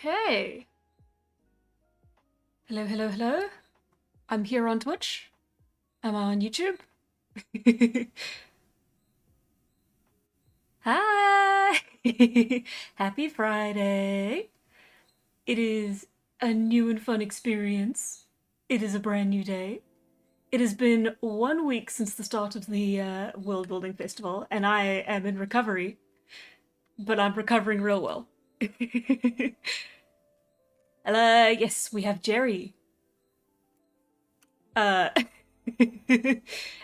Okay. Hello, hello, hello. I'm here on Twitch. Am I on YouTube? Hi! Happy Friday. It is a new and fun experience. It is a brand new day. It has been 1 week since the start of the World Building Festival, and I am in recovery, but I'm recovering real well. Hello, yes, we have Jerry. Uh,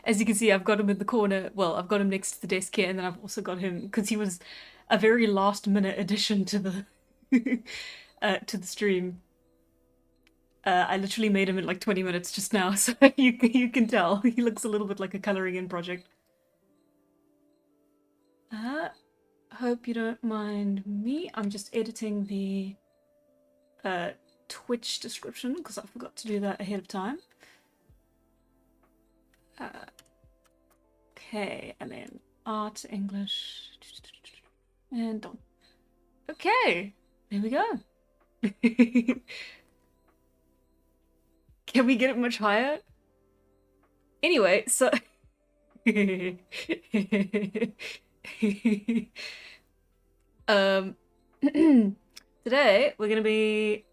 as you can see, I've got him in the corner. Well, I've got him next to the desk here, and then I've also got him because he was a very last minute addition to the to the stream. I literally made him in like 20 minutes just now, so you can tell he looks a little bit like a coloring in project. Hope you don't mind me. I'm just editing the Twitch description because I forgot to do that ahead of time. Okay, and then art, English, and done. Okay, there we go. Can we get it much higher? Anyway, so today we're gonna be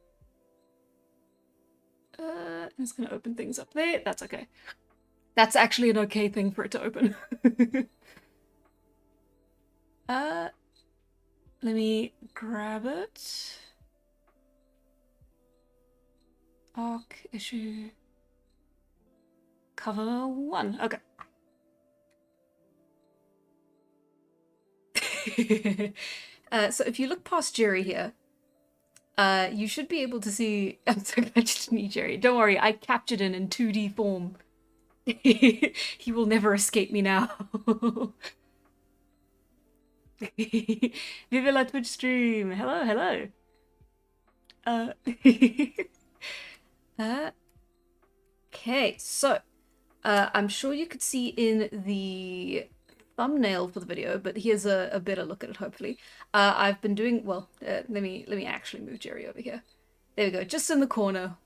I'm just gonna open things up there. That's okay. That's actually an okay thing for it to open. Let me grab it. Arc issue cover 1. Okay. So if you look past Jerry here, you should be able to see. I'm so glad you didn't need Jerry. Don't worry, I captured it in 2D form. He will never escape me now. Viva la Twitch stream. Hello, hello. Okay, so I'm sure you could see in the thumbnail for the video, but here's a better look at it. Hopefully, I've been doing well. Let me actually move Jerry over here. There we go, just in the corner.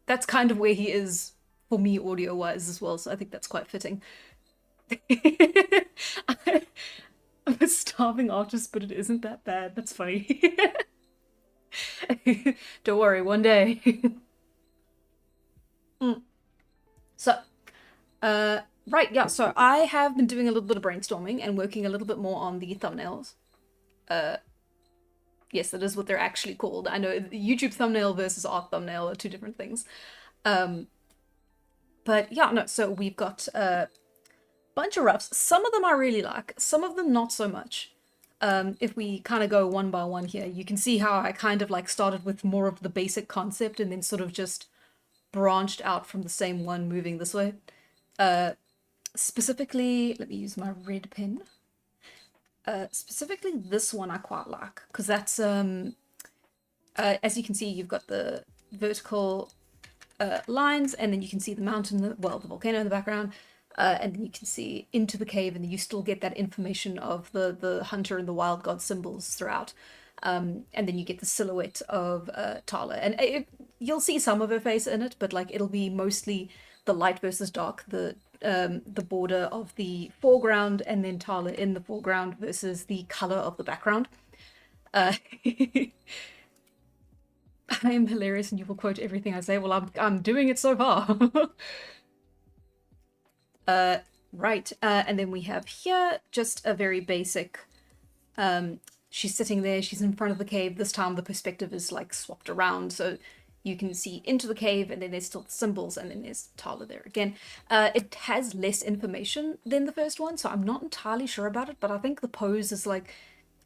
That's kind of where he is for me audio wise as well, so I think that's quite fitting. I'm a starving artist, but it isn't that bad. That's funny. Don't worry, one day. So, right, yeah, so I have been doing a little bit of brainstorming and working a little bit more on the thumbnails. Yes, that is what they're actually called. I know YouTube thumbnail versus art thumbnail are two different things. But yeah, no, so we've got a bunch of roughs. Some of them I really like, some of them not so much. If we kind of go one by one here, you can see how I kind of like started with more of the basic concept and then sort of just branched out from the same one moving this way. Specifically, let me use my red pen. Specifically this one I quite like because that's as you can see, you've got the vertical lines, and then you can see the mountain, well, the volcano in the background, and then you can see into the cave, and you still get that information of the hunter and the wild god symbols throughout. And then you get the silhouette of Tala, and you'll see some of her face in it, but like it'll be mostly the light versus dark, the border of the foreground, and then Tala in the foreground versus the color of the background. I am hilarious, and you will quote everything I say. Well, I'm doing it so far. Right, and then we have here just a very basic. She's sitting there, she's in front of the cave. This time the perspective is like swapped around, so you can see into the cave, and then there's still the symbols, and then there's Tala there again. It has less information than the first one, so I'm not entirely sure about it, but I think the pose is like,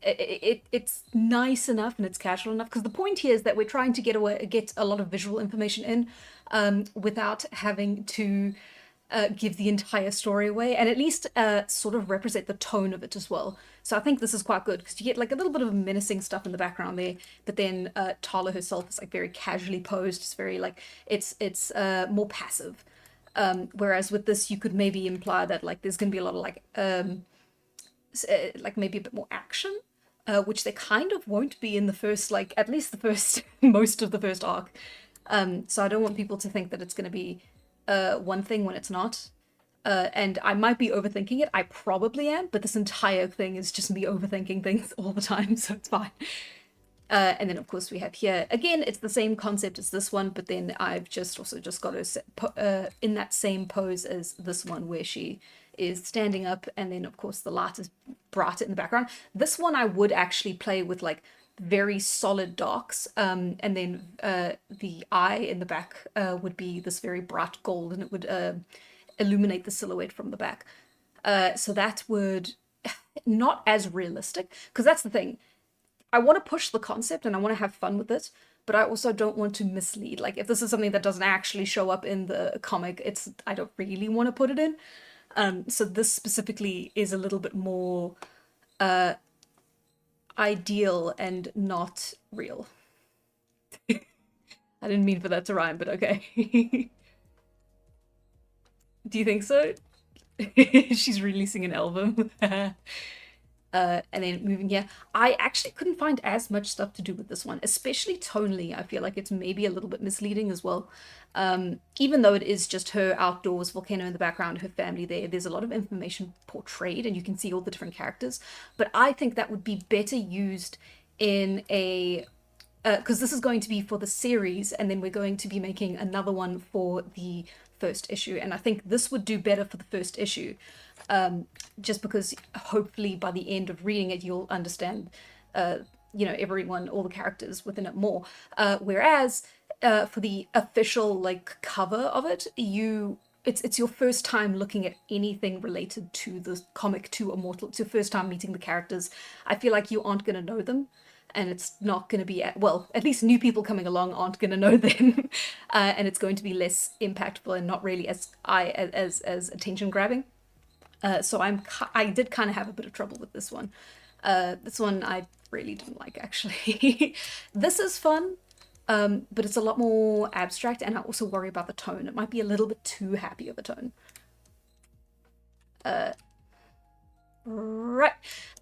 it's nice enough and it's casual enough, because the point here is that we're trying to get a lot of visual information in without having to give the entire story away, and at least sort of represent the tone of it as well. So I think this is quite good because you get like a little bit of menacing stuff in the background there, but then Tala herself is like very casually posed. It's very like it's more passive. Whereas with this, you could maybe imply that like there's gonna be a lot of like maybe a bit more action. which there kind of won't be in the first, like, at least the first, most of the first arc. So I don't want people to think that it's going to be one thing when it's not. And I might be overthinking it. I probably am, but this entire thing is just me overthinking things all the time, so it's fine. And then, of course, we have here, again, it's the same concept as this one, but then I've just got her in that same pose as this one, where she is standing up, and then, of course, the light is brighter in the background. This one I would actually play with, like, very solid darks, and then the eye in the back would be this very bright gold, and it would illuminate the silhouette from the back. So that would not as realistic, because that's the thing. I want to push the concept and I want to have fun with it, but I also don't want to mislead. Like, if this is something that doesn't actually show up in the comic, I don't really want to put it in. So this specifically is a little bit more ideal and not real. I didn't mean for that to rhyme, but okay. Do you think so? She's releasing an album. And then moving here, I actually couldn't find as much stuff to do with this one, especially tonally. I feel like it's maybe a little bit misleading as well. Even though it is just her outdoors, volcano in the background, her family there's a lot of information portrayed and you can see all the different characters. But I think that would be better used in a... because this is going to be for the series, and then we're going to be making another one for the first issue. And I think this would do better for the first issue. Just because hopefully by the end of reading it, you'll understand, everyone, all the characters within it more. Whereas for the official like cover of it, it's your first time looking at anything related to the comic, to Immortal. It's your first time meeting the characters. I feel like you aren't going to know them. And it's not going to be, well, at least new people coming along aren't going to know them. And it's going to be less impactful and not really as attention grabbing. So I did kind of have a bit of trouble with this one. This one I really didn't like, actually. This is fun, but it's a lot more abstract, and I also worry about the tone. It might be a little bit too happy of a tone. Right.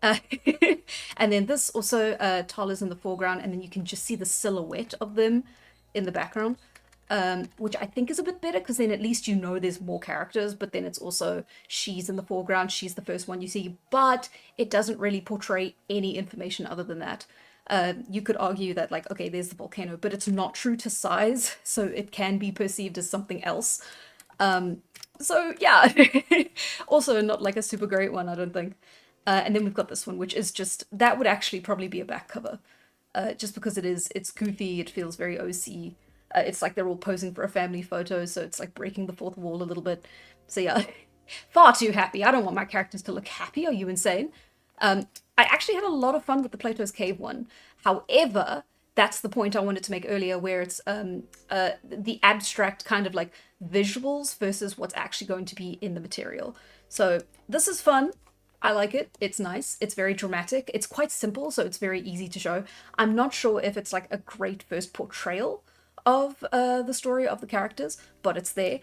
And then this also, Tala's in the foreground, and then you can just see the silhouette of them in the background. Which I think is a bit better, because then at least you know there's more characters, but then it's also she's in the foreground, she's the first one you see, but it doesn't really portray any information other than that. You could argue that, like, okay, there's the volcano, but it's not true to size, so it can be perceived as something else. So yeah, also not like a super great one, I don't think. And then we've got this one, which is just, that would actually probably be a back cover, just because it's goofy, it feels very OC. It's like they're all posing for a family photo, so it's like breaking the fourth wall a little bit. So yeah, far too happy. I don't want my characters to look happy. Are you insane? I actually had a lot of fun with the Plato's Cave one. However, that's the point I wanted to make earlier, where it's the abstract kind of like visuals versus what's actually going to be in the material. So this is fun. I like it. It's nice. It's very dramatic. It's quite simple, so it's very easy to show. I'm not sure if it's like a great first portrayal of the story of the characters, but it's there.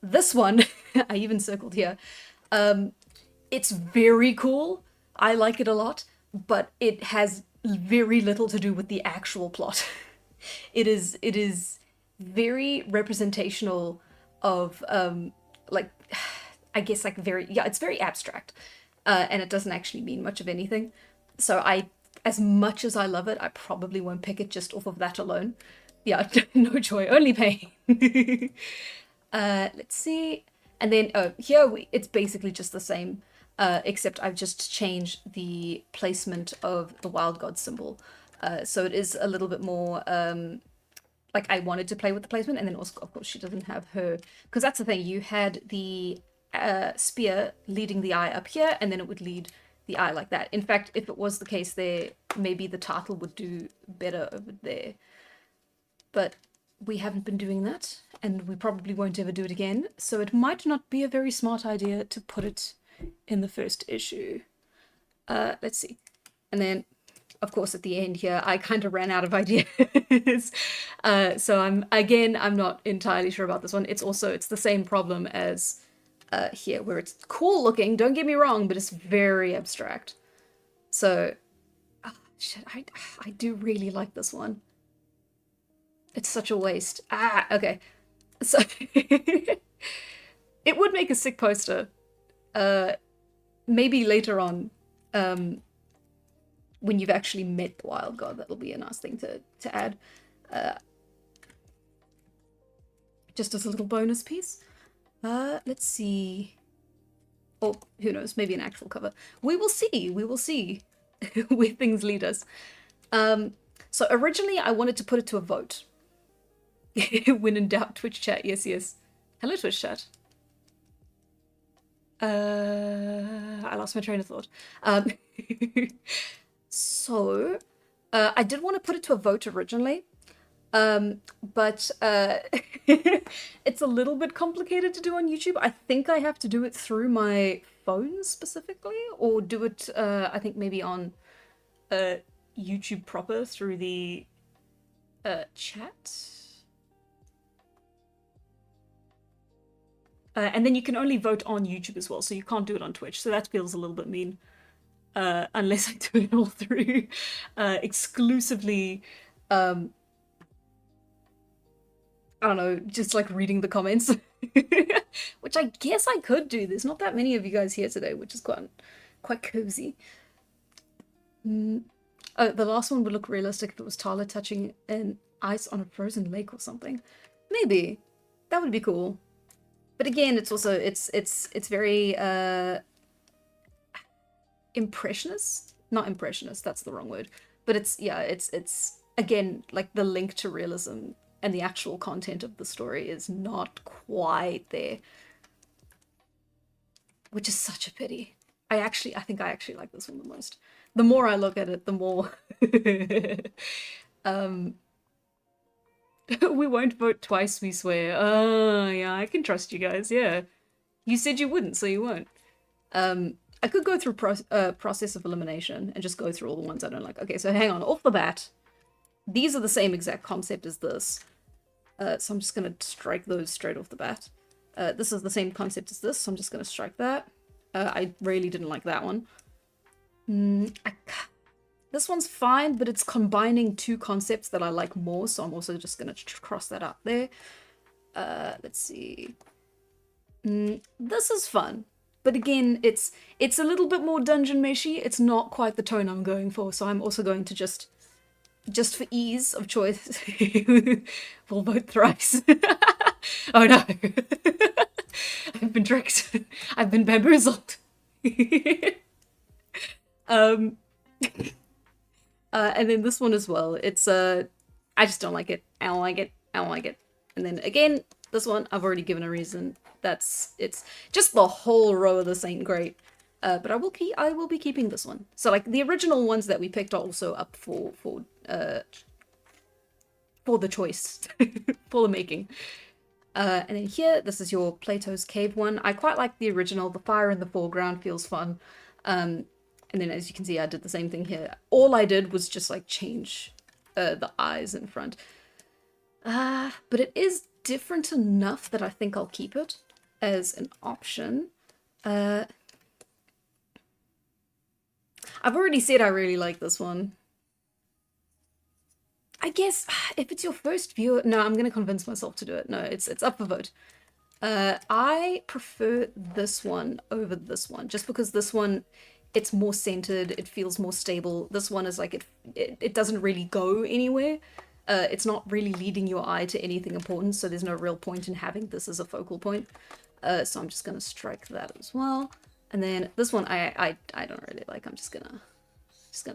This one, I even circled here, it's very cool. I like it a lot, but it has very little to do with the actual plot. It is very representational of like, I guess, like, it's very abstract, and it doesn't actually mean much of anything. So as much as I love it, I probably won't pick it just off of that alone. Yeah, no joy, only pain. Let's see. And then here it's basically just the same, except I've just changed the placement of the wild god symbol. So it is a little bit more, like, I wanted to play with the placement, and then also, of course, she doesn't have her, because that's the thing, you had the spear leading the eye up here, and then it would lead the eye like that. In fact, if it was the case there, maybe the title would do better over there. But we haven't been doing that, and we probably won't ever do it again, so it might not be a very smart idea to put it in the first issue. Let's see. And then, of course, at the end here, I kind of ran out of ideas. So I'm not entirely sure about this one. It's the same problem as here, where it's cool looking, don't get me wrong, but it's very abstract. So Shit, I do really like this one. It's such a waste. Ah, okay. So it would make a sick poster. Maybe later on, when you've actually met the wild god, that'll be a nice thing to add. Just as a little bonus piece. Let's see. Or who knows, maybe an actual cover. We will see. We will see where things lead us. So originally I wanted to put it to a vote. When in doubt, Twitch chat. Yes, yes. Hello, Twitch chat. I lost my train of thought. So, I did want to put it to a vote originally, but it's a little bit complicated to do on YouTube. I think I have to do it through my phone specifically, or do it, I think maybe on YouTube proper through the chat. And then you can only vote on YouTube as well, so you can't do it on Twitch, so that feels a little bit mean. Unless I do it all through exclusively, I don't know, just like reading the comments. Which I guess I could do. There's not that many of you guys here today, which is quite cozy. Oh, the last one would look realistic if it was Tala touching an ice on a frozen lake or something. Maybe. That would be cool. But again, it's also it's very impressionist. Not impressionist, that's the wrong word. But it's again like the link to realism and the actual content of the story is not quite there. Which is such a pity. I think I actually like this one the most. The more I look at it, the more we won't vote twice, we swear. Oh, yeah, I can trust you guys, yeah. You said you wouldn't, so you won't. I could go through process of elimination and just go through all the ones I don't like. Okay, so hang on. Off the bat, these are the same exact concept as this. So I'm just going to strike those straight off the bat. This is the same concept as this, so I'm just going to strike that. I really didn't like that one. This one's fine, but it's combining two concepts that I like more, so I'm also just going to cross that out there. Let's see. This is fun, but again, it's a little bit more dungeon meshy. It's not quite the tone I'm going for, so I'm also going to just for ease of choice, we'll vote thrice. Oh no. I've been tricked. I've been bamboozled. And then this one as well. It's I just don't like it. I don't like it. I don't like it. And then again, this one I've already given a reason. It's just the whole row of this ain't great. But I will be keeping this one. So like the original ones that we picked are also up for the choice, for the making. And then here, this is your Plato's Cave one. I quite like the original. The fire in the foreground feels fun. And then as you can see, I did the same thing here. All I did was just like change the eyes in front. But it is different enough that I think I'll keep it as an option. I've already said I really like this one. I guess if it's your first viewer, no, I'm gonna convince myself to do it. No, it's up for vote. I prefer this one over this one, just because this one, it's more centered, it feels more stable. This one is like, it doesn't really go anywhere. It's not really leading your eye to anything important, so there's no real point in having this as a focal point. So I'm just gonna strike that as well. And then this one I don't really like. I'm just gonna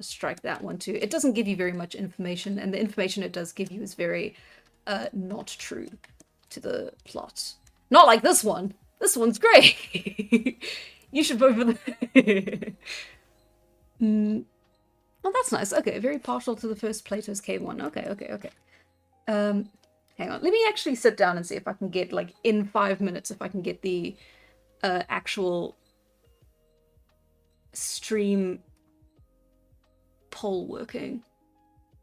strike that one too. It doesn't give you very much information, and the information it does give you is very not true to the plot. Not like this one. This one's great. You should vote for the... Oh, that's nice. Okay, very partial to the first Plato's Cave one. Okay. Hang on. Let me actually sit down and see if I can get, like, in 5 minutes, if I can get the actual stream poll working.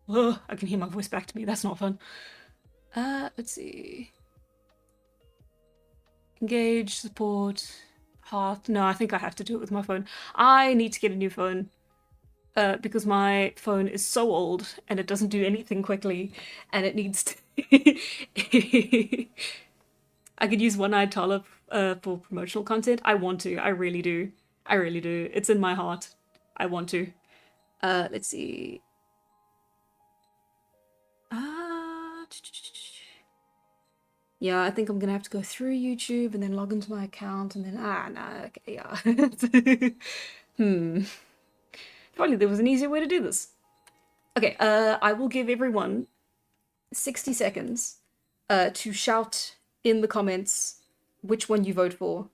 Oh, I can hear my voice back to me. That's not fun. Let's see. Engage, support, heart. No, I think I have to do it with my phone. I need to get a new phone. because my phone is so old and it doesn't do anything quickly, and it needs to. I could use One-Eyed Tulip for promotional content. I want to. I really do. I really do. It's in my heart. I want to. Let's see. Yeah, I think I'm gonna have to go through YouTube and then log into my account and then no, okay, yeah. If only there was an easier way to do this. Okay, I will give everyone 60 seconds to shout in the comments which one you vote for.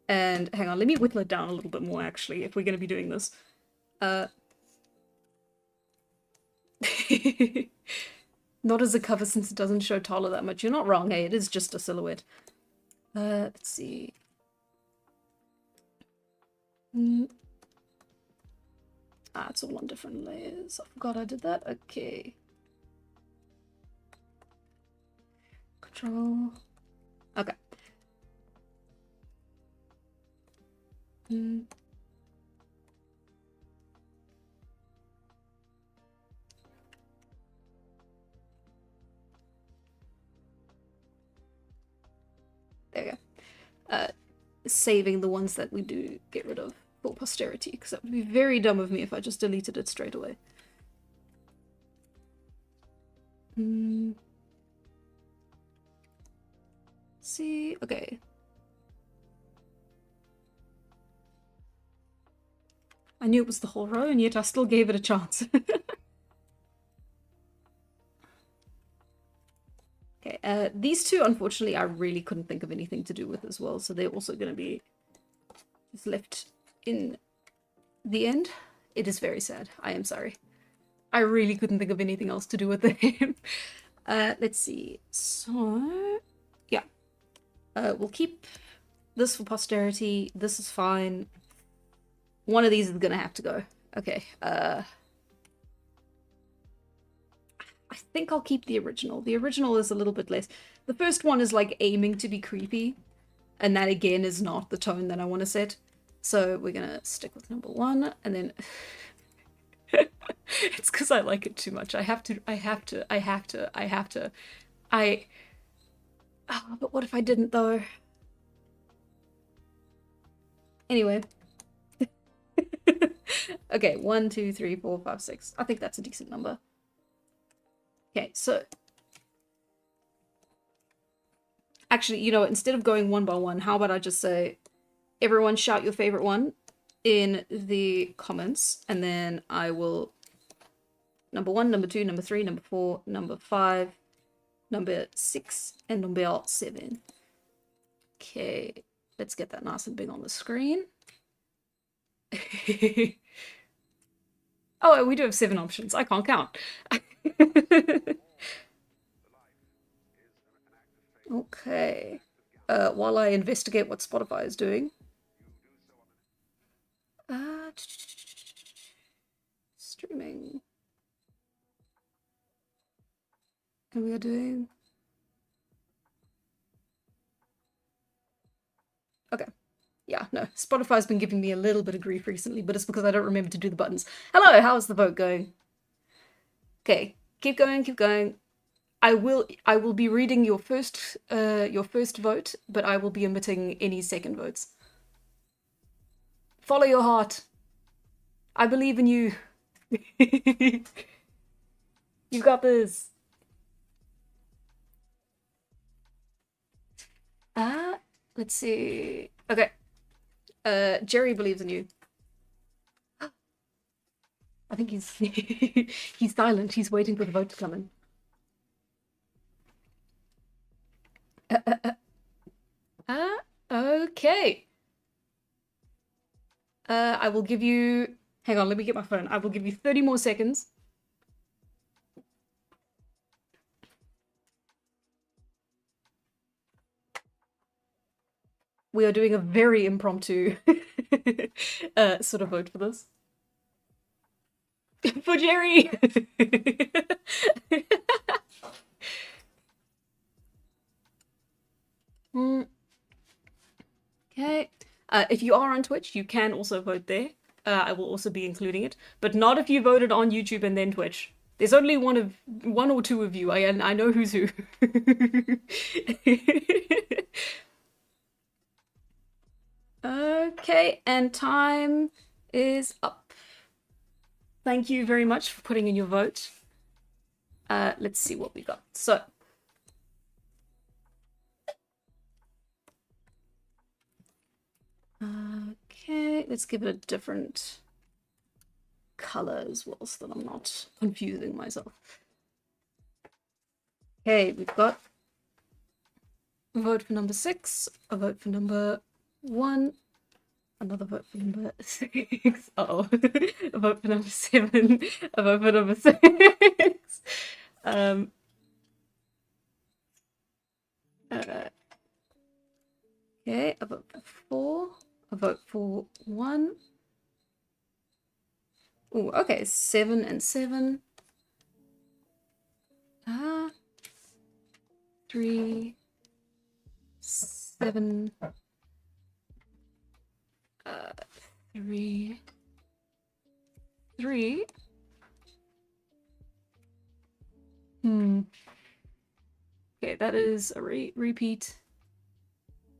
And hang on, let me whittle it down a little bit more actually, if we're gonna be doing this. Not as a cover since it doesn't show Tala that much. You're not wrong, hey, it is just a silhouette. Let's see. It's all on different layers. I forgot I did that. Okay. Control. Okay. There we go. Saving the ones that we do get rid of for posterity, because that would be very dumb of me if I just deleted it straight away. See, okay. I knew it was the whole row, and yet I still gave it a chance. Okay, these two, unfortunately, I really couldn't think of anything to do with as well, so they're also going to be just left in the end. It is very sad. I am sorry. I really couldn't think of anything else to do with them. Let's see. So, yeah. We'll keep this for posterity. This is fine. One of these is going to have to go. Okay. I think I'll keep the original. The original is a little bit less. The first one is like aiming to be creepy, and that again is not the tone that I want to set. So we're gonna stick with number one, and then it's because I like it too much. I have to. Oh, but what if I didn't though? Anyway. Okay, 1, 2, 3, 4, 5, 6. I think that's a decent number. Okay, so actually, you know, instead of going one by one, how about I just say, everyone shout your favorite one in the comments, and then I will number 1, number 2, number 3, number 4, number 5, number 6, and number 7. Okay, let's get that nice and big on the screen. Oh, we do have 7 options. I can't count. Okay. While I investigate what Spotify is doing. Streaming. And we are doing... Okay. Yeah, no. Spotify's been giving me a little bit of grief recently, but it's because I don't remember to do the buttons. Hello, how's the vote going? Okay, keep going, keep going. I will be reading your first vote, but I will be omitting any second votes. Follow your heart. I believe in you. You got this. Let's see. Okay. Jerry believes in you. I think he's he's silent. He's waiting for the vote to come in. Okay. I will give you... Hang on, let me get my phone. I will give you 30 more seconds. We are doing a very impromptu sort of vote for this. For Jerry! Okay. If you are on Twitch, you can also vote there. I will also be including it, but not if you voted on YouTube and then Twitch. There's only one or two of you. I know who's who. Okay, and time is up. Thank you very much for putting in your vote. Let's see what we got. So, okay, let's give it a different color as well so that I'm not confusing myself. Okay, we've got a vote for number 6, a vote for number 1, another vote for number 6, uh-oh, a vote for number 7, a vote for number 6. Okay, a vote for 4, a vote for 1. Oh, okay, 7 and 7. 3, 7, 3, 3. Okay, that is a repeat.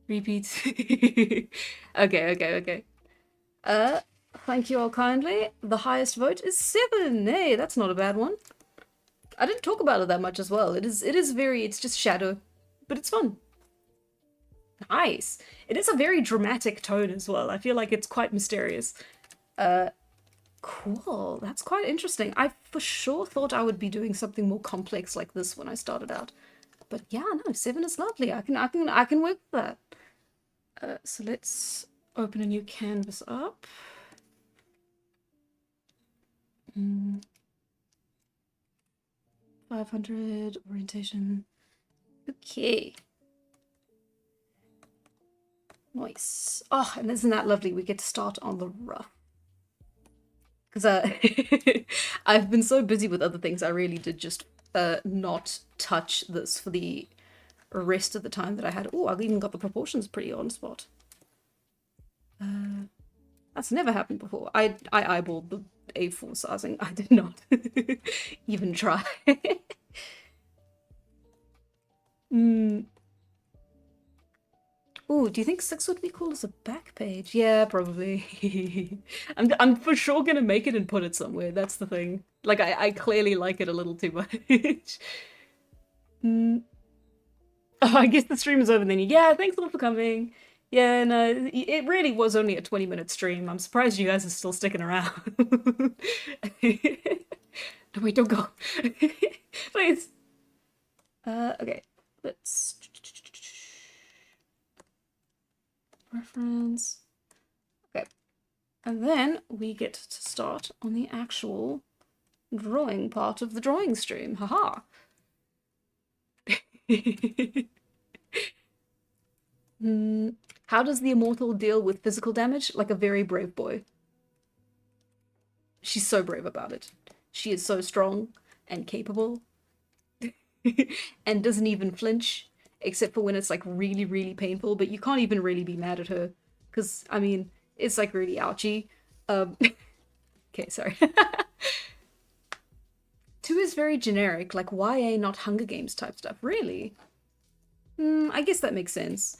Okay, okay. Thank you all kindly. The highest vote is 7. Hey, that's not a bad one. I didn't talk about it that much as well. It's just shadow, but it's fun. Nice. It is a very dramatic tone as well. I feel like it's quite mysterious. Cool. That's quite interesting. I for sure thought I would be doing something more complex like this when I started out. But yeah, no, 7 is lovely. I can work with that. So let's open a new canvas up. 500 orientation. Okay. Nice. Oh, and isn't that lovely? We get to start on the rough. Because I've been so busy with other things, I really did just not touch this for the rest of the time that I had. Oh, I've even got the proportions pretty on spot. That's never happened before. I eyeballed the A4 sizing. I did not even try. Oh, do you think 6 would be cool as a back page? Yeah, probably. I'm for sure gonna make it and put it somewhere. That's the thing. Like, I clearly like it a little too much. Oh, I guess the stream is over then. Yeah, thanks a lot for coming. Yeah, no, it really was only a 20-minute stream. I'm surprised you guys are still sticking around. No, wait, don't go. Please. Okay, let's... Reference. Okay. And then we get to start on the actual drawing part of the drawing stream. Haha. How does the Immortal deal with physical damage? Like a very brave boy. She's so brave about it. She is so strong and capable. And doesn't even flinch, except for when it's like really, really painful, but you can't even really be mad at her. Because, I mean, it's like really ouchy. Okay, sorry. 2 is very generic, like YA, not Hunger Games type stuff. Really? I guess that makes sense.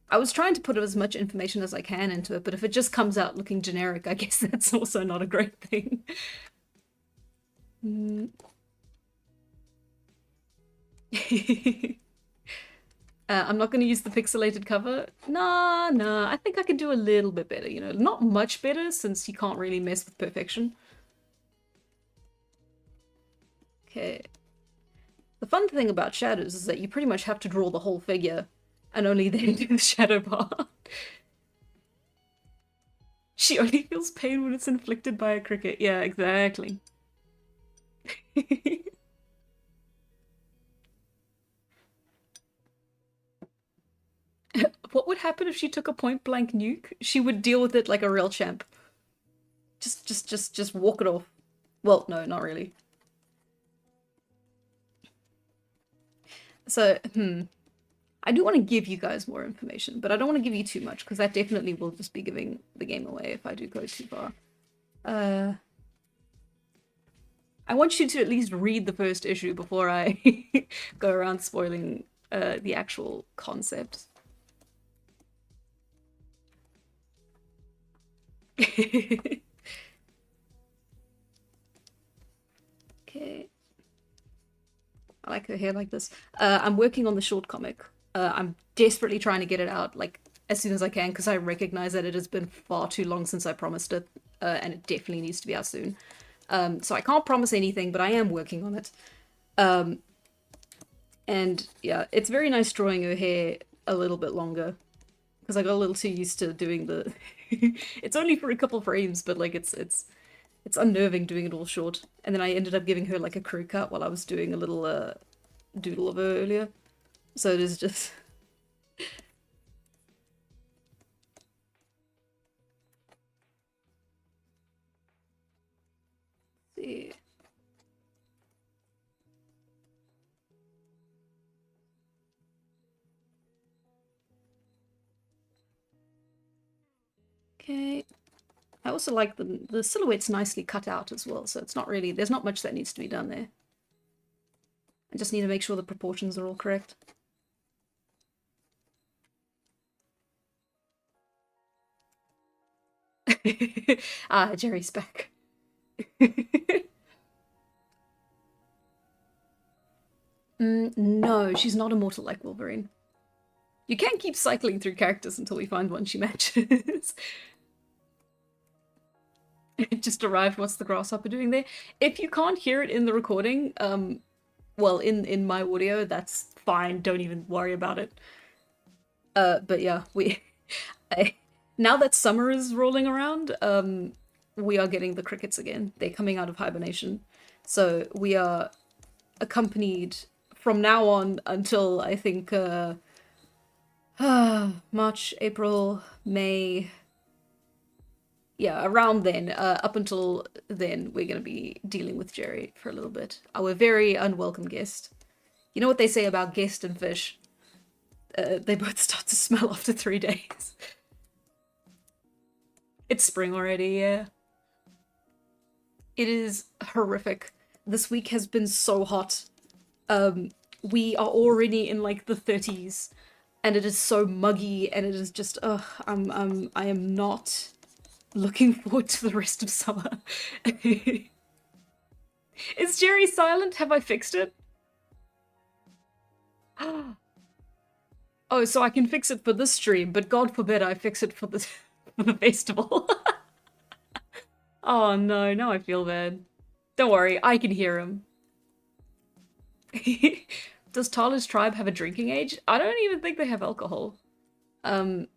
I was trying to put as much information as I can into it, but if it just comes out looking generic, I guess that's also not a great thing. I'm not going to use the pixelated cover. Nah, I think I could do a little bit better, you know. Not much better, since you can't really mess with perfection. Okay. The fun thing about shadows is that you pretty much have to draw the whole figure, and only then do the shadow part. She only feels pain when it's inflicted by a cricket. Yeah, exactly. What would happen if she took a point-blank nuke? She would deal with it like a real champ. Just walk it off. Well, no, not really. So, I do want to give you guys more information, but I don't want to give you too much because that definitely will just be giving the game away if I do go too far. I want you to at least read the first issue before I go around spoiling the actual concept. Okay. I like her hair like this. I'm working on the short comic. I'm desperately trying to get it out like as soon as I can because I recognize that it has been far too long since I promised it, and it definitely needs to be out soon. So I can't promise anything, but I am working on it. And yeah, it's very nice drawing her hair a little bit longer because I got a little too used to doing the. It's only for a couple frames, but like it's unnerving doing it all short. And then I ended up giving her like a crew cut while I was doing a little doodle of her earlier. So it is just. See. Okay. I also like the silhouette's nicely cut out as well, so it's not really, there's not much that needs to be done there. I just need to make sure the proportions are all correct. Ah, Jerry's back. No, she's not immortal like Wolverine. You can keep cycling through characters until we find one she matches. It just arrived. What's the grasshopper doing there? If you can't hear it in the recording, well, in my audio, that's fine. Don't even worry about it. But yeah, now that summer is rolling around, we are getting the crickets again. They're coming out of hibernation, so we are accompanied from now on until I think March, April, May. Yeah, around then, up until then, we're going to be dealing with Jerry for a little bit. Our very unwelcome guest. You know what they say about guest and fish? They both start to smell after 3 days. It's spring already, yeah. It is horrific. This week has been so hot. We are already in like the 30s, and it is so muggy, and it is just, I am not looking forward to the rest of summer. Is Jerry silent? Have I fixed it? Oh, so I can fix it for this stream, but God forbid I fix it for the for the festival. Oh no, now I feel bad. Don't worry, I can hear him. Does Tyler's tribe have a drinking age? I don't even think they have alcohol. Because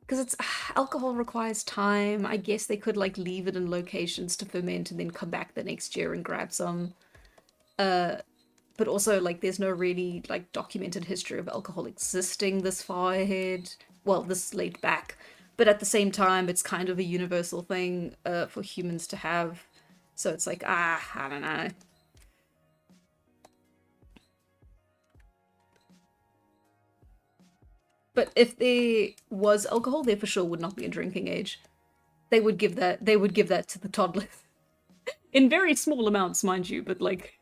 it's alcohol requires time. I guess they could like leave it in locations to ferment and then come back the next year and grab some. But also like there's no really like documented history of alcohol existing this far ahead. Well, this late back. But at the same time, it's kind of a universal thing for humans to have. So it's like, I don't know. But if there was alcohol, there for sure would not be a drinking age. They would give that to the toddlers. In very small amounts, mind you, but like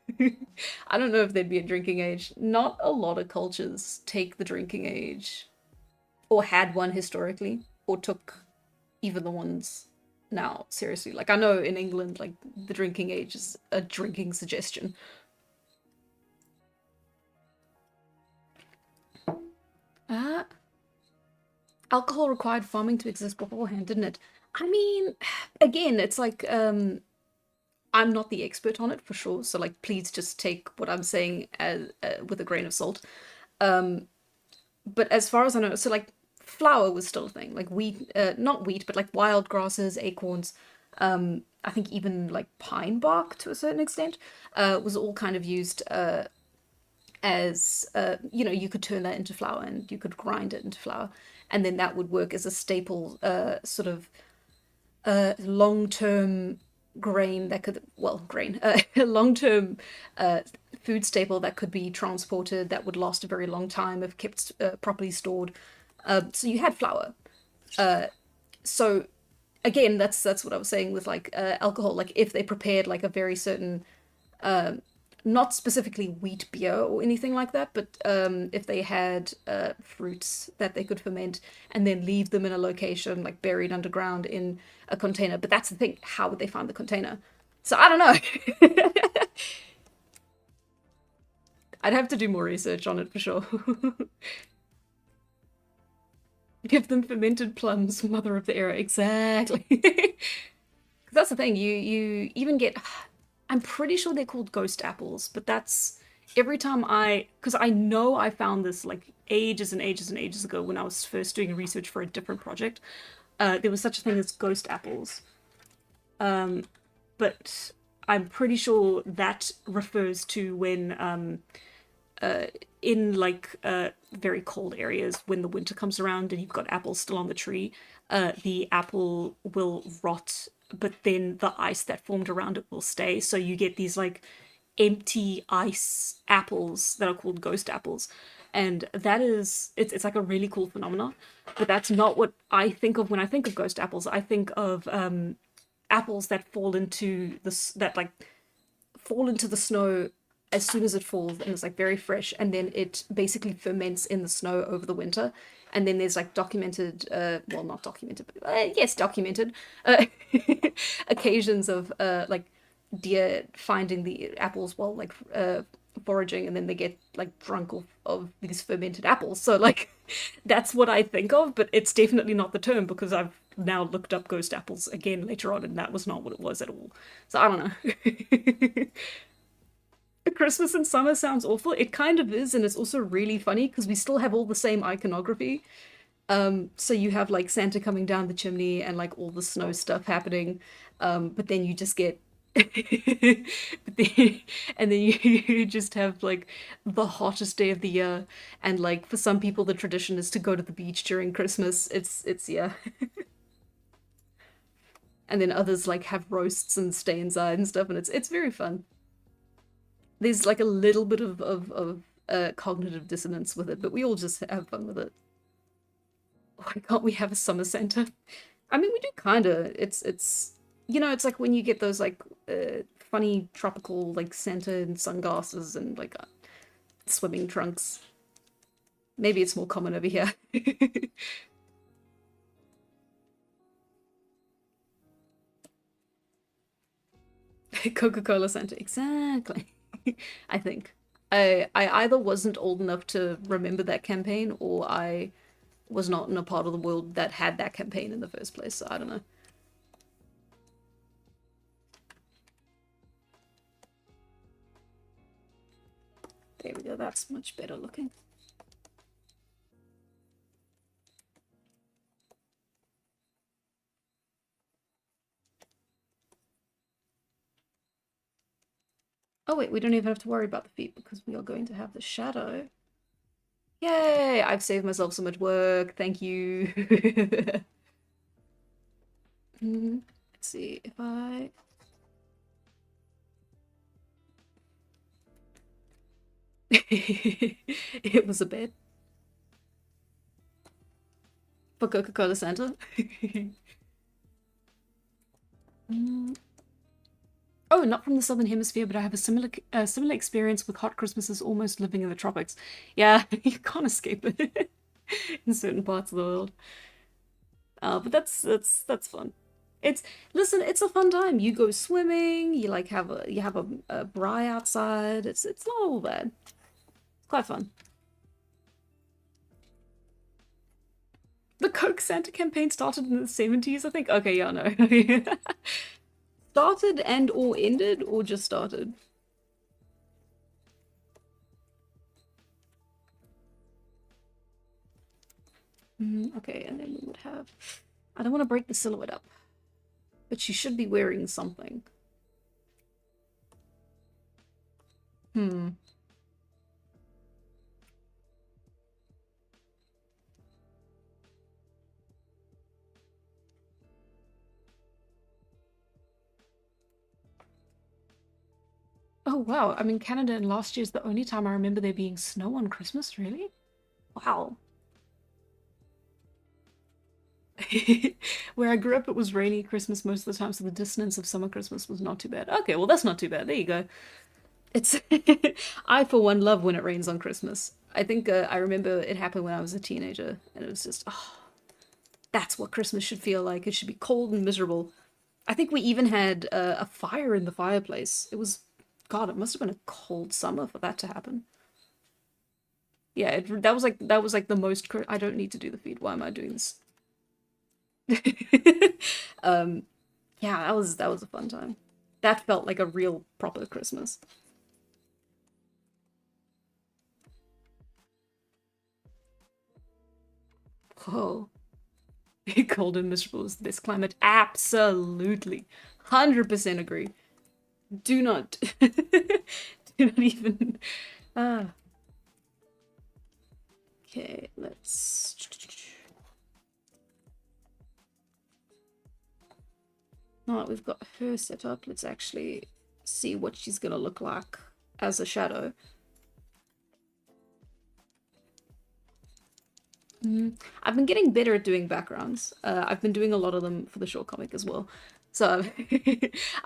I don't know if there'd be a drinking age. Not a lot of cultures take the drinking age or had one historically or took even the ones now seriously. Like I know in England like the drinking age is a drinking suggestion. Uh Alcohol required farming to exist beforehand, didn't it? I mean, again, it's like I'm not the expert on it for sure, so like please just take what I'm saying as with a grain of salt. But as far as I know, so like flour was still a thing, like wheat, not wheat, but like wild grasses, acorns. I think even like pine bark to a certain extent was all kind of used as you know, you could turn that into flour and you could grind it into flour, and then that would work as a staple sort of long-term grain that could, well, grain, long-term food staple that could be transported, that would last a very long time if kept properly stored. So you had flour. So again, that's what I was saying with like alcohol. Like if they prepared like a very certain, not specifically wheat beer or anything like that, but if they had fruits that they could ferment and then leave them in a location like buried underground in a container. But that's the thing, how would they find the container? So I don't know. I'd have to do more research on it for sure. Give them fermented plums, mother of the era. Exactly. That's the thing. You even get. I'm pretty sure they're called ghost apples, but that's every time because I know I found this like ages and ages and ages ago when I was first doing research for a different project. There was such a thing as ghost apples, but I'm pretty sure that refers to when in like very cold areas when the winter comes around and you've got apples still on the tree, the apple will rot, but then the ice that formed around it will stay. So you get these like empty ice apples that are called ghost apples. And that is it's like a really cool phenomenon. But that's not what I think of when I think of ghost apples. I think of apples that fall into the snow as soon as it falls and it's like very fresh, and then it basically ferments in the snow over the winter. And then there's like documented, well, not documented, but yes, documented occasions of like deer finding the apples while like foraging, and then they get like drunk of these fermented apples. So like that's what I think of, but it's definitely not the term because I've now looked up ghost apples again later on, and that was not what it was at all. So I don't know. Christmas in summer sounds awful. It kind of is, and it's also really funny because we still have all the same iconography. So you have like Santa coming down the chimney and like all the snow stuff happening, but then you just get, and then you just have like the hottest day of the year, and like for some people the tradition is to go to the beach during Christmas. It's yeah, and then others like have roasts and stay inside and stuff, and it's very fun. There's like a little bit of cognitive dissonance with it, but we all just have fun with it. Why can't we have a summer Santa? I mean, we do kind of. It's it's like when you get those like funny tropical like Santa and sunglasses and like swimming trunks. Maybe it's more common over here. Coca-Cola Santa, exactly. I think I either wasn't old enough to remember that campaign, or I was not in a part of the world that had that campaign in the first place. So I don't know. There we go. That's much better looking. Oh wait, we don't even have to worry about the feet because we are going to have the shadow. Yay! I've saved myself so much work. Thank you. Let's see if I... It was a bit. For Coca-Cola Santa. Oh, not from the Southern Hemisphere, but I have a similar experience with hot Christmases, almost living in the tropics. Yeah, you can't escape it in certain parts of the world. But that's fun. It's listen, it's a fun time. You go swimming, you like have a braai outside. It's not all bad. It's quite fun. The Coke Santa campaign started in the 70s, I think. Okay, yeah, no. Started and or ended or just started? Okay, and then we would have... I don't want to break the silhouette up, but she should be wearing something. Oh wow. I'm in Canada and last year's the only time I remember there being snow on Christmas, really? Wow. Where I grew up, it was rainy Christmas most of the time, so the dissonance of summer Christmas was not too bad. Okay, well, that's not too bad. There you go. It's I for one love when it rains on Christmas. I think I remember it happened when I was a teenager, and it was just, oh, that's what Christmas should feel like. It should be cold and miserable. I think we even had a fire in the fireplace. It was, God, it must have been a cold summer for that to happen. Yeah, that was like the most. I don't need to do the feed. Why am I doing this? um, yeah, that was a fun time. That felt like a real proper Christmas. Whoa. Cold and miserable is the best climate. Absolutely. 100% agree. Do not do not even okay, let's now that we've got her set up, let's actually see what she's gonna look like as a shadow. I've been getting better at doing backgrounds. I've been doing a lot of them for the short comic as well. So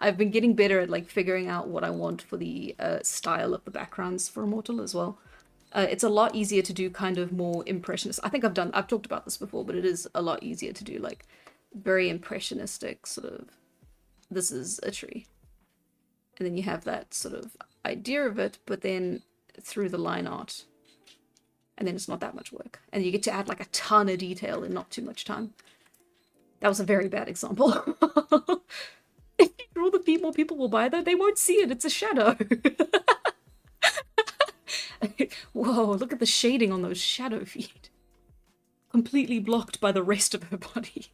I've been getting better at like figuring out what I want for the style of the backgrounds for Immortal as well. It's a lot easier to do kind of more impressionist. I think I've talked about this before, but it is a lot easier to do like very impressionistic sort of, this is a tree. And then you have that sort of idea of it, but then through the line art, and then it's not that much work. And you get to add like a ton of detail in not too much time. That was a very bad example. If you draw the feet, more people will buy that. They won't see it. It's a shadow. Whoa, look at the shading on those shadow feet. Completely blocked by the rest of her body.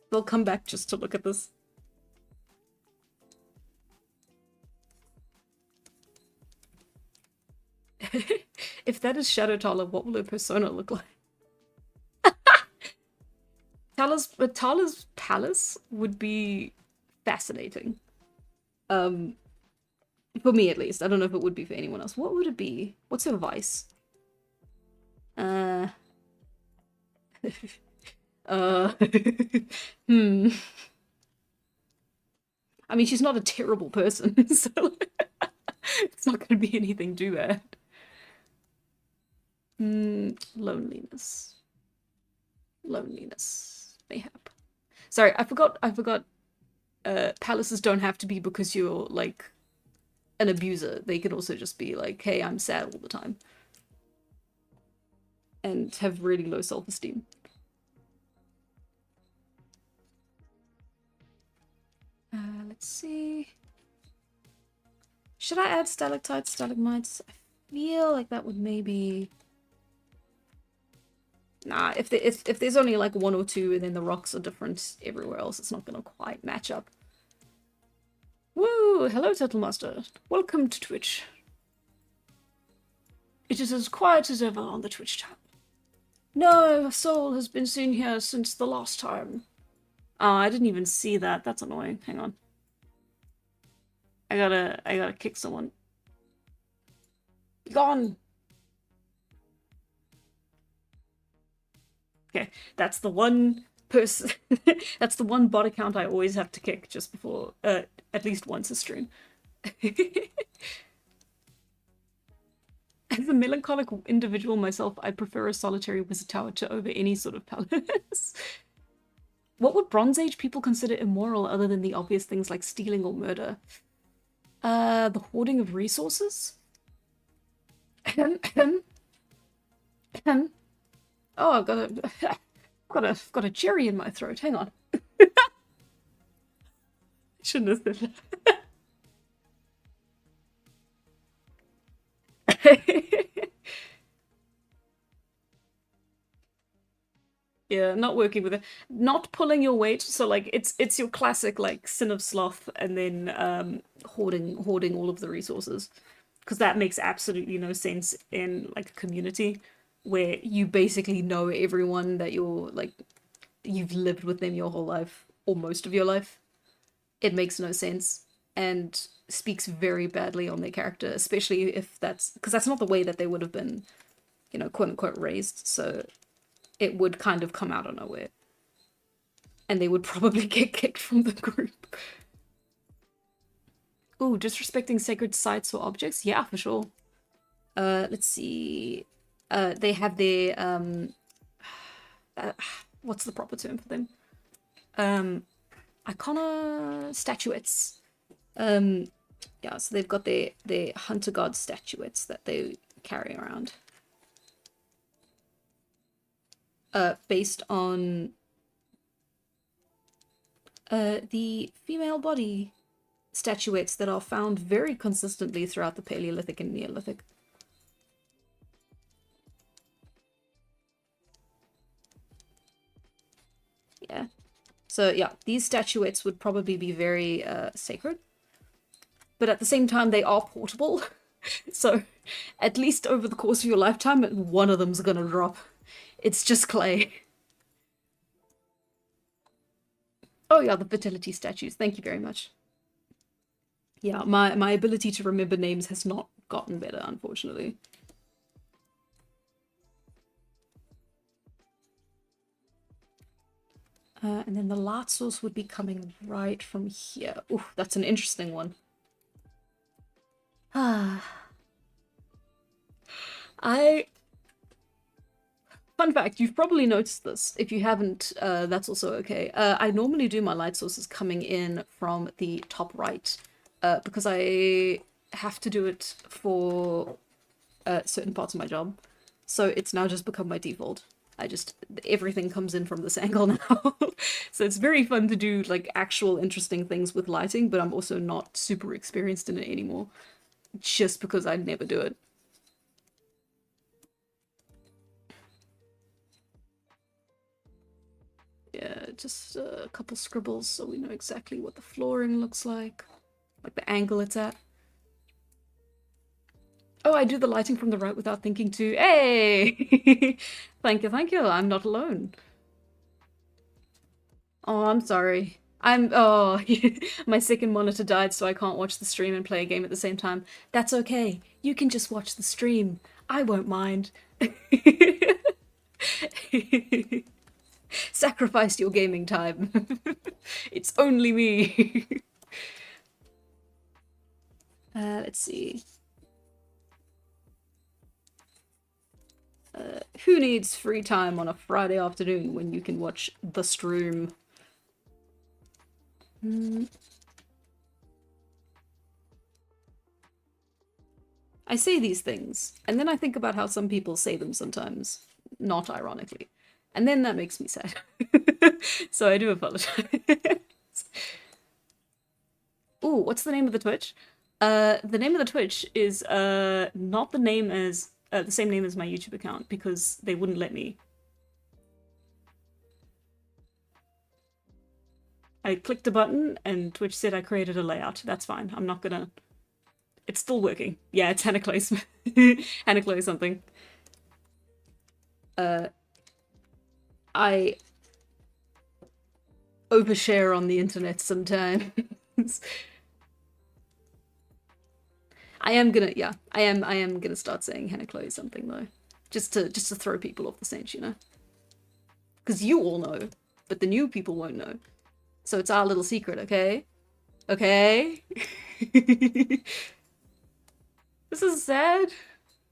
They'll come back just to look at this. If that is Shadow Tala, what will her persona look like? Tala's palace would be fascinating. For me at least. I don't know if it would be for anyone else. What would it be? What's her vice? Hmm. I mean, she's not a terrible person, so it's not going to be anything too bad. Loneliness. Loneliness. Mayhap. Sorry, I forgot, palaces don't have to be because you're, like, an abuser. They can also just be like, hey, I'm sad all the time. And have really low self-esteem. Let's see. Should I add stalactites, stalagmites? I feel like that would maybe... Nah, if there's only like one or two and then the rocks are different everywhere else, it's not gonna quite match up. Woo! Hello, Turtle Master. Welcome to Twitch. It is as quiet as ever on the Twitch tab. No soul has been seen here since the last time. Oh, I didn't even see that. That's annoying. Hang on. I gotta kick someone. Be gone! Okay, that's the one person, that's the one bot account I always have to kick just before, at least once a stream. As a melancholic individual myself, I prefer a solitary wizard tower to over any sort of palace. What would Bronze Age people consider immoral other than the obvious things like stealing or murder? The hoarding of resources? Oh, I've got a cherry in my throat. Hang on. Shouldn't have said that. Yeah, not working with it. Not pulling your weight. So like it's your classic like sin of sloth and then hoarding all of the resources. Because that makes absolutely no sense in like a community where you basically know everyone that you've lived with them your whole life or most of your life. it makes no sense and speaks very badly on their character, especially if that's because that's not the way that they would have been, you know, quote unquote raised. So it would kind of come out of nowhere. And they would probably get kicked from the group. Ooh, disrespecting sacred sites or objects? Yeah, for sure. Let's see. They have their, what's the proper term for them? Icona statuettes. Yeah, so they've got their hunter god statuettes that they carry around. Based on the female body statuettes that are found very consistently throughout the Paleolithic and Neolithic. Yeah. So yeah, these statuettes would probably be very sacred. But at the same time, they are portable. So at least over the course of your lifetime, one of them's gonna drop. It's just clay. Oh yeah, the fertility statues. Thank you very much. Yeah, my ability to remember names has not gotten better, unfortunately. And then the light source would be coming right from here. Ooh, that's an interesting one. Ah. Fun fact, you've probably noticed this. If you haven't, that's also okay. I normally do my light sources coming in from the top right, because I have to do it for certain parts of my job. So it's now just become my default. Everything comes in from this angle now. So it's very fun to do like actual interesting things with lighting, but I'm also not super experienced in it anymore. Just because I never do it. Yeah, just a couple scribbles so we know exactly what the flooring looks like the angle it's at. Oh, I do the lighting from the right without thinking too. Hey! Thank you, I'm not alone. Oh, I'm sorry. Oh, my second monitor died, so I can't watch the stream and play a game at the same time. That's okay. You can just watch the stream. I won't mind. Sacrifice your gaming time. It's only me. Let's see. Who needs free time on a Friday afternoon when you can watch the stream? I say these things, and then I think about how some people say them sometimes, not ironically. And then that makes me sad. So I do apologize. Ooh, what's the name of the Twitch? The name of the Twitch is not the name as the same name as my YouTube account because they wouldn't let me. I clicked a button and Twitch said I created a layout. That's fine. I'm not gonna. It's still working. Yeah, it's Hannah Clay. Hannah Clay something. I overshare on the internet sometimes. I am gonna start saying Hannah Chloe something though. Just to throw people off the scent, you know? Because you all know, but the new people won't know. So it's our little secret, okay? Okay? This is sad.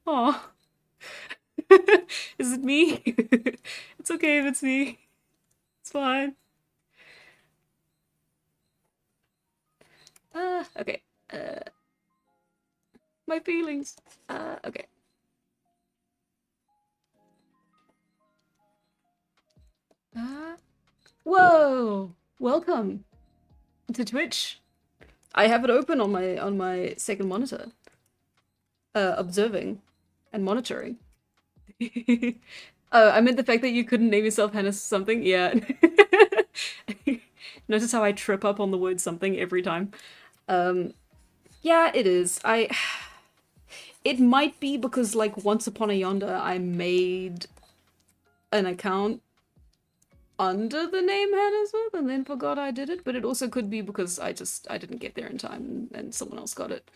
Aw. Is it me? It's okay if it's me. It's fine. Okay. My feelings. Okay. Whoa! Welcome to Twitch. I have it open on my second monitor. Observing and monitoring. Oh, I meant the fact that you couldn't name yourself Hannah something. Yeah. Notice how I trip up on the word something every time. Yeah, it is. It might be because, like, once upon a yonder, I made an account under the name Hannahsmith and then forgot I did it, but it also could be because I didn't get there in time and someone else got it.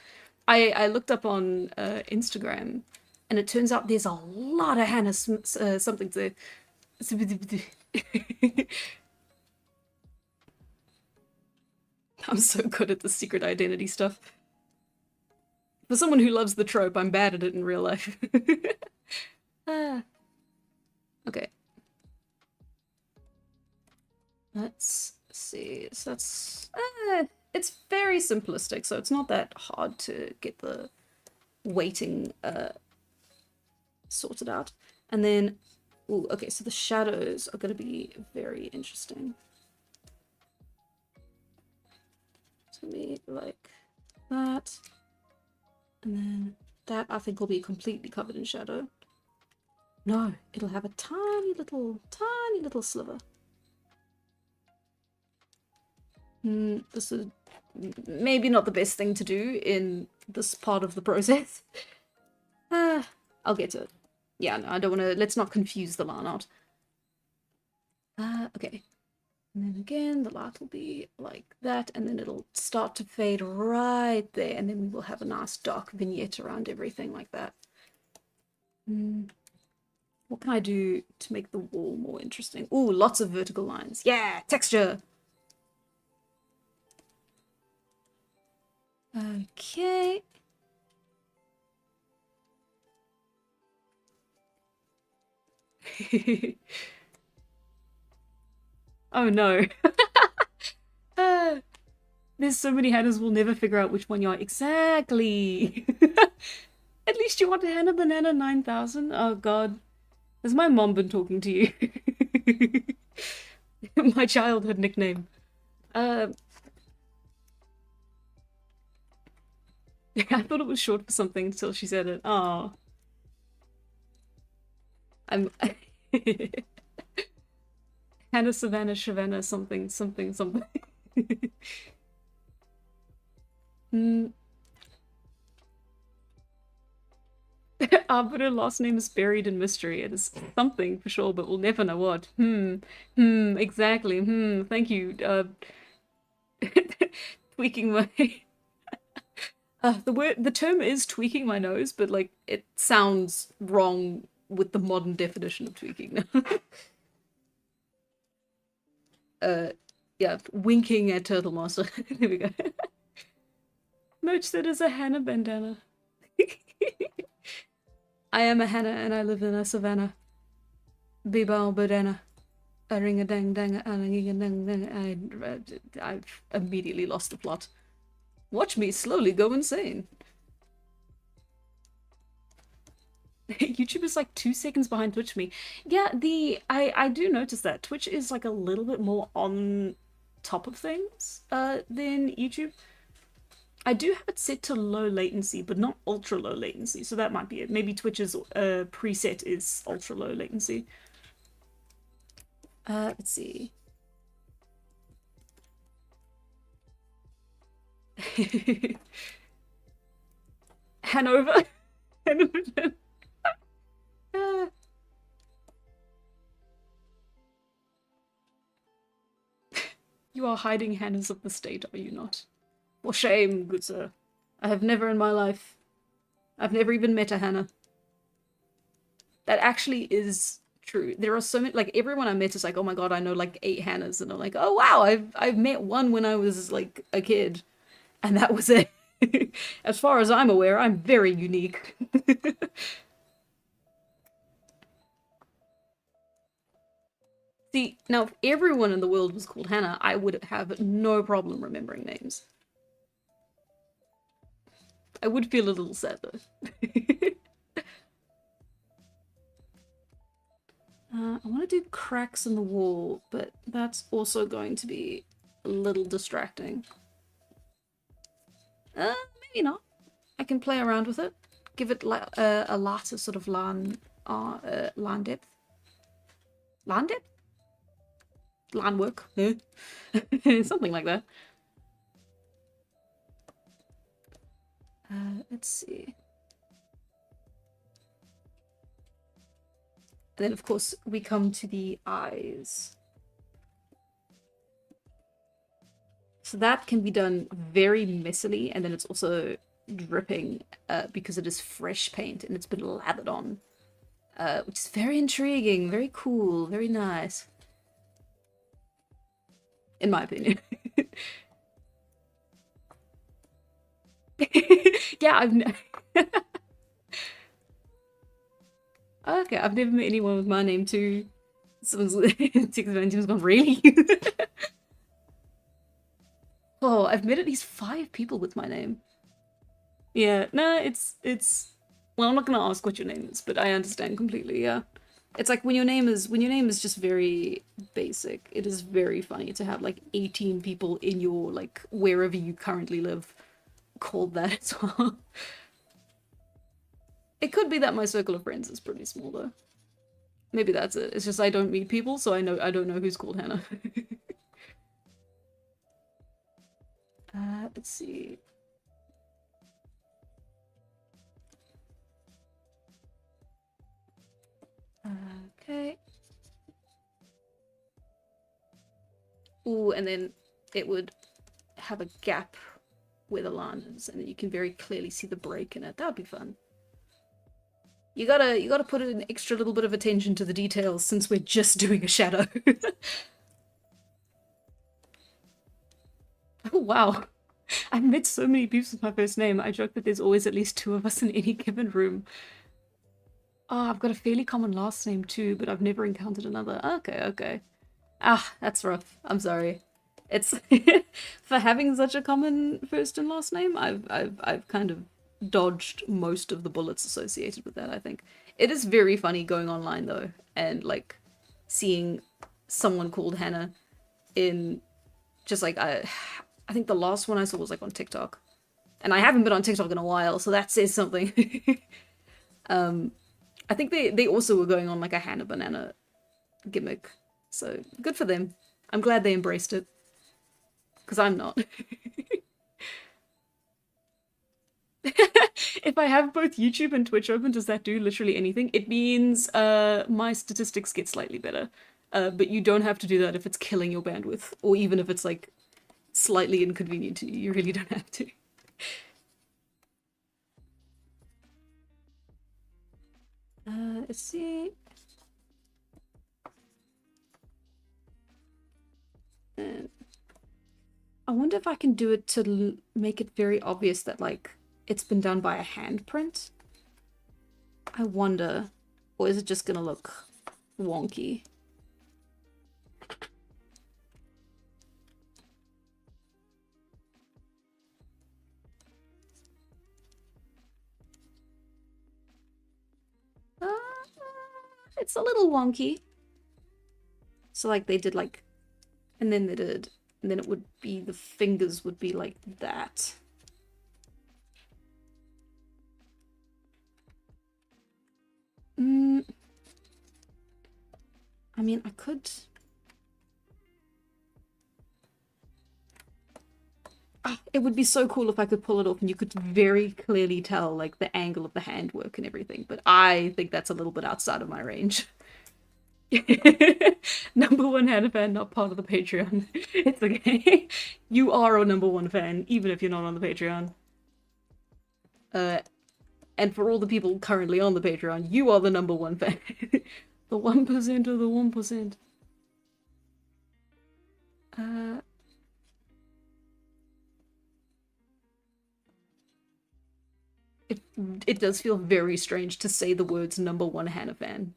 I looked up on Instagram, and it turns out there's a lot of Hannah something to. I'm so good at the secret identity stuff. For someone who loves the trope, I'm bad at it in real life. Okay. Let's see. So that's it's very simplistic, so it's not that hard to get the weighting sorted out. And then, ooh, okay, so the shadows are going to be very interesting. So me like that, and then that I think will be completely covered in shadow. No, it'll have a tiny little sliver. This is maybe not the best thing to do in this part of the process. I'll get to it. Yeah, no, I don't want to. Let's not confuse the line art. Okay. And then again, the light will be like that, and then it'll start to fade right there, and then we will have a nice dark vignette around everything like that. What can I do to make the wall more interesting? Ooh, lots of vertical lines. Yeah, texture! Okay. Oh no. There's so many Hannahs we'll never figure out which one you are. Exactly. At least you want Hannah Banana 9000. Oh god. Has my mom been talking to you? My childhood nickname. I thought it was short for something until she said it. Oh. I'm Hannah Savannah Shavannah something. But her last name is buried in mystery. It is something for sure, but we'll never know what. Exactly. Thank you. Tweaking my the term is tweaking my nose, but like it sounds wrong with the modern definition of tweaking. Yeah, winking at Turtle Master. There we go. Merch that is a Hannah bandana. I am a Hannah and I live in a savannah. Bebal badana. A ring a dang dang a dang dang. I've immediately lost the plot. Watch me slowly go insane. YouTube is like 2 seconds behind Twitch me. Yeah, I do notice that Twitch is like a little bit more on top of things than YouTube. I do have it set to low latency, but not ultra low latency, so that might be it. Maybe Twitch's preset is ultra low latency. Let's see. Hanover. You are hiding Hannahs of the state, are you not? For shame, good sir. I have never in my life. I've never even met a Hannah. That actually is true. There are so many, like everyone I met is like, oh my god, I know like 8 Hannahs, and I'm like, oh wow, I've met one when I was like a kid, and that was it. As far as I'm aware, I'm very unique. See, now if everyone in the world was called Hannah, I would have no problem remembering names. I would feel a little sad though. I want to do cracks in the wall, but that's also going to be a little distracting. Maybe not. I can play around with it. Give it a lighter sort of line depth. Line depth? Line work? Something like that. Let's see. And then, of course, we come to the eyes. So that can be done very messily, and then it's also dripping because it is fresh paint and it's been lathered on, which is very intriguing, very cool, very nice, in my opinion. Yeah, okay, I've never met anyone with my name too. Someone's Team's gone, really? Oh, I've met at least 5 people with my name. Yeah, no, it's well, I'm not gonna ask what your name is, but I understand completely, yeah. It's like when your name is just very basic, it is very funny to have like 18 people in your like wherever you currently live called that as well. It could be that my circle of friends is pretty small though. Maybe that's it. It's just I don't meet people, so I don't know who's called Hannah. Let's see. Okay. Ooh, and then it would have a gap where the line is, and then you can very clearly see the break in it. That would be fun. You gotta put an extra little bit of attention to the details since we're just doing a shadow. Oh wow. I've met so many peeps with my first name. I joke that there's always at least 2 of us in any given room. Oh, I've got a fairly common last name too, but I've never encountered another. Okay, okay. Ah, that's rough. I'm sorry. It's for having such a common first and last name, I've kind of dodged most of the bullets associated with that, I think. It is very funny going online though, and like seeing someone called Hannah in just like I think the last one I saw was like on TikTok. And I haven't been on TikTok in a while, so that says something. I think they also were going on like a Hannah Banana gimmick. So good for them. I'm glad they embraced it. Because I'm not. If I have both YouTube and Twitch open, does that do literally anything? It means my statistics get slightly better. But you don't have to do that if it's killing your bandwidth. Or even if it's like slightly inconvenient to you. You really don't have to. Let's see. I wonder if I can do it to make it very obvious that, like, it's been done by a handprint. I wonder. Or is it just gonna look wonky? It's a little wonky. So, like, they did, like, and then they did, and then it would be, the fingers would be like that. I mean, I could... it would be so cool if I could pull it off and you could very clearly tell, like, the angle of the handwork and everything, but I think that's a little bit outside of my range. #1 Hannah fan, not part of the Patreon. It's okay. You are a #1 fan, even if you're not on the Patreon. And for all the people currently on the Patreon, you are the #1 fan. The 1% of the 1%. It does feel very strange to say the words #1 Hannah fan.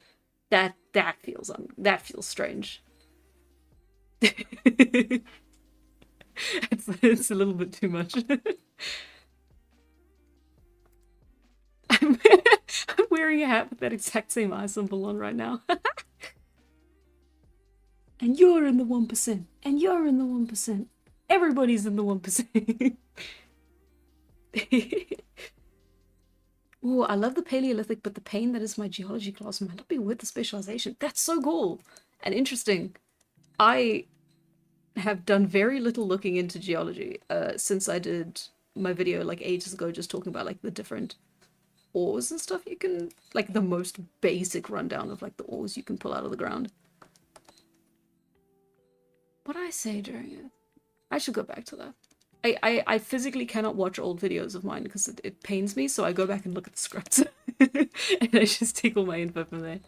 That feels strange. It's a little bit too much. I'm wearing a hat with that exact same eye symbol on right now. And you're in the 1%. And you're in the 1%. Everybody's in the 1%. Ooh, I love the Paleolithic, but the pain that is my geology class might not be worth the specialization. That's so cool and interesting. I have done very little looking into geology since I did my video like ages ago, just talking about like the different ores and stuff you can, like the most basic rundown of like the ores you can pull out of the ground. What did I say during it? I should go back to that. I physically cannot watch old videos of mine because it pains me, so I go back and look at the scripts. And I just take all my info from there.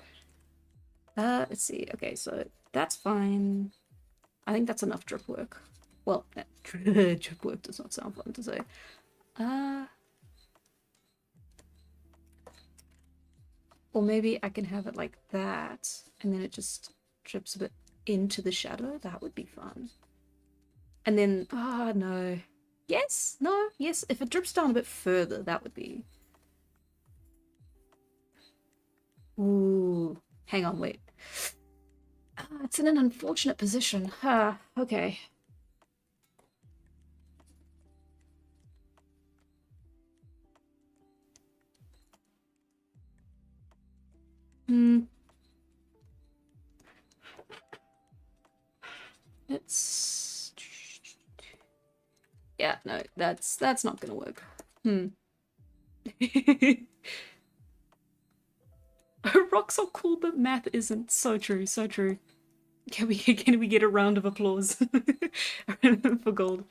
Let's see. Okay, so that's fine. I think that's enough drip work. Well, drip work does not sound fun to say. Or maybe I can have it like that, and then it just drips a bit into the shadow. That would be fun. And then, no. Yes, no, yes. If it drips down a bit further, that would be... Ooh, hang on, wait. It's in an unfortunate position. Okay. It's... Yeah, no, that's not gonna work. Rocks are cool, but math isn't. So true, so true. Can we get a round of applause for gold?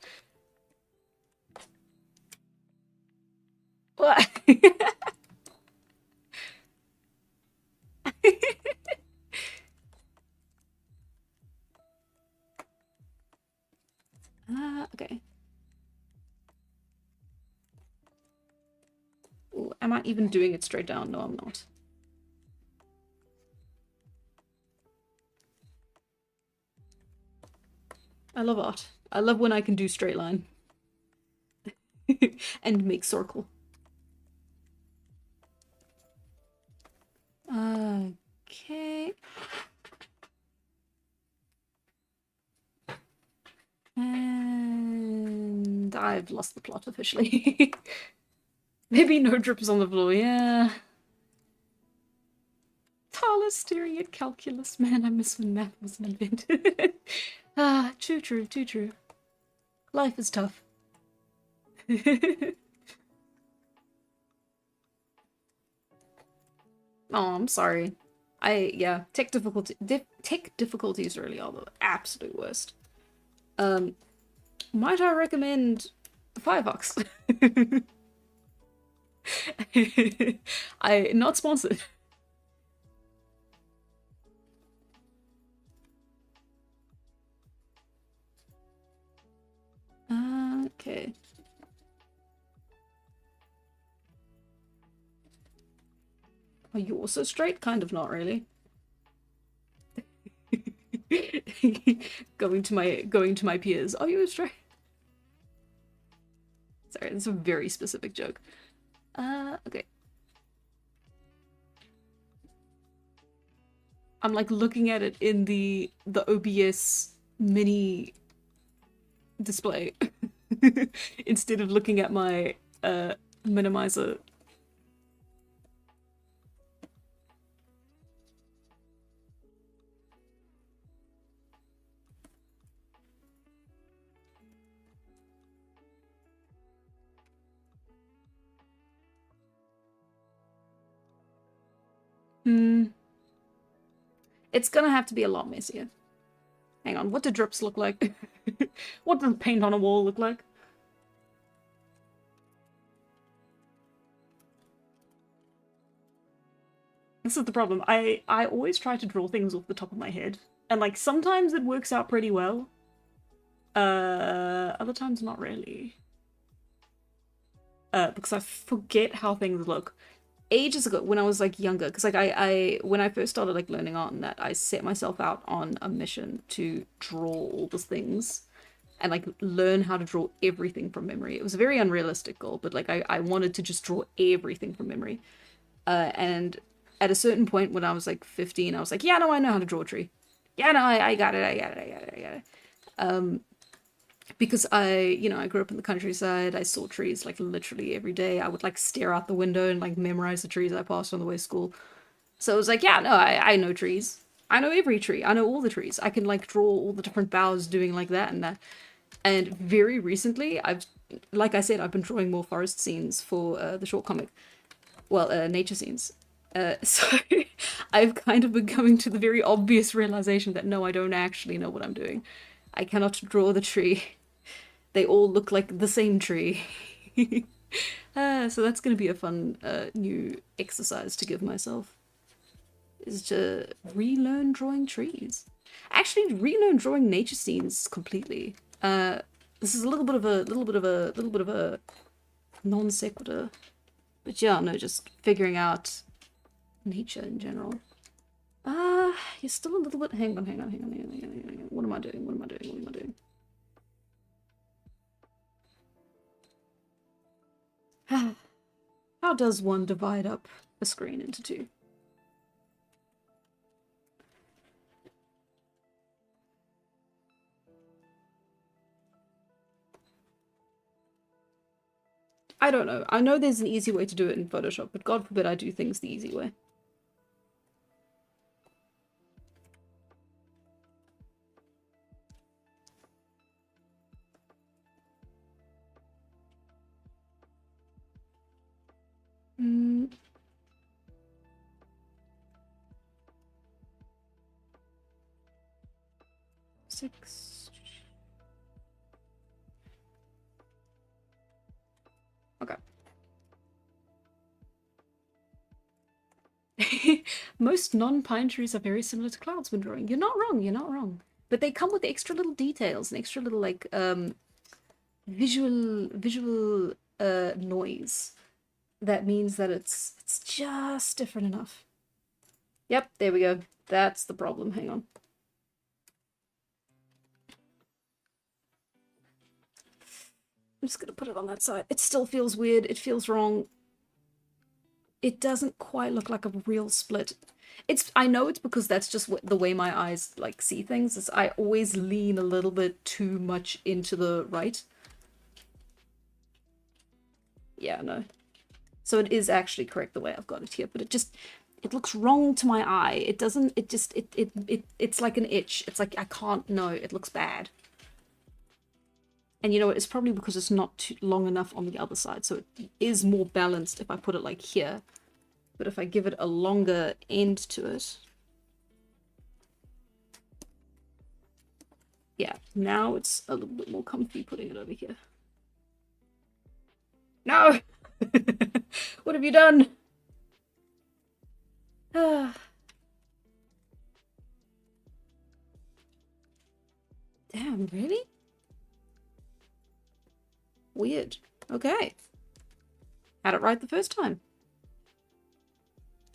What? Okay. Ooh, am I even doing it straight down? No, I'm not. I love art. I love when I can do straight line. And make circle. Okay. And I've lost the plot officially. Maybe no drips on the floor, yeah. Tala staring at calculus. Man, I miss when math was invented. Too true, too true. Life is tough. Oh, I'm sorry. Yeah, tech difficulties really are the absolute worst. Might I recommend Firefox? Not sponsored. Okay. Are you also straight? Kind of, not really. going to my peers. Are you straight? Sorry, that's a very specific joke. Okay. I'm like looking at it in the OBS mini display instead of looking at my minimizer. It's gonna have to be a lot messier. Hang on, what do drips look like? What does paint on a wall look like? This is the problem. I always try to draw things off the top of my head. And like sometimes it works out pretty well. Other times not really. Because I forget how things look. Ages ago, when I was like younger, because like when I first started like learning art and that, I set myself out on a mission to draw all the things and like learn how to draw everything from memory. It was a very unrealistic goal, but like I wanted to just draw everything from memory. And at a certain point when I was like 15, I was like, yeah, no, I know how to draw a tree. Yeah, no, I got it. Because I grew up in the countryside. I saw trees like literally every day. I would like stare out the window and like memorize the trees I passed on the way to school. So I was like, yeah, no, I know trees. I know every tree. I know all the trees. I can like draw all the different boughs doing like that and that. And very recently, like I said, I've been drawing more forest scenes for the short comic. Well, nature scenes. So I've kind of been coming to the very obvious realization that no, I don't actually know what I'm doing. I cannot draw the tree. They all look like the same tree. So that's going to be a fun new exercise to give myself, is to relearn drawing trees. Actually, relearn drawing nature scenes completely. This is a little bit of a non sequitur, but yeah, no, just figuring out nature in general. You're still a little bit. Hang on. What am I doing? How does one divide up a screen into two? I don't know. I know there's an easy way to do it in Photoshop, but God forbid I do things the easy way. Mm. Six. Okay. Most non-pine trees are very similar to clouds when drawing. You're not wrong. But they come with extra little details and extra little like visual noise. That means that it's just different enough. Yep, there we go. That's the problem. Hang on. I'm just gonna put it on that side. It still feels weird. It feels wrong. It doesn't quite look like a real split. I know it's because that's just the way my eyes like see things. Is I always lean a little bit too much into the right. Yeah, no. So it is actually correct the way I've got it here, but it looks wrong to my eye. It doesn't, it's like an itch. It's like, I can't know, it looks bad. And you know what, it's probably because it's not too long enough on the other side, so it is more balanced if I put it like here. But if I give it a longer end to it, yeah, now it's a little bit more comfy putting it over here. No! What have you done? Damn, really? Weird. Okay. Had it right the first time.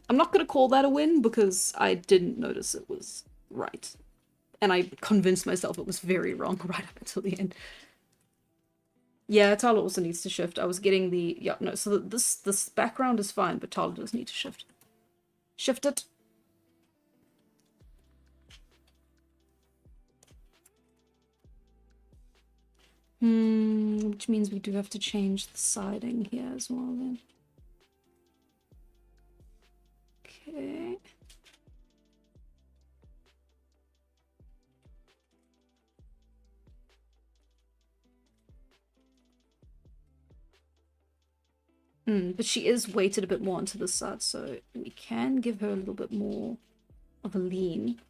I'm not going to call that a win because I didn't notice it was right. And I convinced myself it was very wrong right up until the end. Yeah, Tala also needs to shift. I was getting the... Yeah, no, so this background is fine, but Tala does need to shift. Shift it. Which means we do have to change the siding here as well then. Okay. But she is weighted a bit more onto the side, so we can give her a little bit more of a lean.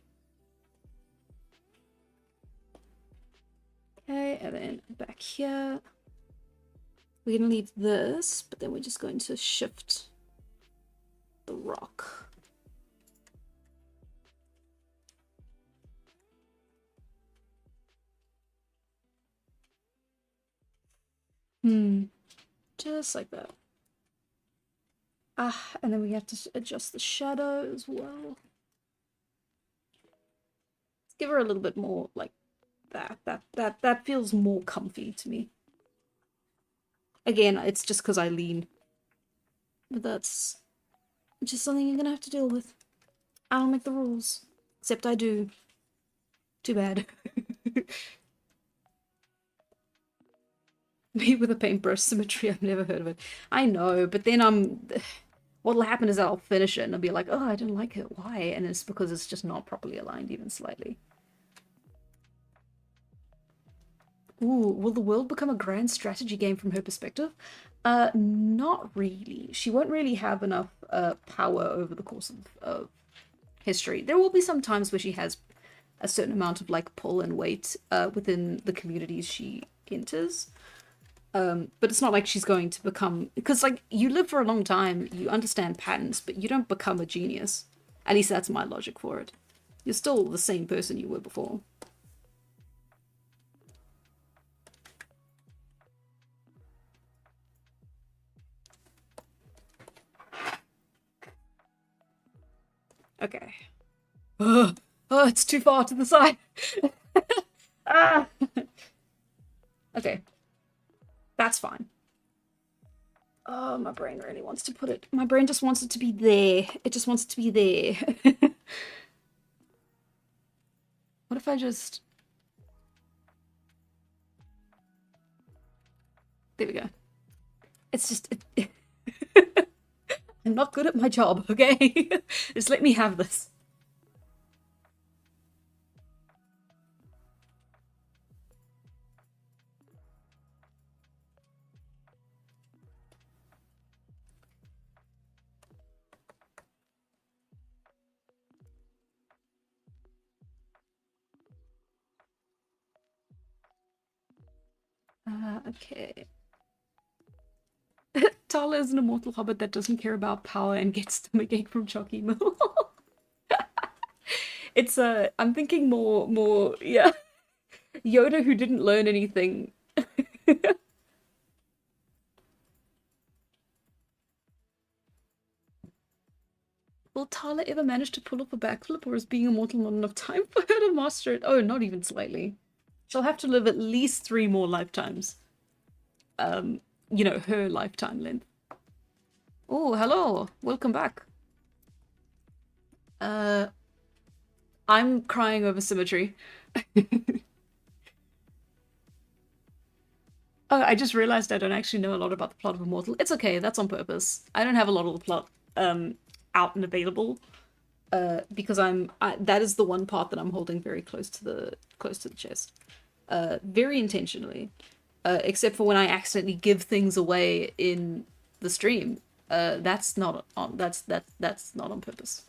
Okay, and then back here. We're going to leave this, but then we're just going to shift the rock. Just like that. And then we have to adjust the shadow as well. Let's give her a little bit more like that. That feels more comfy to me. Again, it's just because I lean. But that's just something you're gonna have to deal with. I don't make the rules. Except I do. Too bad. Me with a paintbrush symmetry, I've never heard of it. I know, but then what'll happen is I'll finish it and I'll be like, oh, I don't like it. Why? And it's because it's just not properly aligned even slightly. Ooh, will the world become a grand strategy game from her perspective? Not really. She won't really have enough power over the course of history. There will be some times where she has a certain amount of like pull and weight within the communities she enters. But it's not like she's going to become, because like you live for a long time, you understand patterns, but you don't become a genius. At least that's my logic for it. You're still the same person you were before. Okay. Oh, it's too far to the side. Ah. Okay. That's fine. Oh, my brain really wants to put it. My brain just wants it to be there. It just wants it to be there. What if I just... There we go. It's just... I'm not good at my job, okay? Just let me have this. Okay. Tala is an immortal hobbit that doesn't care about power and gets stomachache from chalky milk. It's I'm thinking more, yeah. Yoda who didn't learn anything. Will Tala ever manage to pull off a backflip, or is being immortal not enough time for her to master it? Oh, not even slightly. She'll have to live at least 3 more lifetimes. You know, her lifetime length. Oh, hello. Welcome back. I'm crying over symmetry. Oh, I just realized I don't actually know a lot about the plot of Immortal. It's okay, that's on purpose. I don't have a lot of the plot out and available. Because that is the one part that I'm holding very close to the chest. Very intentionally. Except for when I accidentally give things away in the stream. That's not on that's not on purpose.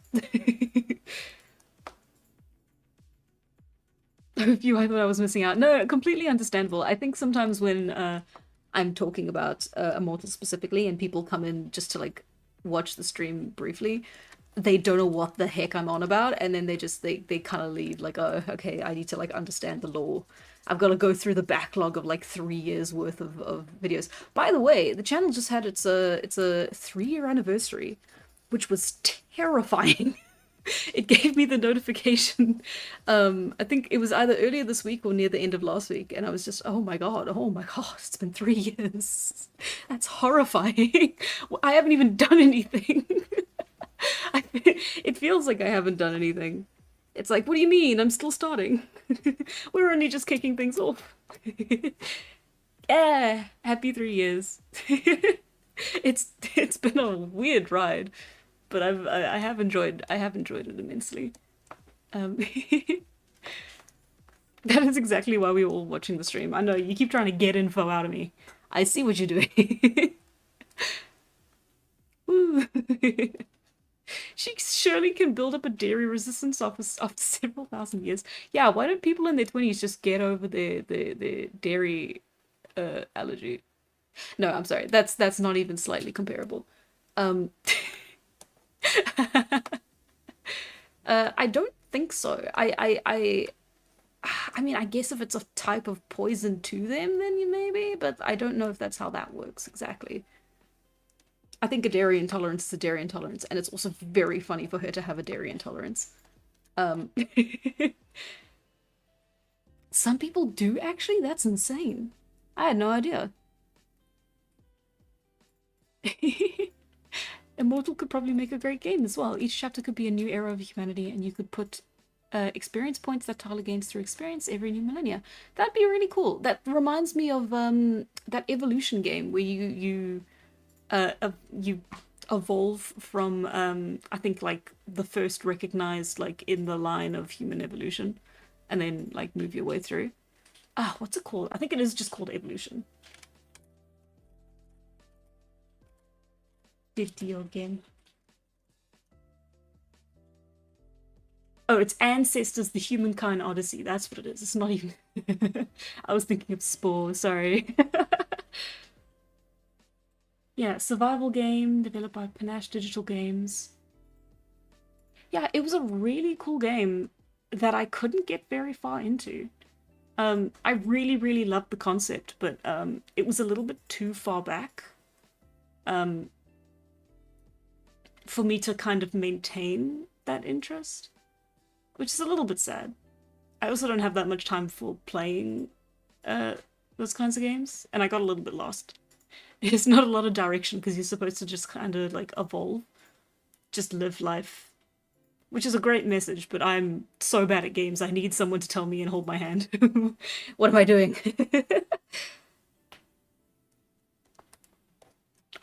You, I thought I was missing out. No, completely understandable. I think sometimes when I'm talking about Immortal specifically and people come in just to like watch the stream briefly, they don't know what the heck I'm on about, and then they kind of leave like, oh, okay, I need to like understand the lore. I've got to go through the backlog of like 3 years worth of videos. By the way, the channel just had its a 3-year anniversary, which was terrifying. It gave me the notification. I think it was either earlier this week or near the end of last week, and I was just, oh my god, it's been 3 years. That's horrifying. I haven't even done anything. It feels like I haven't done anything. It's like, what do you mean? I'm still starting. We're only just kicking things off. Yeah, happy 3 years. It's been a weird ride, but I have enjoyed it immensely. That is exactly why we were all watching the stream. I know you keep trying to get info out of me. I see what you're doing. She surely can build up a dairy resistance after several thousand years. Yeah, why don't people in their 20s just get over their dairy allergy? No, I'm sorry. That's not even slightly comparable. I don't think so. I mean, I guess if it's a type of poison to them, then you maybe, but I don't know if that's how that works exactly. I think a dairy intolerance is a dairy intolerance, and it's also very funny for her to have a dairy intolerance. Some people do actually? That's insane. I had no idea. Immortal could probably make a great game as well. Each chapter could be a new era of humanity, and you could put experience points that Tala gains through experience every new millennia. That'd be really cool. That reminds me of that evolution game where you evolve from I think like the first recognized like in the line of human evolution, and then like move your way through. Ah, what's it called? I think it is just called evolution. Video game. Oh, it's Ancestors: The Humankind Odyssey. That's what it is. It's not even. I was thinking of Spore, sorry. Yeah, survival game developed by Panache Digital Games. Yeah, it was a really cool game that I couldn't get very far into. I really, really loved the concept, but it was a little bit too far back um, for me to kind of maintain that interest, which is a little bit sad. I also don't have that much time for playing uh, those kinds of games, and I got a little bit lost. There's not a lot of direction because you're supposed to just kind of like evolve, just live life, which is a great message, but I'm so bad at games. I need someone to tell me and hold my hand. What am I doing?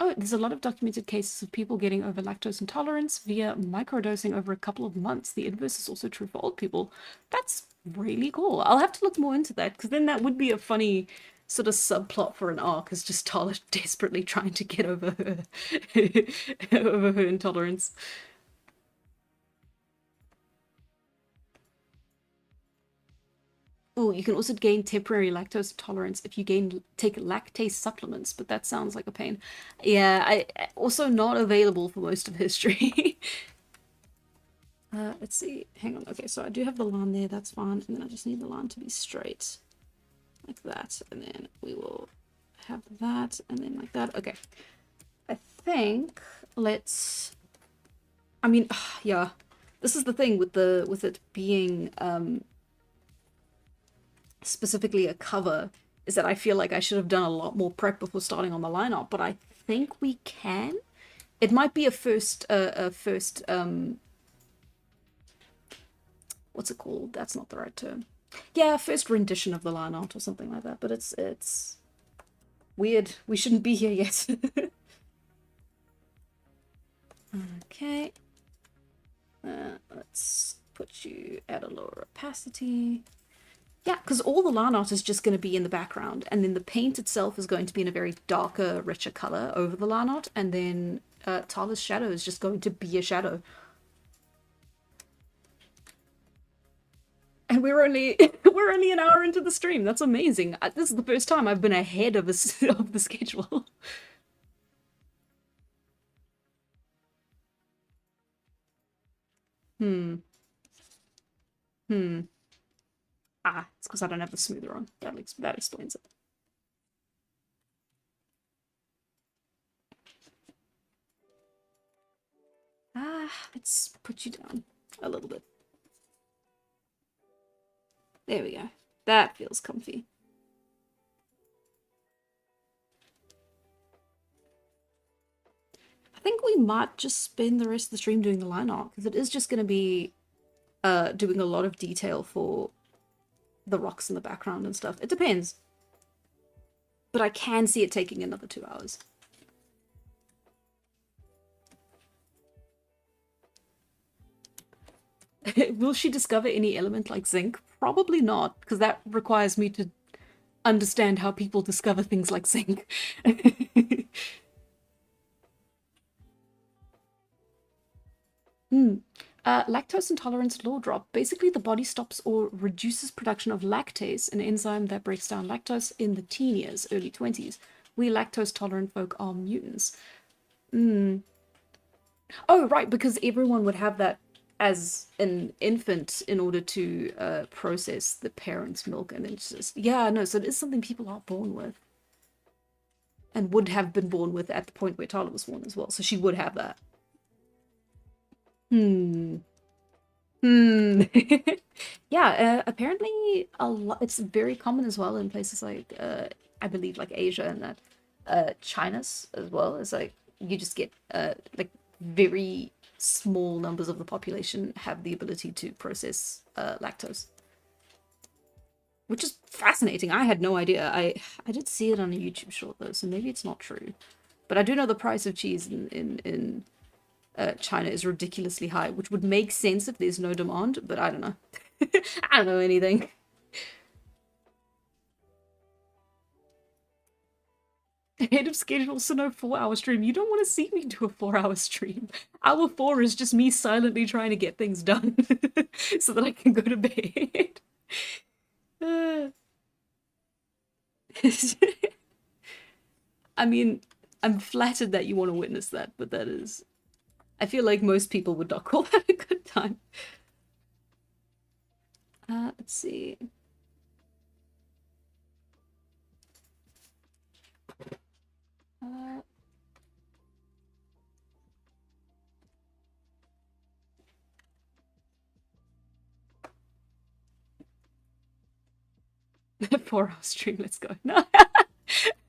Oh, there's a lot of documented cases of people getting over lactose intolerance via microdosing over a couple of months. The inverse is also true for old people. That's really cool. I'll have to look more into that because then that would be a funny sort of subplot for an arc, is just Tala desperately trying to get over her over her intolerance. Oh, you can also gain temporary lactose tolerance if you take lactase supplements, but that sounds like a pain. Yeah, I also not available for most of history. Let's see. Hang on. Okay, so I do have the line there. That's fine. And then I just need the line to be straight, like that. And then we will have that, and then like that. Okay. I think let's. I mean, yeah. This is the thing with it being specifically a cover, is that I feel like I should have done a lot more prep before starting on the lineup, but I think we can. It might be a first what's it called? That's not the right term. Yeah, first rendition of the line art or something like that, but it's weird. We shouldn't be here yet. Okay. Let's put you at a lower opacity. Yeah, because all the line art is just going to be in the background, and then the paint itself is going to be in a very darker, richer color over the line art, and then Tala's shadow is just going to be a shadow. And we're only we're only an hour into the stream. That's amazing. This is the first time I've been ahead of of the schedule. Hmm. Hmm. Ah, it's because I don't have the smoother on. That explains it. Let's put you down a little bit. There we go. That feels comfy. I think we might just spend the rest of the stream doing the line art, because it is just going to be doing a lot of detail for the rocks in the background and stuff. It depends. But I can see it taking another 2 hours. Will she discover any element like zinc? Probably not, because that requires me to understand how people discover things like zinc. Lactose intolerance law drop. Basically, the body stops or reduces production of lactase, an enzyme that breaks down lactose in the teen years, early 20s. We lactose tolerant folk are mutants. Oh, right, because everyone would have that as an infant in order to process the parents' milk, and then just, yeah, no, so it is something people are born with. And would have been born with at the point where Tala was born as well, so she would have that. Yeah, apparently a lot. It's very common as well in places like I believe like Asia, and that China's as well. It's like you just get like very small numbers of the population have the ability to process lactose, which is fascinating. I had no idea. I did see it on a YouTube short though, so maybe it's not true. But I do know the price of cheese in China is ridiculously high, which would make sense if there's no demand, but I don't know. I don't know anything. Ahead of schedule, so no 4-hour stream. You don't want to see me do a 4-hour stream. Hour 4 is just me silently trying to get things done so that I can go to bed. I mean, I'm flattered that you want to witness that, but that is... I feel like most people would not call that a good time. Let's see. Uh, 4 hour stream, let's go. No.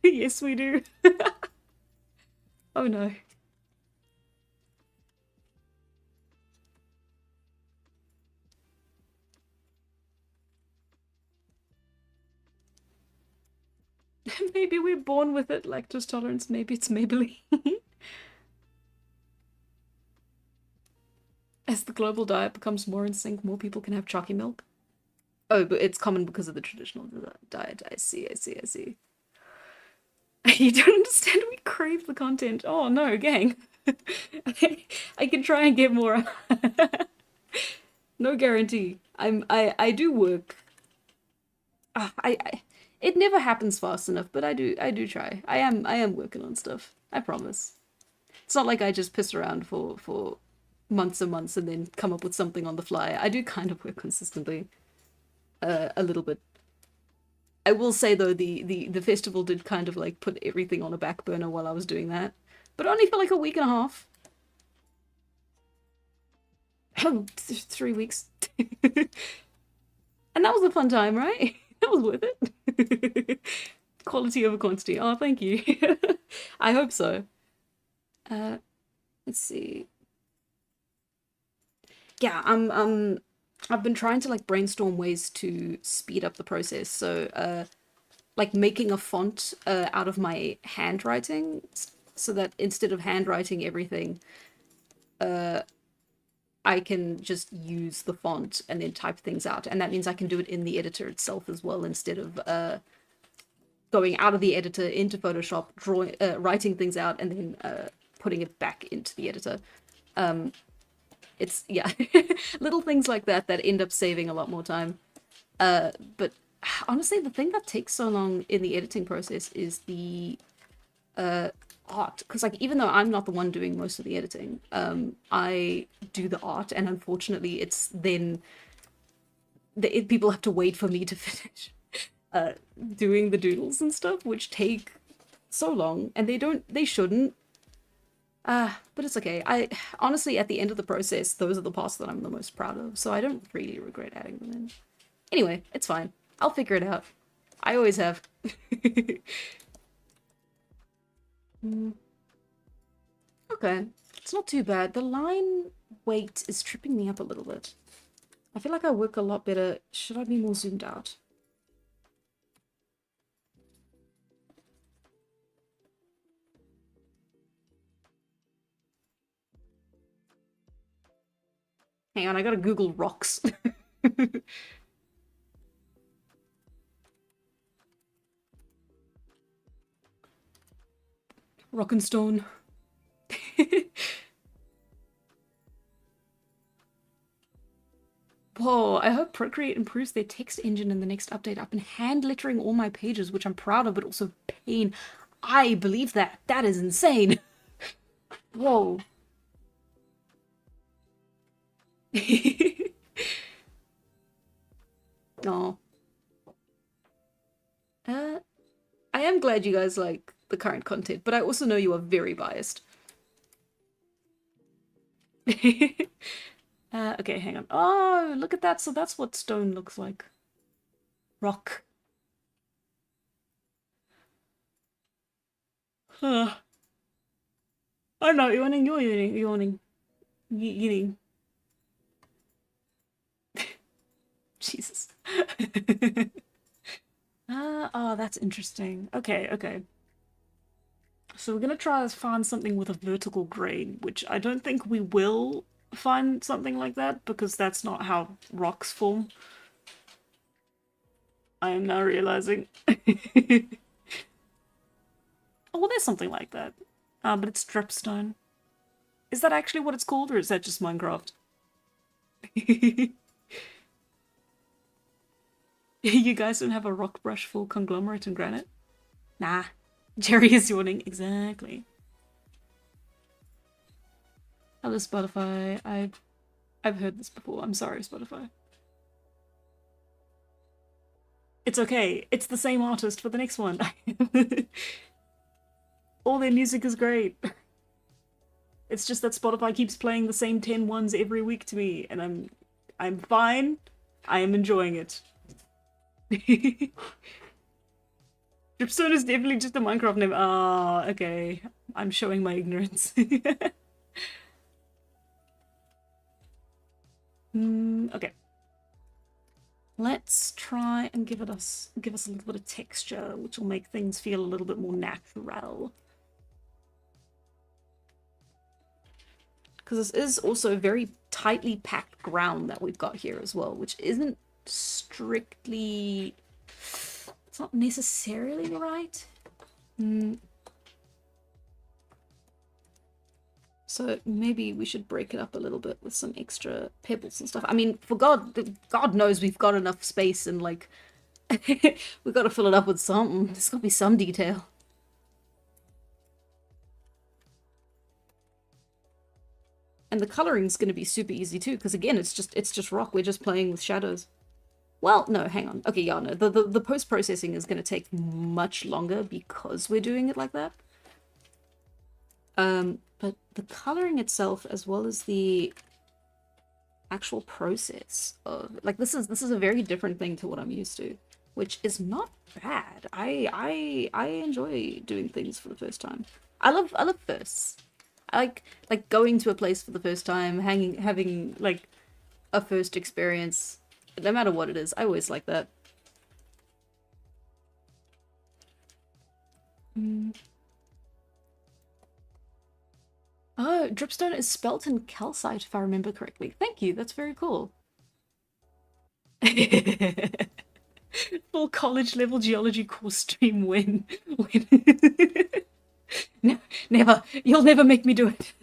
Yes, we do. Oh no. Maybe we're born with it, lactose tolerance. Maybe it's Maybelline. As the global diet becomes more in sync, more people can have chalky milk. Oh, but it's common because of the traditional diet. I see, I see, I see. You don't understand, we crave the content. Oh no, gang. I can try and get more. No guarantee. I do work. It never happens fast enough, but I do try. I am working on stuff. I promise. It's not like I just piss around for months and months and then come up with something on the fly. I do kind of work consistently, a little bit. I will say though, the festival did kind of like put everything on a back burner while I was doing that, but only for like a week and a half. 3 weeks. And that was a fun time, right? That was worth it. Quality over quantity. Oh, thank you. I hope so. Let's see. Yeah, I've been trying to like brainstorm ways to speed up the process. So, like making a font out of my handwriting, so that instead of handwriting everything, I can just use the font and then type things out. And that means I can do it in the editor itself as well, instead of going out of the editor into Photoshop, writing things out, and then putting it back into the editor. It's, yeah, little things like that that end up saving a lot more time. But honestly, the thing that takes so long in the editing process is the art. Because like, even though I'm not the one doing most of the editing, I do the art, and unfortunately it's then people have to wait for me to finish doing the doodles and stuff, which take so long, and they shouldn't. But it's okay. I honestly, at the end of the process, those are the parts that I'm the most proud of, so I don't really regret adding them in. Anyway, it's fine. I'll figure it out. I always have. Okay, it's not too bad. The line weight is tripping me up a little bit. I feel like I work a lot better. Should I be more zoomed out? Hang on, I gotta Google rocks. Rock and stone. Whoa, I hope Procreate improves their text engine in the next update. I've been hand lettering all my pages, which I'm proud of, but also pain. I believe that. That is insane. Whoa. No. I am glad you guys like the current content, but I also know you are very biased. Okay, hang on. Oh, look at that. So that's what stone looks like. Rock. I'm not yawning, you're yawning. Yawning. Jesus. Oh, that's interesting. Okay, okay. So we're gonna try to find something with a vertical grain, which I don't think we will find something like that, because that's not how rocks form. I am now realizing. Oh, well, there's something like that. But it's dripstone. Is that actually what it's called, or is that just Minecraft? You guys don't have a rock brush for conglomerate and granite? Nah. Jerry is yawning. Exactly. Hello, Spotify. I've heard this before. I'm sorry, Spotify. It's okay. It's the same artist for the next one. All their music is great. It's just that Spotify keeps playing the same 10 ones every week to me, and I'm fine. I am enjoying it. Dripstone is definitely just a Minecraft name. Ah, okay. I'm showing my ignorance. Okay. Let's try and give us a little bit of texture, which will make things feel a little bit more natural. Because this is also a very tightly packed ground that we've got here as well, which isn't strictly... It's not necessarily right. So maybe we should break it up a little bit with some extra pebbles and stuff. I mean, for God knows we've got enough space and like we've got to fill it up with something. There's got to be some detail. And the coloring's going to be super easy too, because again, it's just rock. We're just playing with shadows. Well, no, hang on. Okay, yeah, no. The post-processing is going to take much longer because we're doing it like that. But the coloring itself, as well as the actual process of like this is a very different thing to what I'm used to, which is not bad. I enjoy doing things for the first time. I love firsts. I like going to a place for the first time, having like a first experience, no matter what it is. I always like that. Oh, dripstone is spelt in calcite, if I remember correctly. Thank you, that's very cool. Full college level geology course stream win. No, never. You'll never make me do it.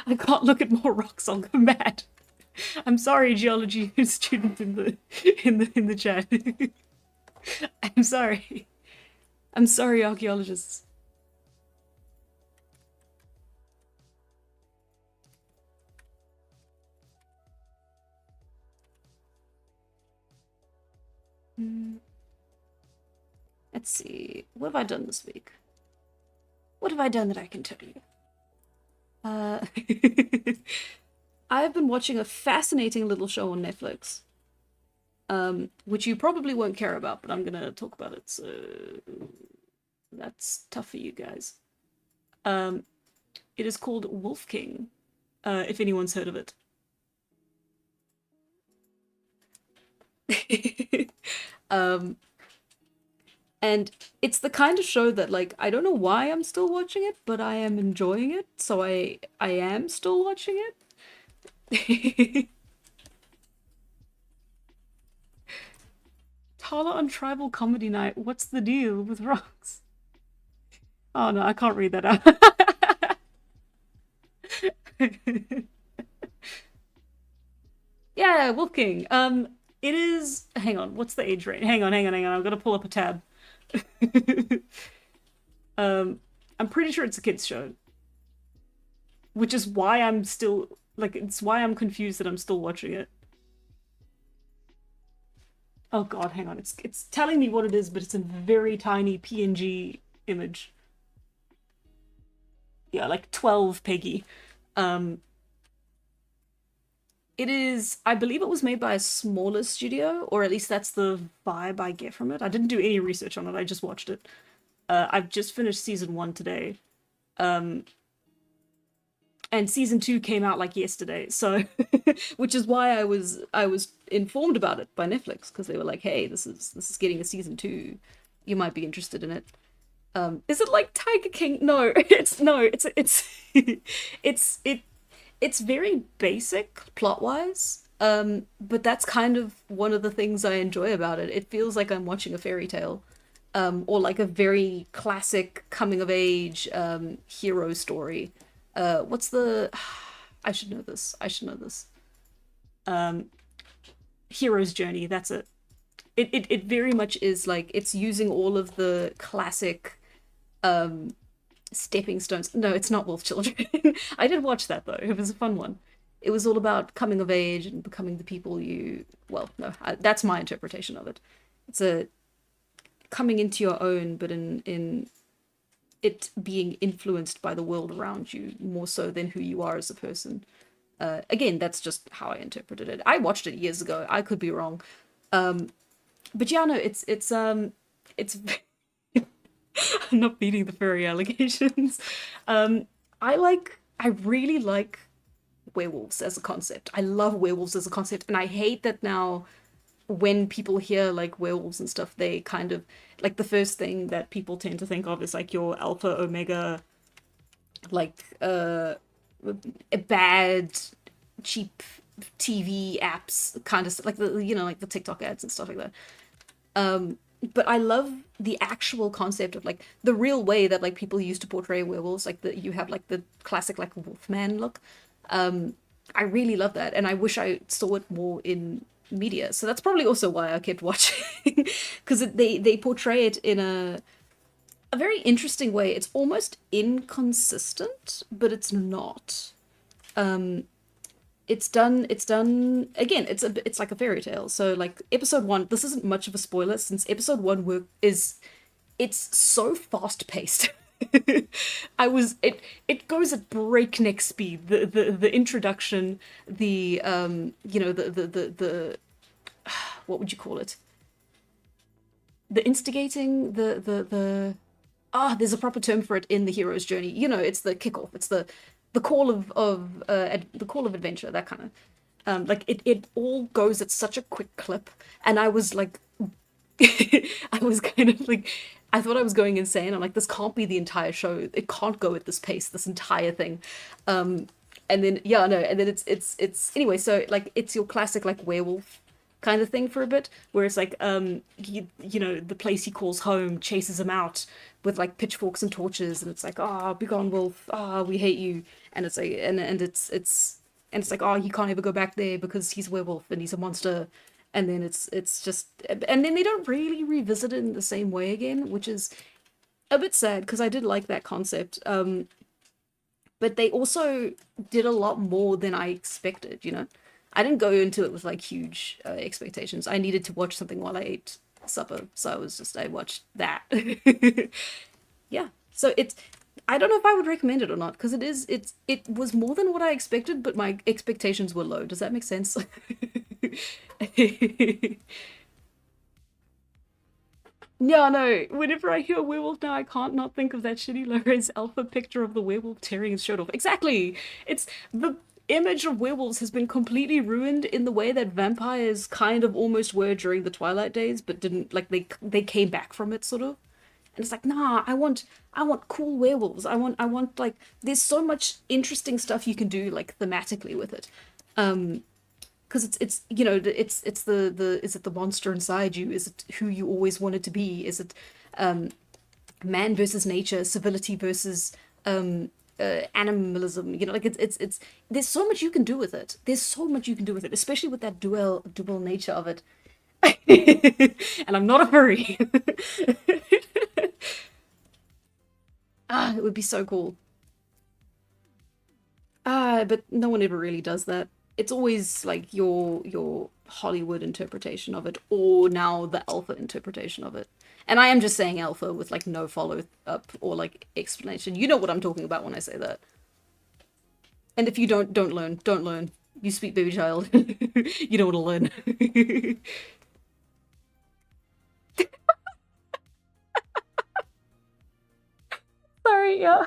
I can't look at more rocks. I'll go mad. I'm sorry, geology student in the chat. I'm sorry. I'm sorry, archaeologists. Let's see. What have I done this week? What have I done that I can tell you? I've been watching a fascinating little show on Netflix, which you probably won't care about, but I'm gonna talk about it, so that's tough for you guys. It is called Wolf King, if anyone's heard of it. And it's the kind of show that, like, I don't know why I'm still watching it, but I am enjoying it, so I am still watching it. Tala on Tribal Comedy Night, what's the deal with rocks? Oh no, I can't read that out. Yeah, Wolf King. It is... Hang on, what's the age range? Hang on. I've got to pull up a tab. I'm pretty sure it's a kid's show. Which is why I'm still... Like, it's why I'm confused that I'm still watching it. Oh god, hang on. It's telling me what it is, but it's a very tiny PNG image. Yeah, like 12 Peggy. It is, I believe it was made by a smaller studio, or at least that's the vibe I get from it. I didn't do any research on it, I just watched it. I've just finished season 1 today. And season 2 came out like yesterday, so which is why I was informed about it by Netflix, because they were like, hey, this is getting a season 2. You might be interested in it. Is it like Tiger King? No, it's very basic plot-wise, but that's kind of one of the things I enjoy about it. It feels like I'm watching a fairy tale, or like a very classic coming-of-age hero story. What's the... I should know this. Hero's Journey, that's it. It very much is like, it's using all of the classic Stepping Stones. No, it's not Wolf Children. I did watch that though. It was a fun one. It was all about coming of age and becoming the people you. Well, no, that's my interpretation of it. It's a coming into your own, but in it being influenced by the world around you more so than who you are as a person. Again, that's just how I interpreted it. I watched it years ago. I could be wrong, but yeah, no, it's. I'm not beating the furry allegations. Um, I really like werewolves as a concept. I love werewolves as a concept, and I hate that now when people hear like werewolves and stuff, they kind of like the first thing that people tend to think of is like your alpha omega, like a bad, cheap TV apps kind of like the like the TikTok ads and stuff like that. But I love the actual concept of like the real way that like people used to portray werewolves, like you have like the classic like Wolfman look. I really love that, and I wish I saw it more in media. So that's probably also why I kept watching, because they portray it in a very interesting way. It's almost inconsistent, but it's not. It's done again. It's like a fairy tale. So like episode 1, this isn't much of a spoiler since episode 1 work is it's so fast paced. It goes at breakneck speed. The introduction, the the what would you call it? The instigating, the there's a proper term for it in the hero's journey. It's the kickoff. It's the call of the call of adventure. That kind of like it all goes at such a quick clip, and I was like, I was kind of like, I thought I was going insane. I'm like, this can't be the entire show. It can't go at this pace. This entire thing. And then yeah, no, and then it's anyway. So like, it's your classic like werewolf kind of thing for a bit, where it's like the place he calls home chases him out with like pitchforks and torches, and it's like, be gone wolf, we hate you. And it's like and it's like, he can't ever go back there because he's a werewolf and he's a monster. And then it's just, and then they don't really revisit it in the same way again, which is a bit sad because I did like that concept. But they also did a lot more than I expected. I didn't go into it with like huge expectations. I needed to watch something while I ate supper, so I watched that. Yeah. So I don't know if I would recommend it or not, because it was more than what I expected, but my expectations were low. Does that make sense? Yeah, no. Whenever I hear werewolf now, I can't not think of that shitty low-res alpha picture of the werewolf tearing his shirt off. Exactly. It's the image of werewolves has been completely ruined in the way that vampires kind of almost were during the Twilight days, but didn't like they came back from it sort of. And it's like, nah, I want cool werewolves. I want like there's so much interesting stuff you can do like thematically with it. Because it's the is it the monster inside you? Is it who you always wanted to be? Is it man versus nature, civility versus animalism? Like it's there's so much you can do with it. There's so much you can do with it, especially with that dual nature of it. And I'm not a furry. It would be so cool. But no one ever really does that. It's always like your Hollywood interpretation of it, or now the alpha interpretation of it. And I am just saying alpha with like no follow up or like explanation. You know what I'm talking about when I say that. And if you don't learn, don't learn. You sweet baby child. You don't want to learn. Sorry, yeah.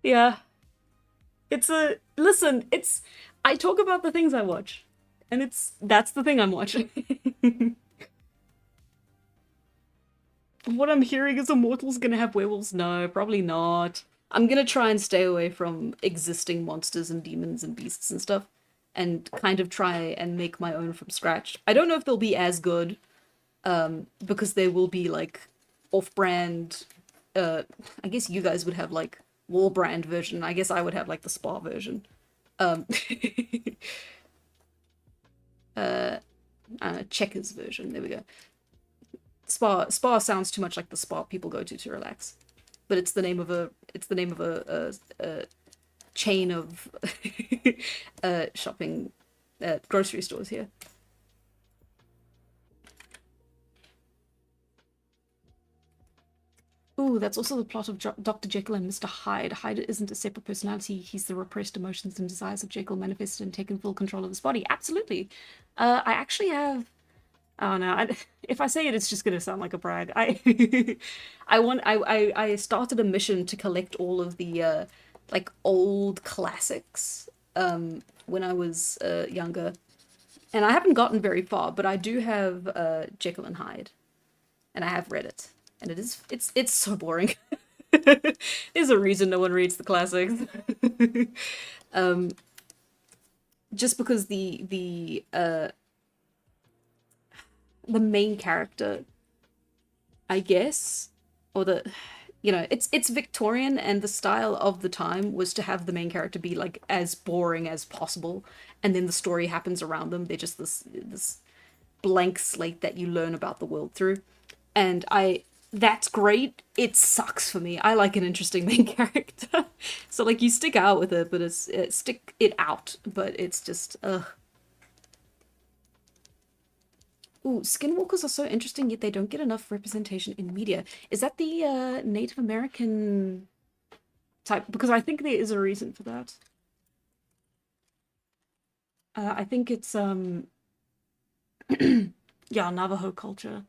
Yeah. It's I talk about the things I watch. And that's the thing I'm watching. What I'm hearing is Immortal's gonna have werewolves. No, probably not. I'm gonna try and stay away from existing monsters and demons and beasts and stuff, and kind of try and make my own from scratch. I don't know if they'll be as good, because they will be like off-brand. I guess you guys would have like war brand version. I guess I would have like the spa version. Um, uh, checkers version. There we go. Spa sounds too much like the spa people go to relax, but it's the name of a chain of shopping grocery stores here. Ooh, that's also the plot of Dr. Jekyll and Mr. Hyde. Hyde isn't a separate personality. He's the repressed emotions and desires of Jekyll manifested and taken full control of his body. Absolutely. I actually have... Oh no, if I say it, it's just gonna sound like a brag. I started a mission to collect all of the like old classics when I was younger, and I haven't gotten very far, but I do have Jekyll and Hyde, and I have read it, and it's so boring. There's a reason no one reads the classics. Just because the main character, I guess, or the, you know, it's Victorian, and the style of the time was to have the main character be like as boring as possible, and then the story happens around them. They're just this blank slate that you learn about the world through, and that's great. It sucks for me. I like an interesting main character, so like you stick out with it, but stick it out, but it's just ugh. Ooh, skinwalkers are so interesting, yet they don't get enough representation in media. Is that the Native American type? Because I think there is a reason for that. I think it's yeah, Navajo culture.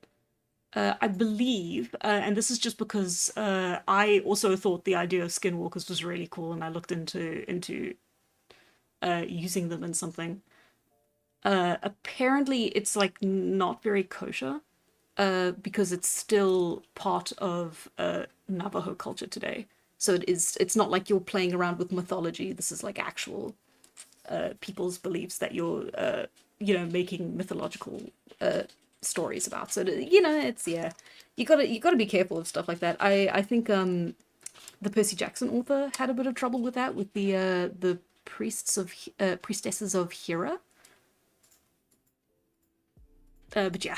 I believe, and this is just because I also thought the idea of skinwalkers was really cool, and I looked into using them in something. Apparently it's like not very kosher because it's still part of Navajo culture today. So it's not like you're playing around with mythology. This is like actual people's beliefs that you're making mythological stories about. So it's, yeah, you gotta be careful of stuff like that. I think the Percy Jackson author had a bit of trouble with that, with the priestesses of Hera. But yeah,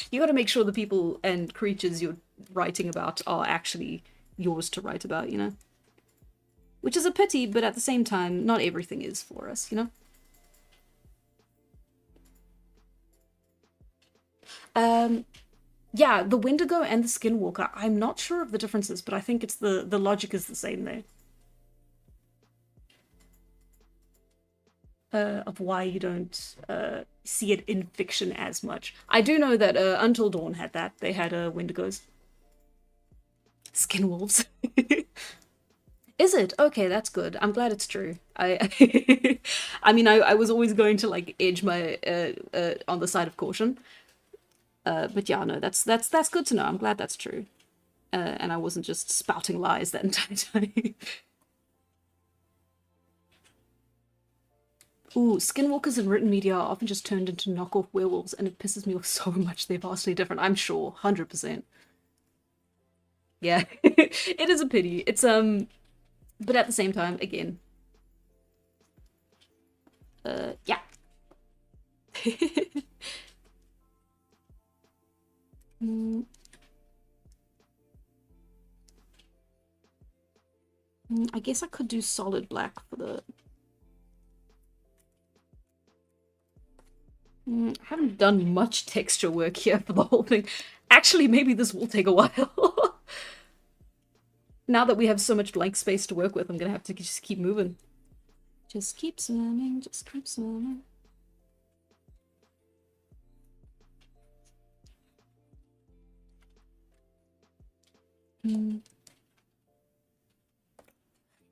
you got to make sure the people and creatures you're writing about are actually yours to write about, Which is a pity, but at the same time, not everything is for us. Yeah, the Wendigo and the Skinwalker, I'm not sure of the differences, but I think it's the logic is the same there. Of why you don't see it in fiction as much. I do know that Until Dawn had that. They had Wendigos. Skinwolves. Is it? Okay, that's good. I'm glad it's true. I mean, I was always going to like edge my on the side of caution. But yeah, no, that's good to know. I'm glad that's true. And I wasn't just spouting lies that entire time. Ooh, skinwalkers in written media are often just turned into knockoff werewolves, and it pisses me off so much. They're vastly different, I'm sure, 100%. Yeah, it is a pity. It's but at the same time, again, yeah. mm, I guess I could do solid black for the. I haven't done much texture work here for the whole thing. Actually, maybe this will take a while. Now that we have so much blank space to work with, I'm gonna have to just keep moving. Just keep swimming, just keep swimming.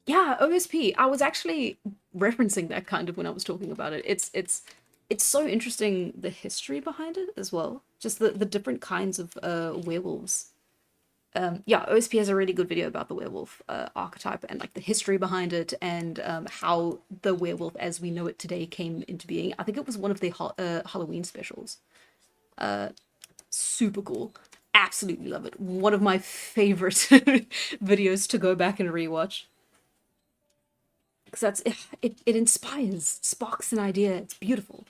Yeah, OSP. I was actually referencing that kind of when I was talking about it. It's so interesting, the history behind it as well. Just the different kinds of werewolves. Yeah, OSP has a really good video about the werewolf archetype and like the history behind it, and how the werewolf as we know it today came into being. I think it was one of the Halloween specials. Super cool. Absolutely love it. One of my favorite videos to go back and rewatch. Because it inspires, sparks an idea. It's beautiful.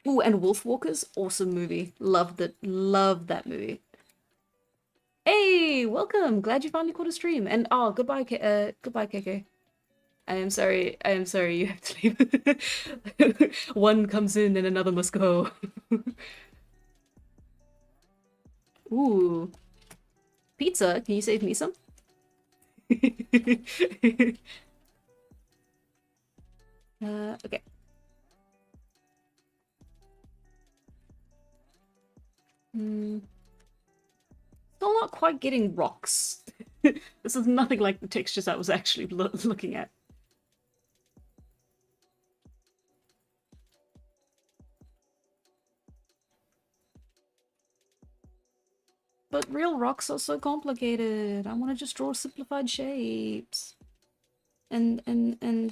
Ooh, and Wolfwalkers, awesome movie. Loved it. Loved that movie. Hey, welcome. Glad you finally caught a stream. And oh, goodbye, goodbye, KK. I am sorry. I am sorry. You have to leave. One comes in and another must go. Ooh, pizza. Can you save me some? Okay. Hmm. Still not quite getting rocks. This is nothing like the textures I was actually looking at. But real rocks are so complicated. I want to just draw simplified shapes and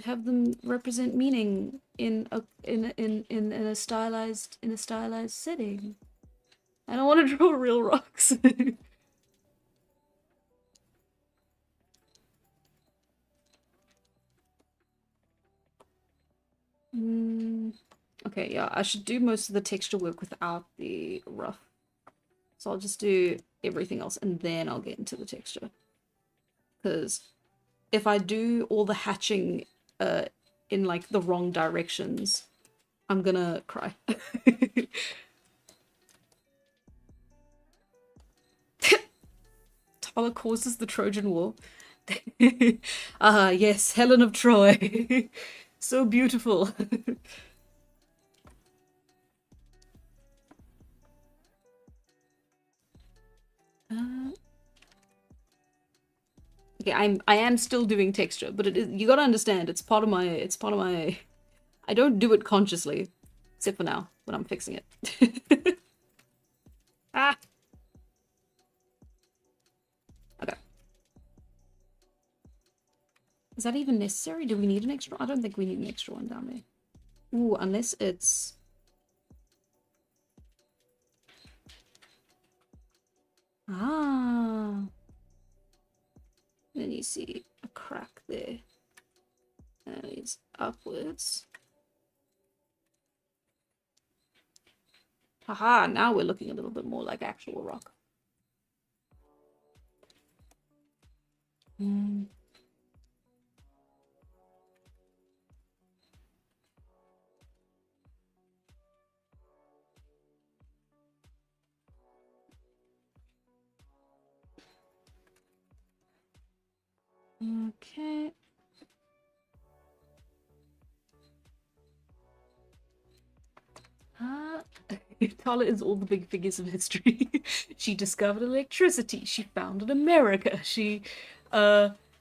have them represent meaning in a stylized setting. I don't want to draw real rocks. Okay, yeah, I should do most of the texture work without the rough. So I'll just do everything else and then I'll get into the texture. Because if I do all the hatching in like the wrong directions, I'm gonna cry. Tala causes the Trojan War. Ah, yes, Helen of Troy. So beautiful. Okay, I am still doing texture, but it is, you gotta understand, it's part of my I don't do it consciously, except for now when I'm fixing it. Ah. Okay. Is that even necessary? Do we need an extra? I don't think we need an extra one down there. Ooh, unless it's ah. Then you see a crack there. And it's upwards. Haha, now we're looking a little bit more like actual rock. Okay. Tala is all the big figures of history. She discovered electricity. She founded America. She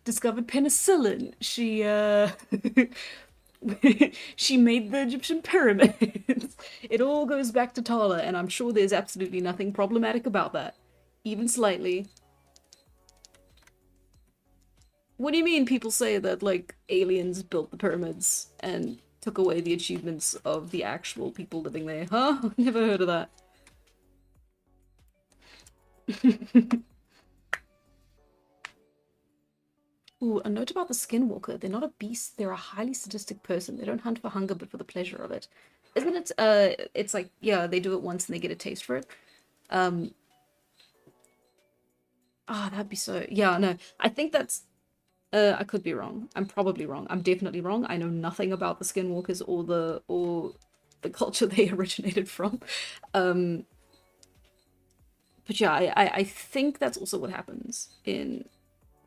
discovered penicillin. She she made the Egyptian pyramids. It all goes back to Tala, and I'm sure there's absolutely nothing problematic about that, even slightly. What do you mean people say that, like, aliens built the pyramids and took away the achievements of the actual people living there? Huh? Never heard of that. Ooh, a note about the skinwalker. They're not a beast, they're a highly sadistic person. They don't hunt for hunger, but for the pleasure of it. Isn't it, it's like, yeah, they do it once and they get a taste for it. Oh, that'd be so, yeah, no. I think that's, I could be wrong. I'm probably wrong. I'm definitely wrong. I know nothing about the skinwalkers or the culture they originated from. But yeah, I think that's also what happens in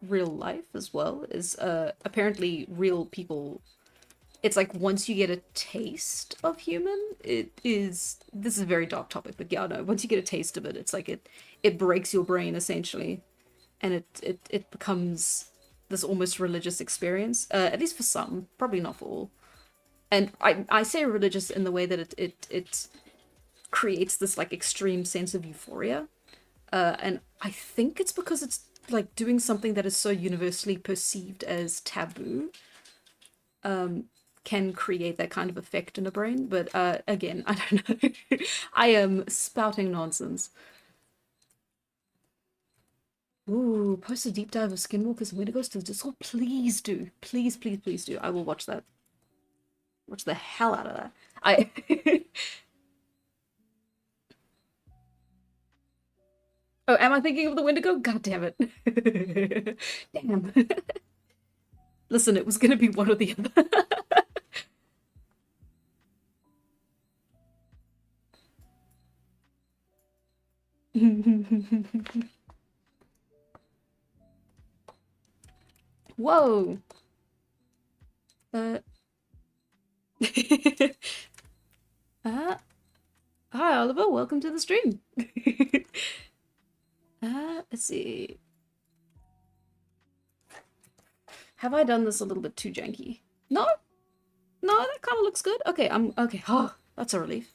real life as well, is apparently real people, it's like once you get a taste of human, this is a very dark topic, but yeah, no, once you get a taste of it, it's like it breaks your brain essentially, and it becomes this almost religious experience, at least for some, probably not for all. And I say religious in the way that it creates this like extreme sense of euphoria, and I think it's because it's like doing something that is so universally perceived as taboo, can create that kind of effect in a brain. But again, I don't know. I am spouting nonsense. Ooh, post a deep dive of Skinwalkers and Wendigos to the Discord. Please do. Please, please, please do. I will watch that. Watch the hell out of that. I Oh, am I thinking of the Wendigo? God damn it. Damn. Listen, it was gonna be one or the other. Whoa. Uh. uh. Hi, Oliver. Welcome to the stream. Let's see. Have I done this a little bit too janky? No? No, that kind of looks good. Okay, I'm okay. Oh, that's a relief.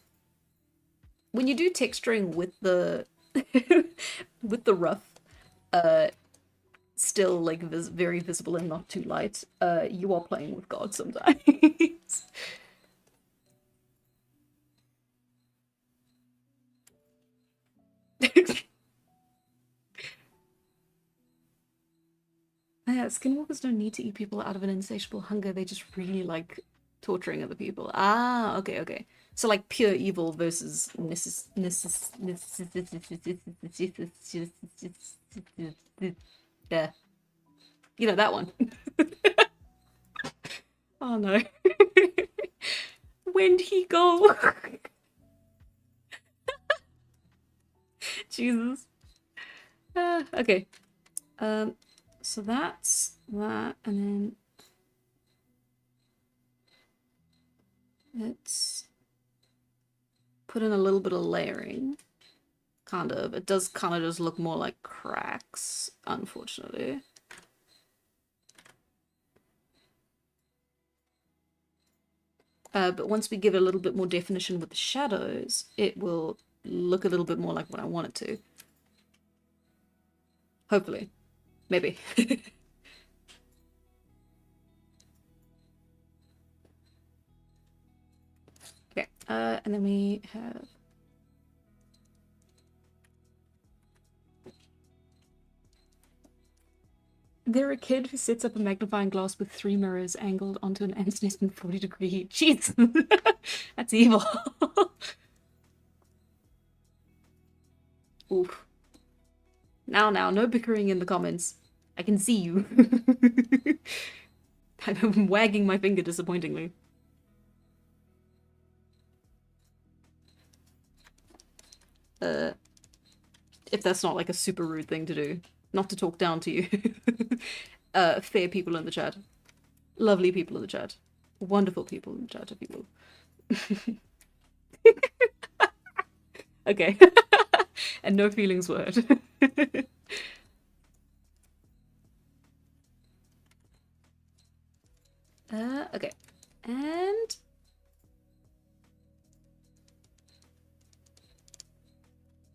When you do texturing with the with the rough, still like very visible and not too light, you are playing with God sometimes. Yeah, skinwalkers don't need to eat people out of an insatiable hunger. They just really like torturing other people. Ah, okay, okay. So like pure evil versus yeah. You know that one. Oh no. Where'd he go? Jesus. Okay. So that's that, and then let's put in a little bit of layering. Kind of. It does kind of just look more like cracks, unfortunately. But once we give it a little bit more definition with the shadows, it will look a little bit more like what I want it to. Hopefully. Maybe. Okay, and then we have... They're a kid who sets up a magnifying glass with 3 mirrors angled onto an ant's nest in 40-degree heat. Jeez! That's evil. Oof. Now, no bickering in the comments. I can see you. I'm wagging my finger disappointingly. If that's not like a super rude thing to do. Not to talk down to you. Fair people in the chat. Lovely people in the chat. Wonderful people in the chat, if you will. Okay. And no feelings were hurt. Okay. And...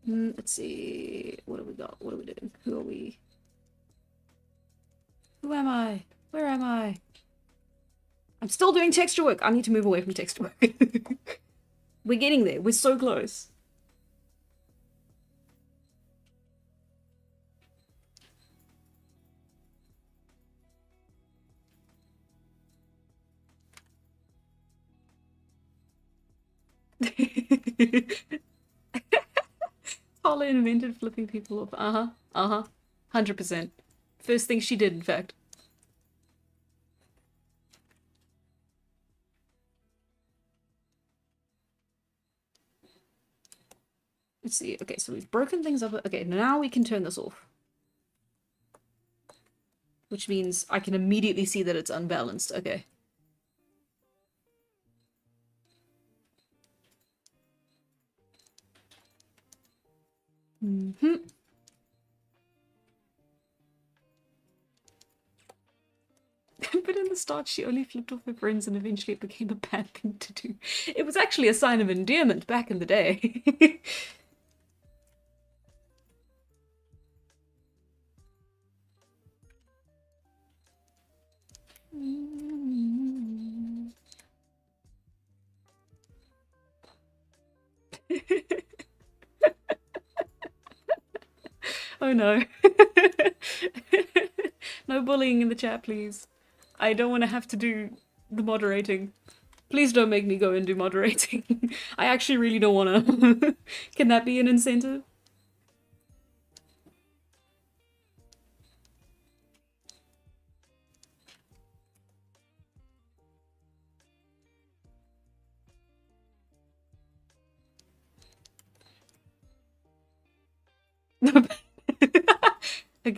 let's see. What have we got? What are we doing? Who are we? Who am I? Where am I? I'm still doing texture work. I need to move away from texture work. We're getting there. We're so close. Paula invented flipping people off. Uh-huh. Uh-huh. 100%. First thing she did, in fact. Let's see. Okay, so we've broken things up. Okay, now we can turn this off. Which means I can immediately see that it's unbalanced. Okay. Mm-hmm. But in the start, she only flipped off her friends and eventually it became a bad thing to do. It was actually a sign of endearment back in the day. Oh no. No bullying in the chat, please. I don't want to have to do the moderating. Please don't make me go and do moderating. I actually really don't want to. Can that be an incentive?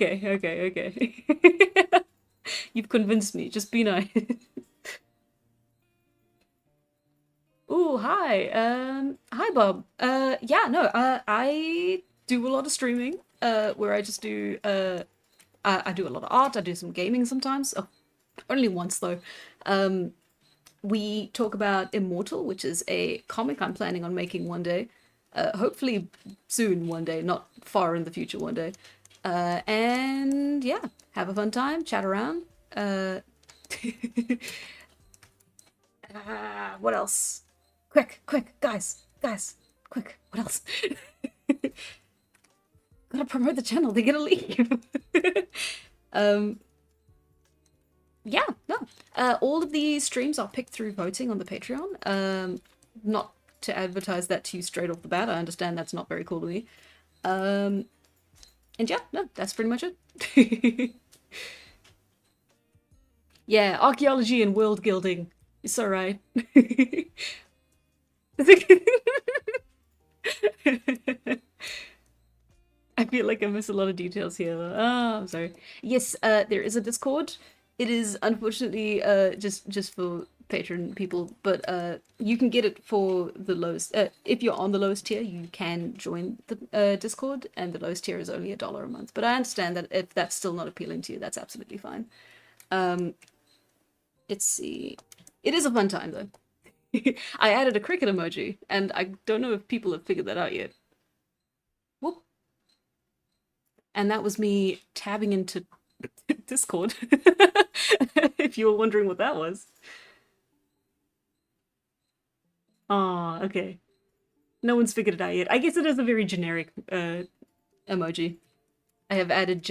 Okay. You've convinced me. Just be nice. Oh, hi. Hi, Bob. Yeah, no, I do a lot of streaming, where I just do, I do a lot of art. I do some gaming sometimes. Oh, only once though. Um, we talk about Immortal, which is a comic I'm planning on making one day. Hopefully soon one day, not far in the future one day. And yeah, have a fun time, chat around. Uh, what else? Quick, guys, quick, what else? Gotta promote the channel, they gotta leave. um, yeah, no. All of the streams are picked through voting on the Patreon. Not to advertise that to you straight off the bat, I understand that's not very cool to me. And yeah, no, that's pretty much it. Yeah, archaeology and world gilding. It's alright. I feel like I miss a lot of details here. Oh, I'm sorry. Yes, there is a Discord. It is unfortunately just for patron people, but you can get it for the lowest. If you're on the lowest tier, you can join the Discord, and the lowest tier is only $1 a month. But I understand that if that's still not appealing to you, that's absolutely fine. Let's see. It is a fun time though. I added a cricket emoji, and I don't know if people have figured that out yet. Whoop. And that was me tabbing into Discord. If you were wondering what that was. Oh, okay. No one's figured it out yet. I guess it is a very generic emoji. I have added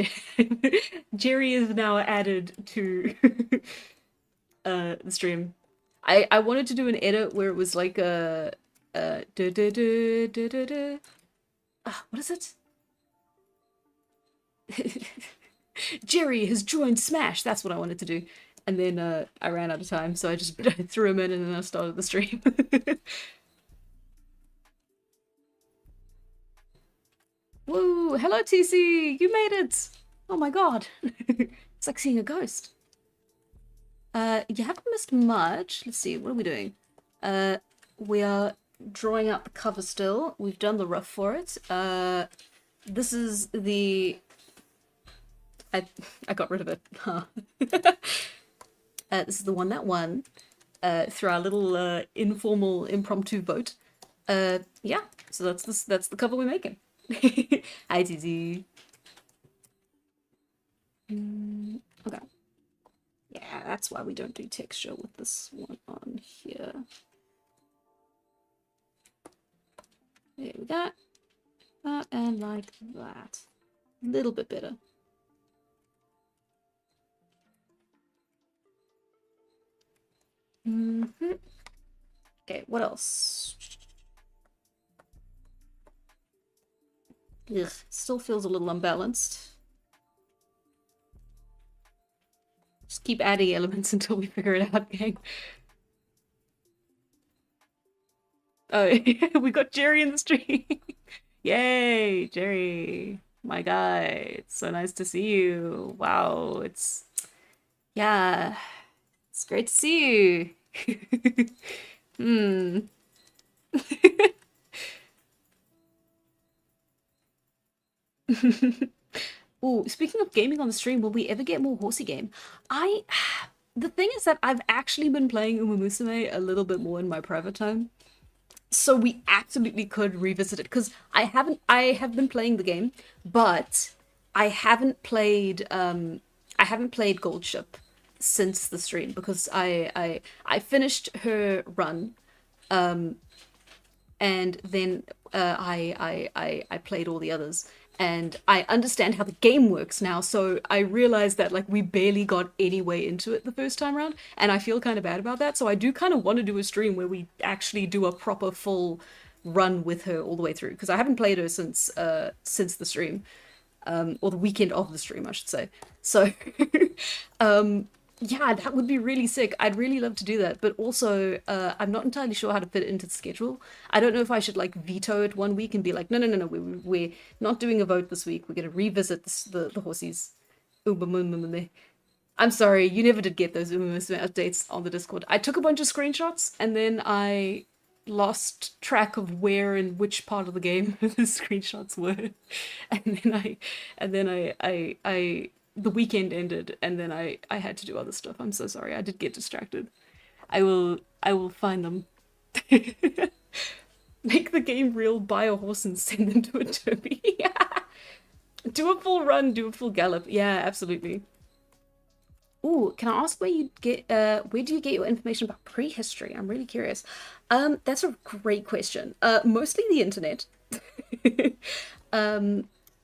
Jerry is now added to the stream. I wanted to do an edit where it was like a what is it? Jerry has joined Smash. That's what I wanted to do. And then I ran out of time, so I just threw him in and then I started the stream. Woo! Hello, TC! You made it! Oh my god. It's like seeing a ghost. You haven't missed much. Let's see, what are we doing? We are drawing out the cover still. We've done the rough for it. This is the... I got rid of it. Huh. This is the one that won through our little informal impromptu vote. Yeah, so that's the cover we're making. Hi, TZ. Okay. Yeah, that's why we don't do texture with this one on here. There we go. And like that. A little bit better. Okay, what else? Ugh, still feels a little unbalanced. Just keep adding elements until we figure it out, gang. Oh, we got Jerry in the stream. Yay, Jerry, my guy. It's so nice to see you. Wow, yeah, it's great to see you. Hmm. Oh, speaking of gaming on the stream, will we ever get more horsey game? The thing is that I've actually been playing Uma Musume a little bit more in my private time. So we absolutely could revisit it, because I have been playing the game, but I haven't played Gold Ship since the stream, because I finished her run, and then I played all the others, and I understand how the game works now, so I realized that like we barely got any way into it the first time around, and I feel kind of bad about that, so I do kind of want to do a stream where we actually do a proper full run with her all the way through, because I haven't played her since the stream, or the weekend of the stream, I should say. So Yeah, that would be really sick. I'd really love to do that, but also I'm not entirely sure how to fit it into the schedule. I don't know if I should like veto it one week and be like, no, no, no, no, we're not doing a vote this week. We're gonna revisit the horsies. Oomba. I'm sorry, you never did get those updates on the Discord. I took a bunch of screenshots and then I lost track of where and which part of the game the screenshots were, and then the weekend ended, and then I had to do other stuff. I'm so sorry. I did get distracted. I will find them. Make the game real, buy a horse and send them to a derby. Do a full run, do a full gallop. Yeah, absolutely. Ooh, can I ask where do you get your information about prehistory? I'm really curious. That's a great question. Mostly the internet.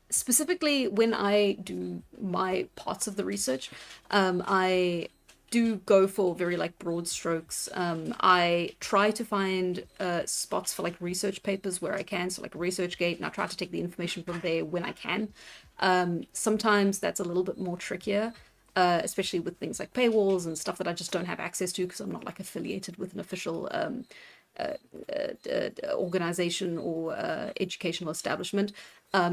Specifically when I do my parts of the research, I do go for very like broad strokes. I try to find spots for like research papers where I can, so like ResearchGate, and I try to take the information from there when I can. Sometimes that's a little bit more trickier, especially with things like paywalls and stuff that I just don't have access to because I'm not like affiliated with an official organization or educational establishment,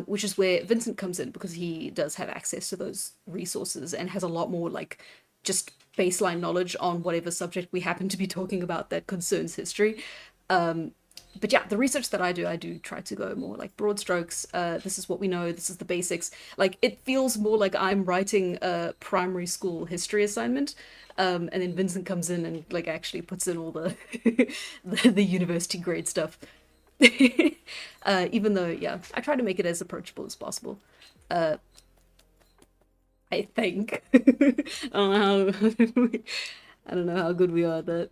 which is where Vincent comes in because he does have access to those resources and has a lot more like just baseline knowledge on whatever subject we happen to be talking about that concerns history. But yeah, the research that I do try to go more like broad strokes. This is what we know. This is the basics. Like it feels more like I'm writing a primary school history assignment, and then Vincent comes in and like actually puts in all the the university grade stuff. Even though, yeah, I try to make it as approachable as possible. I think. I don't know how I don't know how good we are at that.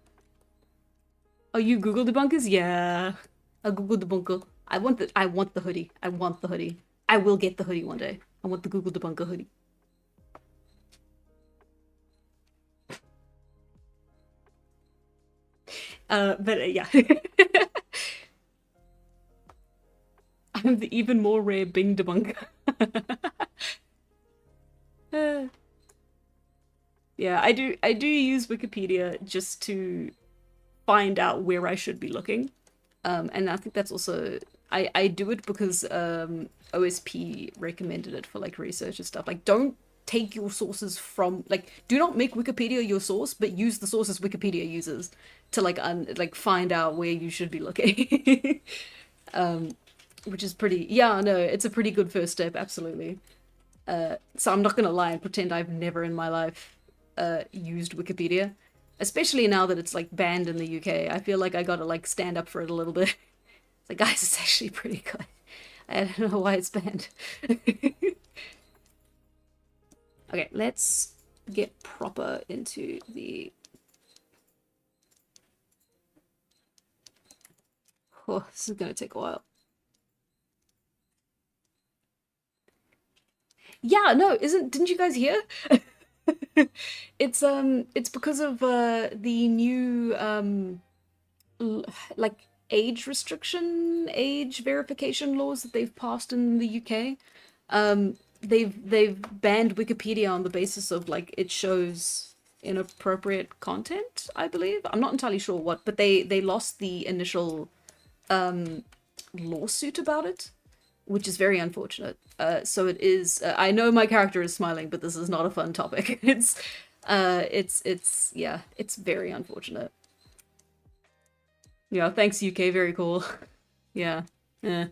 Oh, you Google debunkers? Yeah. A Google debunker. I want the hoodie. I want the hoodie. I will get the hoodie one day. I want the Google debunker hoodie. But yeah. I'm the even more rare Bing debunker. Yeah, I do use Wikipedia just to find out where I should be looking. And I think that's also I do it because OSP recommended it for like research and stuff. Like don't take your sources from like do not make Wikipedia your source, but use the sources Wikipedia uses to like find out where you should be looking. Which is pretty yeah, no, it's a pretty good first step, absolutely. So I'm not gonna lie and pretend I've never in my life used Wikipedia. Especially now that it's like banned in the UK. I feel like I gotta like stand up for it a little bit. It's like, guys, it's actually pretty good. I don't know why it's banned. Okay, let's get proper into the... Oh, this is gonna take a while. Yeah, no, didn't you guys hear? It's because of the new like age verification laws that they've passed in the UK. They've banned Wikipedia on the basis of like it shows inappropriate content, I believe. I'm not entirely sure what, but they lost the initial lawsuit about it, which is very unfortunate. So it is. I know my character is smiling, but this is not a fun topic. It's yeah, it's very unfortunate. Yeah, thanks UK. Very cool. Yeah. Yeah.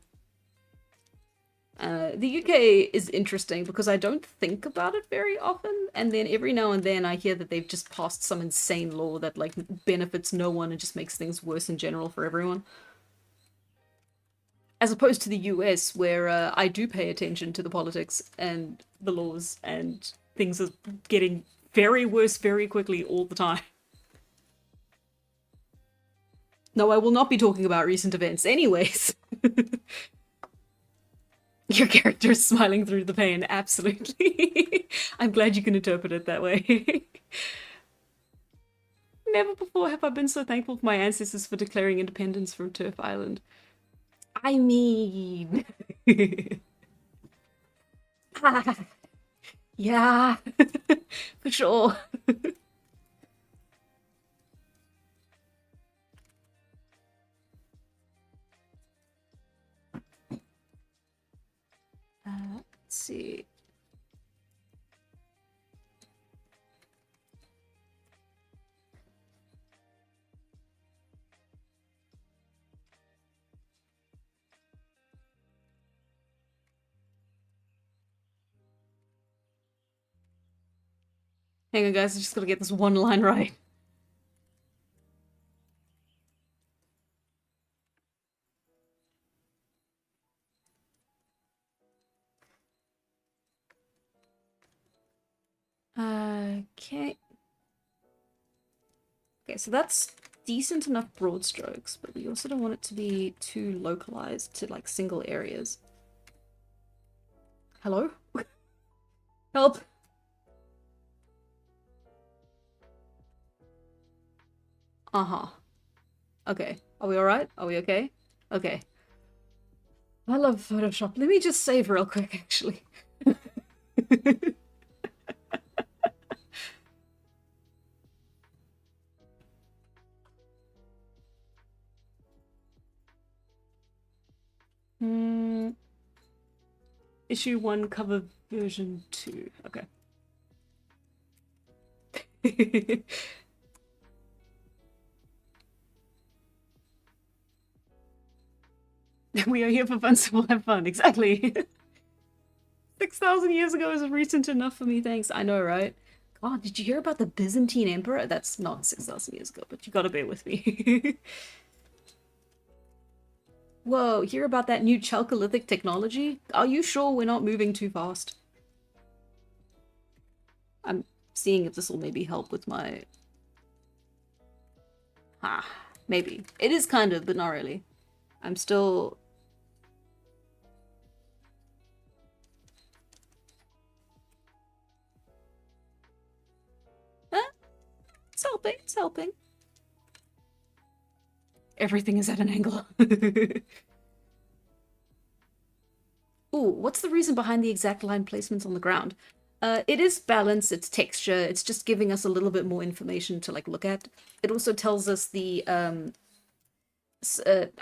The UK is interesting because I don't think about it very often, and then every now and then I hear that they've just passed some insane law that like benefits no one and just makes things worse in general for everyone. As opposed to the US, where I do pay attention to the politics and the laws, and things are getting very worse very quickly all the time. No, I will not be talking about recent events, anyways. Your character is smiling through the pain, absolutely. I'm glad you can interpret it that way. Never before have I been so thankful for my ancestors for declaring independence from Turf Island. I mean... yeah, for sure. see. Hang on, guys. I just gotta get this one line right. Okay. Okay, so that's decent enough broad strokes, but we also don't want it to be too localized to like single areas. Hello? Help! Uh-huh. Okay. Are we alright? Are we okay? Okay. I love Photoshop. Let me just save real quick, actually. Issue 1, cover version 2. Okay. We are here for fun, so we'll have fun. Exactly. 6,000 years ago is recent enough for me, thanks. I know, right? God, did you hear about the Byzantine Emperor? That's not 6,000 years ago, but you gotta bear with me. Whoa, hear about that new Chalcolithic technology? Are you sure we're not moving too fast? I'm seeing if this will maybe help with my... maybe. It is kind of, but not really. I'm still... It's helping, it's helping. Everything is at an angle. Ooh, what's the reason behind the exact line placements on the ground? It is balance, it's texture, it's just giving us a little bit more information to like look at. It also tells us the, I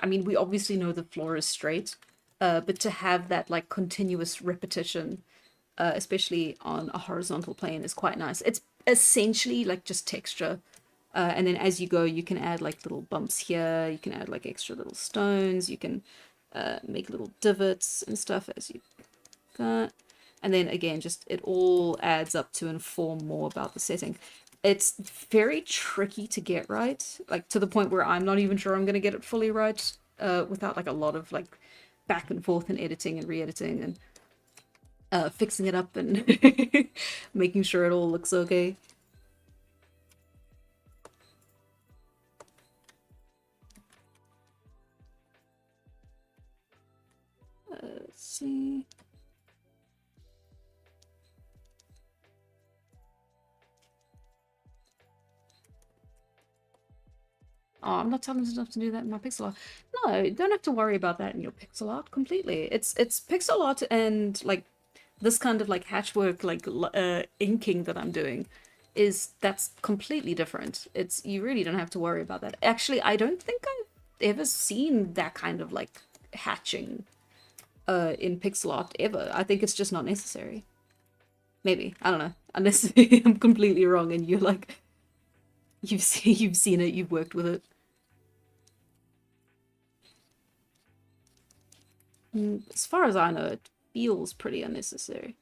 mean, we obviously know the floor is straight, but to have that like continuous repetition, especially on a horizontal plane, is quite nice. It's essentially like just texture. And then as you go, you can add like little bumps here, you can add like extra little stones, you can make little divots and stuff as you go. And then again, just it all adds up to inform more about the setting. It's very tricky to get right, like to the point where I'm not even sure I'm going to get it fully right without like a lot of like back and forth and editing and re-editing and fixing it up and making sure it all looks okay. Let's see. Oh, I'm not talented enough to do that in my pixel art. No, you don't have to worry about that in your pixel art completely. It's pixel art and like this kind of like hatchwork, like inking that I'm doing that's completely different. It's you really don't have to worry about that. Actually, I don't think I've ever seen that kind of like hatching in pixel art ever. I think it's just not necessary. Maybe. I don't know. Unless I'm completely wrong and you're like you've seen it, you've worked with it. As far as I know, it feels pretty unnecessary.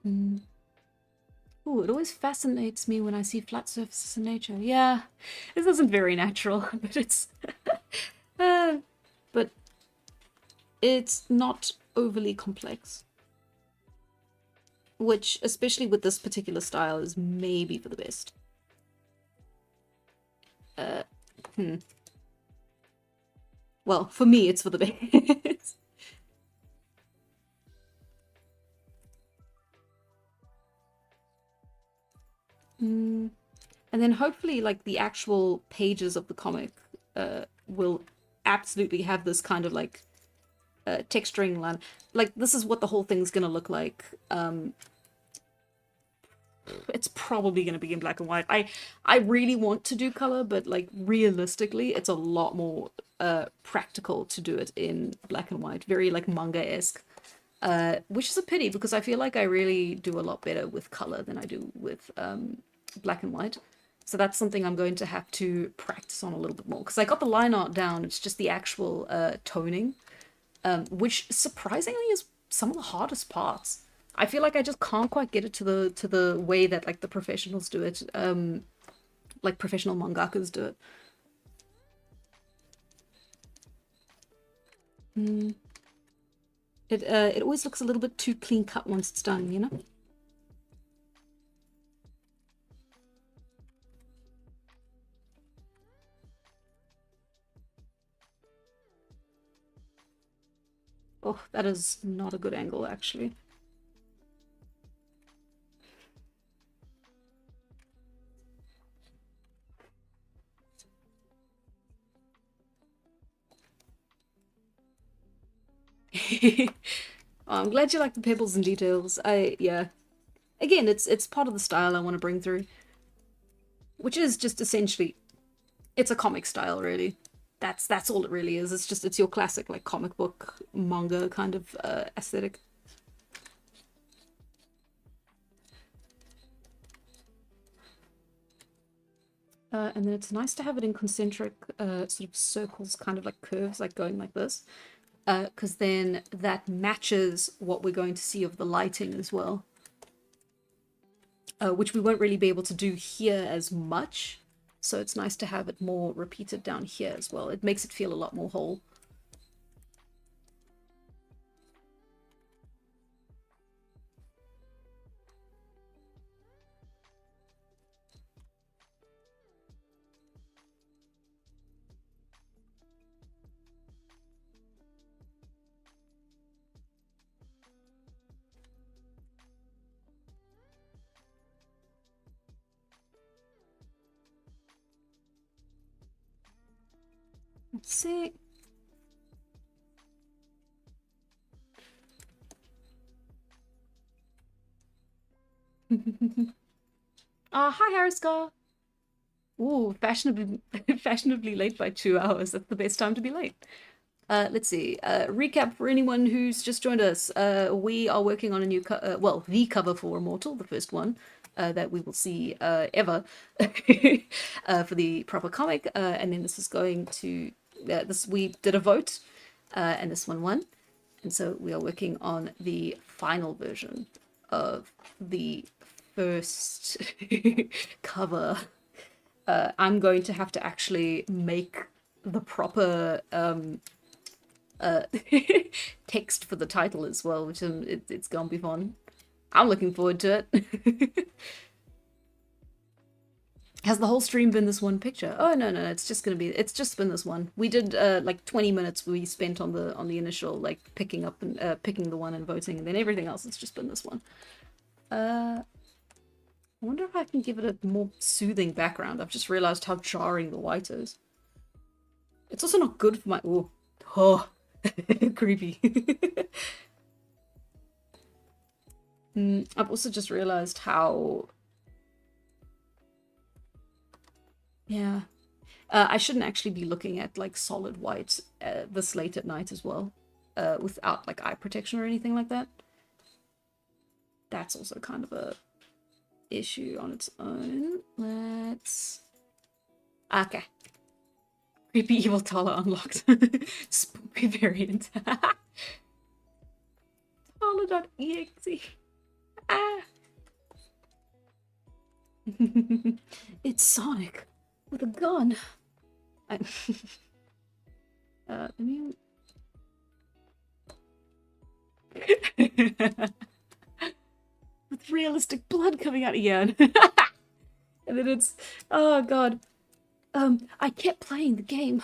Ooh, it always fascinates me when I see flat surfaces in nature. Yeah, this isn't very natural, but it's... but it's not overly complex. Which, especially with this particular style, is maybe for the best. Well, for me, it's for the best. And then hopefully, like, the actual pages of the comic will absolutely have this kind of, like, texturing line. Like, this is what the whole thing's gonna look like. It's probably gonna be in black and white. I really want to do color, but like realistically, it's a lot more practical to do it in black and white. Very like manga-esque. Which is a pity because I feel like I really do a lot better with color than I do with black and white. So that's something I'm going to have to practice on a little bit more because I got the line art down. It's just the actual toning, which surprisingly is some of the hardest parts. I feel like I just can't quite get it to the way that like the professionals do it, like professional mangakas do it. It always looks a little bit too clean cut once it's done, you know? Oh, that is not a good angle, actually. Oh, I'm glad you like the pebbles and details. Yeah. Again, it's part of the style I want to bring through, which is just essentially, it's a comic style, really. That's all it really is. It's your classic like comic book manga kind of aesthetic. And then it's nice to have it in concentric sort of circles, kind of like curves, like going like this, because then that matches what we're going to see of the lighting as well, which we won't really be able to do here as much. So it's nice to have it more repeated down here as well. It makes it feel a lot more whole. Let's see. Hi, Hariska. Ooh, fashionably, fashionably late by 2 hours. That's the best time to be late. Let's see. Recap for anyone who's just joined us. We are working on a new, well, the cover for Immortal, the first one that we will see ever for the proper comic. And then this is going to, we did a vote and this one won. And so we are working on the final version of the first cover. I'm going to have to actually make the proper text for the title as well, which it's gonna be fun. I'm looking forward to it. Has the whole stream been this one picture? Oh no, it's just been this one. We did like 20 minutes we spent on the initial like picking up and picking the one and voting, and then everything else has just been this one. I wonder if I can give it a more soothing background. I've just realized how jarring the white is. It's also not good for my oh creepy. I've also just realized how yeah. I shouldn't actually be looking at like solid white this late at night as well, without like eye protection or anything like that. That's also kind of a issue on its own. Let's... Okay. Creepy Evil Tala unlocked. Spooky variant. Tala.exe. Ah. It's Sonic with a gun. Let me... with realistic blood coming out again. And then it's... Oh, God. I kept playing the game.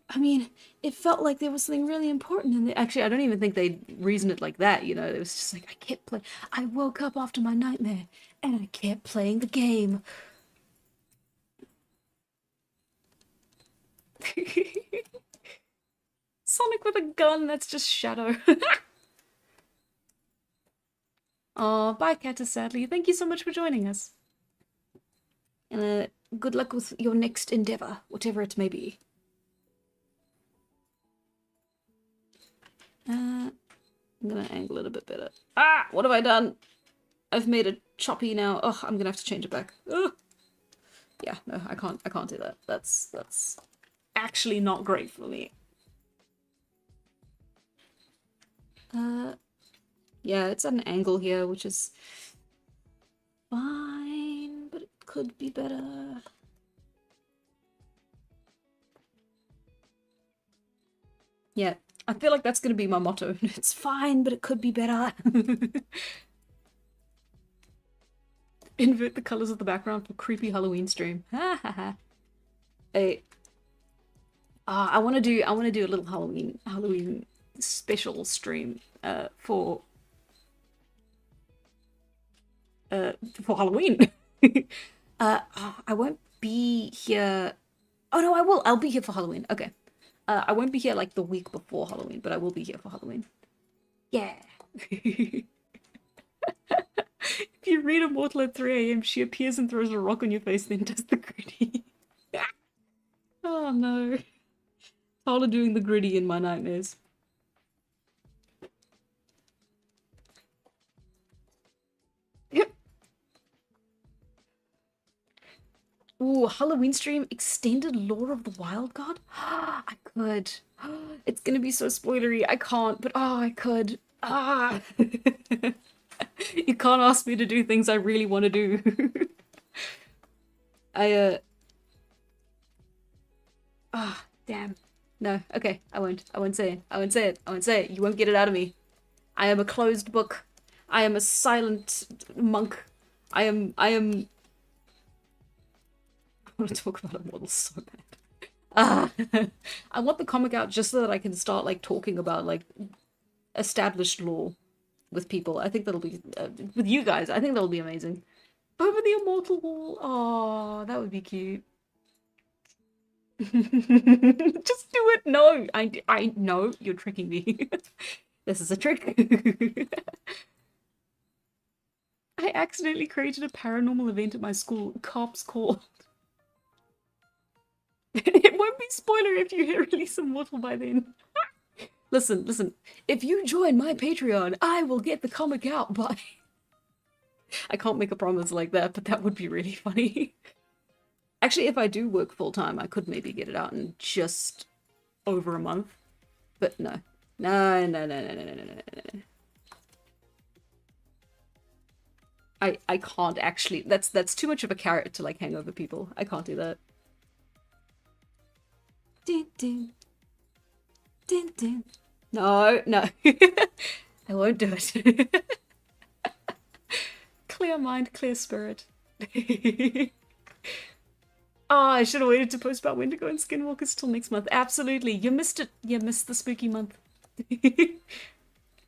I mean, it felt like there was something really important in it. Actually, I don't even think they reasoned it like that, you know? It was just like, I kept playing. I woke up after my nightmare, and I kept playing the game. Sonic with a gun, that's just Shadow. Oh, bye, Kata, sadly. Thank you so much for joining us. And good luck with your next endeavor, whatever it may be. I'm gonna angle it a bit better. Ah, what have I done? I've made it choppy now. Oh, I'm gonna have to change it back. Ugh. Yeah, no, I can't do that. That's actually not great for me. Yeah, it's at an angle here, which is fine, but it could be better. Yeah, I feel like that's gonna be my motto. It's fine, but it could be better. Invert the colors of the background for creepy Halloween stream. Ha ha ha. Hey, I want to do a little Halloween special stream for Halloween. I won't be here. Oh no, I will. I'll be here for Halloween. Okay. I won't be here like the week before Halloween, but I will be here for Halloween. Yeah. If you read Immortal at 3 a.m., she appears and throws a rock on your face, then does the gritty. Oh no. Paula doing the gritty in my nightmares. Yep. Ooh, Halloween stream, extended lore of the wild god? I could. It's gonna be so spoilery. I can't, but oh, I could. Ah. You can't ask me to do things I really want to do. Damn. No, okay, I won't. I won't say it. I won't say it. I won't say it. You won't get it out of me. I am a closed book. I am a silent monk. I want to talk about Immortal so bad. I want the comic out just so that I can start like talking about like established lore with people. I think that'll be with you guys. I think that'll be amazing. Over the Immortal wall. Oh, that would be cute. Just do it. No, I know you're tricking me. This is a trick. I accidentally created a paranormal event at my school. Cops called. It won't be spoiler if you release Immortal by then. Listen. If you join my Patreon, I will get the comic out by... I can't make a promise like that, but that would be really funny. Actually, if I do work full-time, I could maybe get it out in just over a month. But no. No. I can't actually. That's too much of a carrot to like hang over people. I can't do that. Ding. No. I won't do it. Clear mind, clear spirit. I should have waited to post about Wendigo and Skinwalkers till next month. Absolutely. You missed it. You missed the spooky month. Either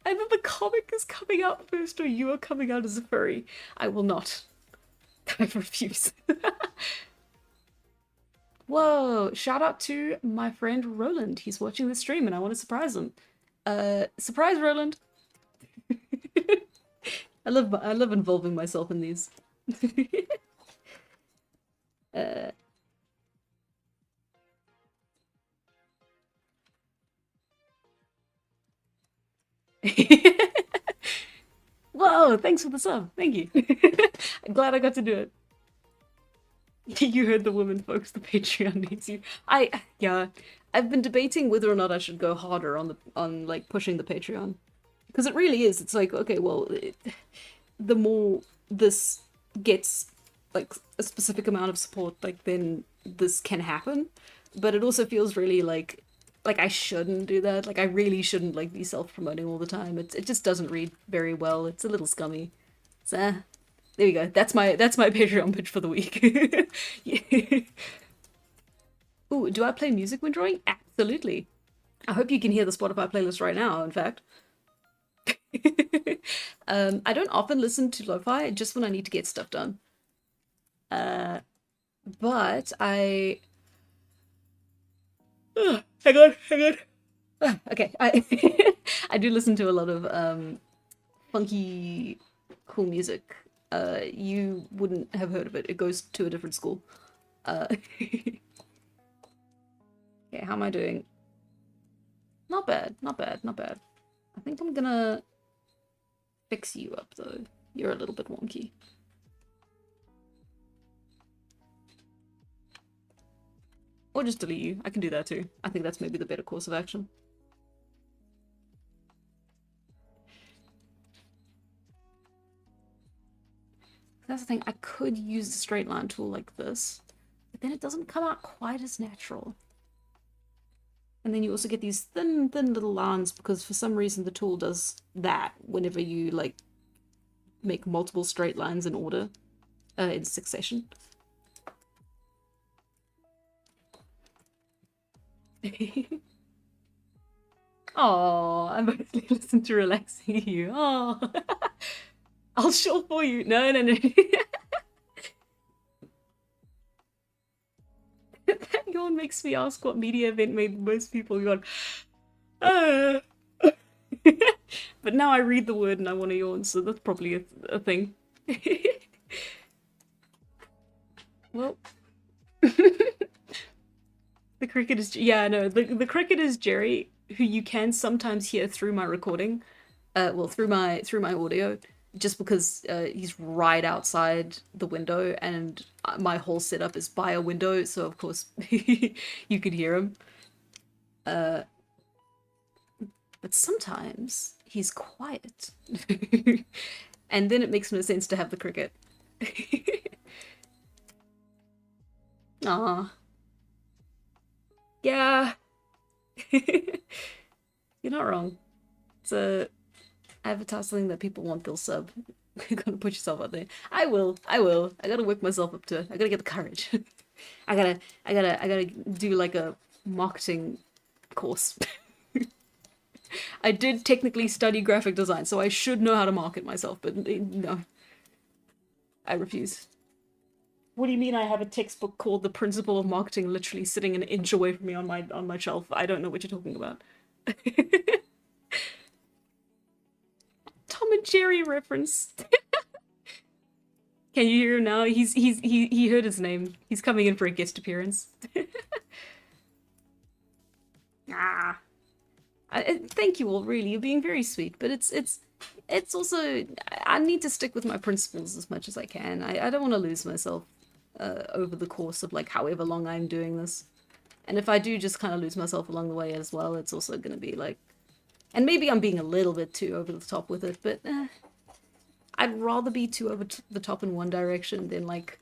the comic is coming out first or you are coming out as a furry. I will not. I refuse. Whoa, shout out to my friend Roland. He's watching the stream and I want to surprise him. Surprise, Roland. I love involving myself in these. Whoa, thanks for the sub. Thank you. I'm glad I got to do it. You heard the woman, folks. The Patreon needs you. Yeah, I've been debating whether or not I should go harder on like pushing the Patreon, because it really is. It's like, okay, well, the more this gets like a specific amount of support, like then this can happen. But it also feels really like I shouldn't do that. Like I really shouldn't like be self-promoting all the time. It just doesn't read very well. It's a little scummy. So there you go. That's my Patreon pitch for the week. Yeah. Ooh, do I play music when drawing? Absolutely. I hope you can hear the Spotify playlist right now, in fact. I don't often listen to lo-fi, just when I need to get stuff done. But I... hang on. Okay, I I do listen to a lot of funky, cool music. You wouldn't have heard of it. It goes to a different school. Okay, how am I doing? Not bad, not bad, not bad. I think I'm gonna fix you up though. You're a little bit wonky. Or just delete you. I can do that too. I think that's maybe the better course of action. That's the thing. I could use the straight line tool like this, but then it doesn't come out quite as natural. And then you also get these thin little lines because for some reason the tool does that whenever you like make multiple straight lines in order in succession. Oh, I mostly listen to relaxing you. Oh, I'll shuffle for you. No, no, no. That yawn makes me ask what media event made most people yawn. But now I read the word and I want to yawn, so that's probably a thing. Well, the cricket is the cricket is Jerry, who you can sometimes hear through my recording, well through my audio, just because he's right outside the window and my whole setup is by a window, so of course you could hear him. But sometimes he's quiet, and then it makes no sense to have the cricket. Aw. Yeah. You're not wrong. It's a advertising that people want, they'll sub. You gotta put yourself out there. I will. I gotta work myself up to it. I gotta get the courage. I gotta do like a marketing course. I did technically study graphic design, so I should know how to market myself, but no. I refuse. What do you mean I have a textbook called The Principle of Marketing literally sitting an inch away from me on my shelf? I don't know what you're talking about. Tom and Jerry reference. Can you hear him now? He heard his name. He's coming in for a guest appearance. Ah. Thank you all, really. You're being very sweet, but it's also I need to stick with my principles as much as I can. I don't want to lose myself over the course of like however long I'm doing this. And if I do just kind of lose myself along the way as well, it's also going to be like, and maybe I'm being a little bit too over the top with it, but I'd rather be too over the top in one direction than like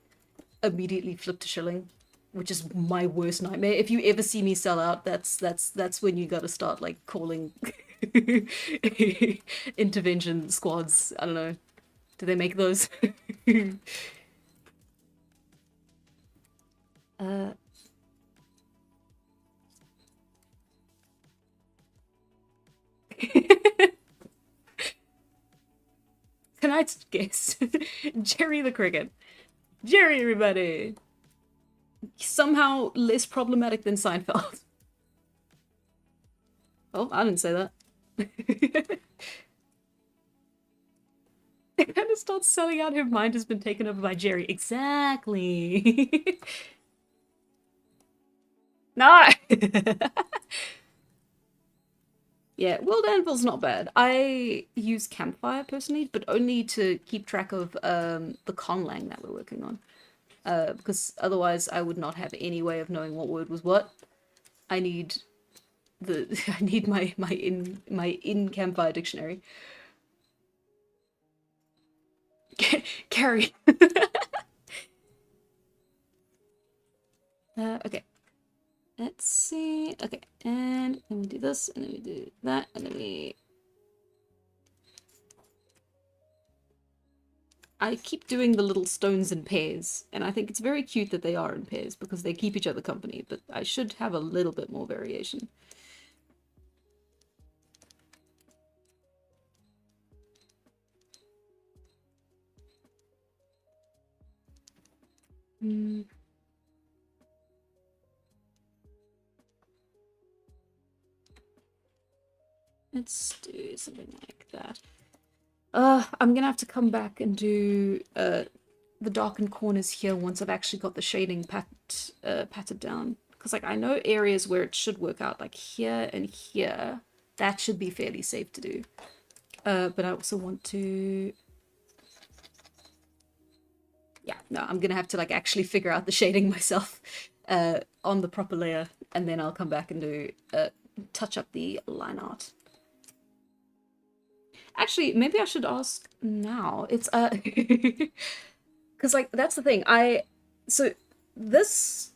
immediately flip to shilling, which is my worst nightmare. If you ever see me sell out, that's when you got to start like calling intervention squads. I don't know. Do they make those? uh, Tonight's guest, Jerry the Cricket. Jerry, everybody. Somehow less problematic than Seinfeld. Oh, I didn't say that. Anna starts selling out. Her mind has been taken over by Jerry. Exactly. No. Yeah, World Anvil's not bad. I use Campfire personally, but only to keep track of the conlang that we're working on. Because otherwise I would not have any way of knowing what word was what. I need I need my in Campfire dictionary. Carry. Okay. Let's see. Okay, and then we do this, and then we do that, and then we... I keep doing the little stones in pairs, and I think it's very cute that they are in pairs because they keep each other company, but I should have a little bit more variation. Mm. Let's do something like that. I'm gonna have to come back and do the darkened corners here once I've actually got the shading patted down. Because like I know areas where it should work out, like here and here. That should be fairly safe to do. But I also want to... Yeah, no, I'm gonna have to like actually figure out the shading myself on the proper layer, and then I'll come back and do touch up the line art. Actually, maybe I should ask now. It's because like that's the thing. So this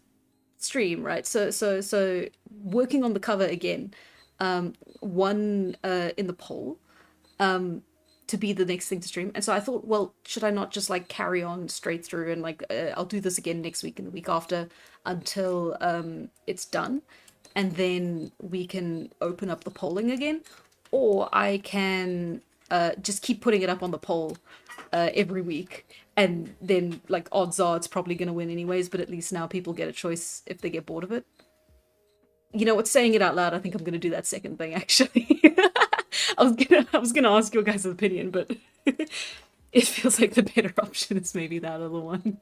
stream, right? So working on the cover again, one in the poll, to be the next thing to stream. And so I thought, well, should I not just like carry on straight through and like I'll do this again next week and the week after until it's done, and then we can open up the polling again, or I can just keep putting it up on the poll every week, and then like odds are it's probably going to win anyways, but at least now people get a choice if they get bored of it. You know what, saying it out loud, I think I'm going to do that second thing actually. I was gonna ask your guys' opinion, but it feels like the better option is maybe that other one.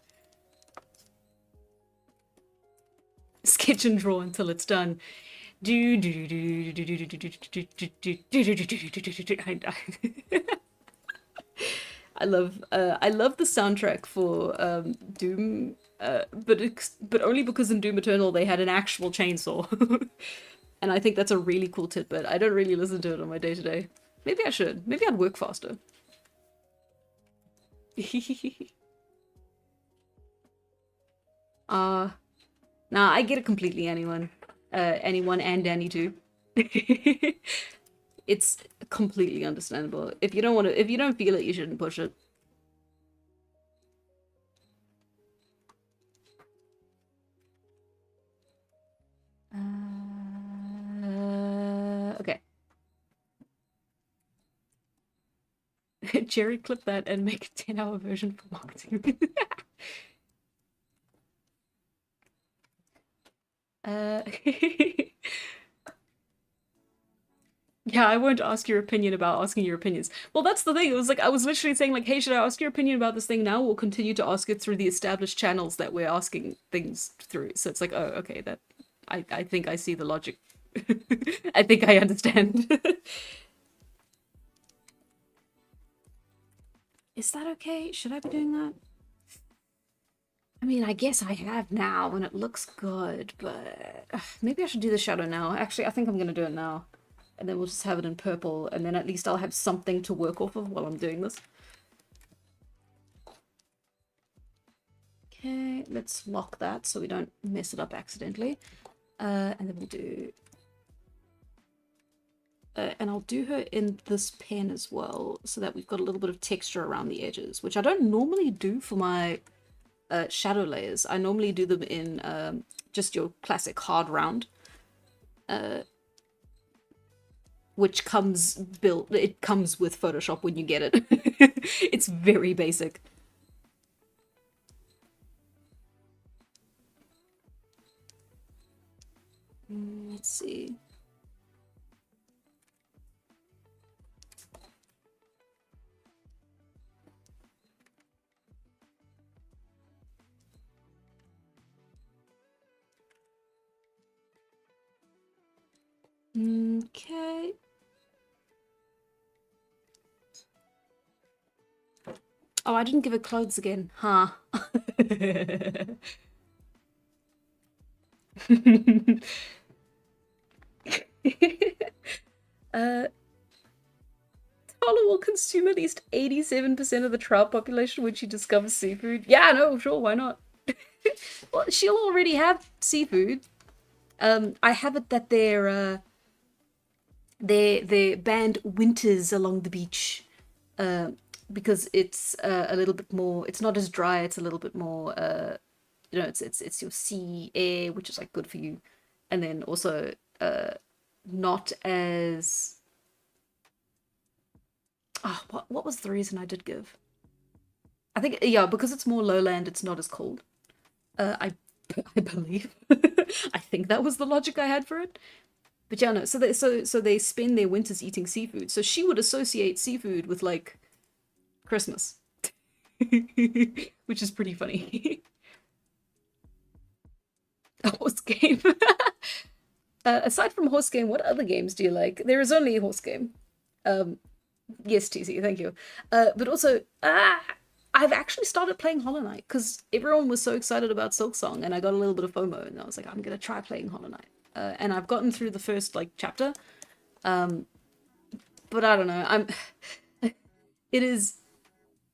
Sketch and draw until it's done. I love the soundtrack for Doom, but only because in Doom Eternal they had an actual chainsaw, and I think that's a really cool tidbit. I don't really listen to it on my day to day. Maybe I should. Maybe I'd work faster. Nah, I get it completely. Anyone and Danny too. It's completely understandable. If you don't want to, if you don't feel it, you shouldn't push it. Okay. Jerry, clip that and make a 10-hour version for marketing. Yeah, I won't ask your opinion about asking your opinions. Well, that's the thing. It was like I was literally saying like, hey, should I ask your opinion about this thing now? We'll continue to ask it through the established channels that we're asking things through. So it's like, oh, okay, that I think I see the logic. I think I understand. Is that okay? Should I be doing that? I mean, I guess I have now and it looks good, but maybe I should do the shadow now. Actually, I think I'm gonna do it now. And then we'll just have it in purple, and then at least I'll have something to work off of while I'm doing this. Okay, let's lock that so we don't mess it up accidentally. And then we'll do... and I'll do her in this pen as well, so that we've got a little bit of texture around the edges, which I don't normally do for my shadow layers. I normally do them in just your classic hard round. Which comes built, it comes with Photoshop when you get it. It's very basic. Let's see. Okay. Oh, I didn't give her clothes again, huh? Tala will consume at least 87% of the trout population when she discovers seafood. Yeah, no, sure, why not? Well, she'll already have seafood. I have it that they're banned winters along the beach, because it's a little bit more. It's not as dry. It's a little bit more. You know, it's your sea air, which is like good for you, and then also not as. Oh, what was the reason I did give? I think, yeah, because it's more lowland, it's not as cold. I believe. I think that was the logic I had for it. But yeah, no. So they spend their winters eating seafood. So she would associate seafood with like Christmas, which is pretty funny. A horse game. Aside from horse game, what other games do you like? There is only a horse game. Um, yes, TC, thank you. But also, I've actually started playing Hollow Knight because everyone was so excited about Silksong, and I got a little bit of FOMO, and I was like, I'm gonna try playing Hollow Knight. And I've gotten through the first like chapter, but I don't know. It is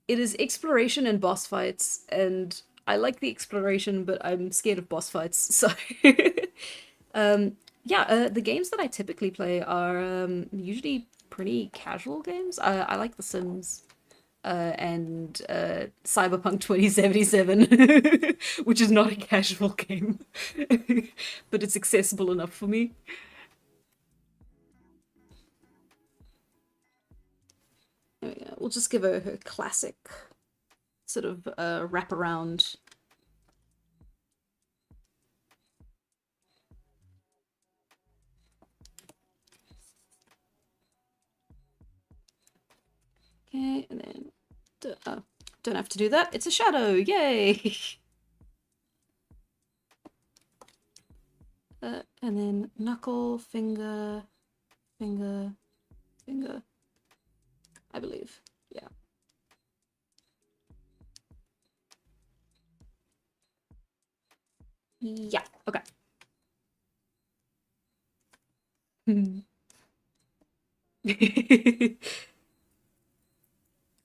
it is exploration and boss fights, and I like the exploration, but I'm scared of boss fights. So, yeah, the games that I typically play are usually pretty casual games. I like The Sims and Cyberpunk 2077, which is not a casual game, but it's accessible enough for me. Oh, yeah, we'll just give her her classic sort of wraparound. Okay, and then oh, don't have to do that. It's a shadow. Yay! And then knuckle, finger, finger, finger. I believe. Yeah. Yeah. Okay.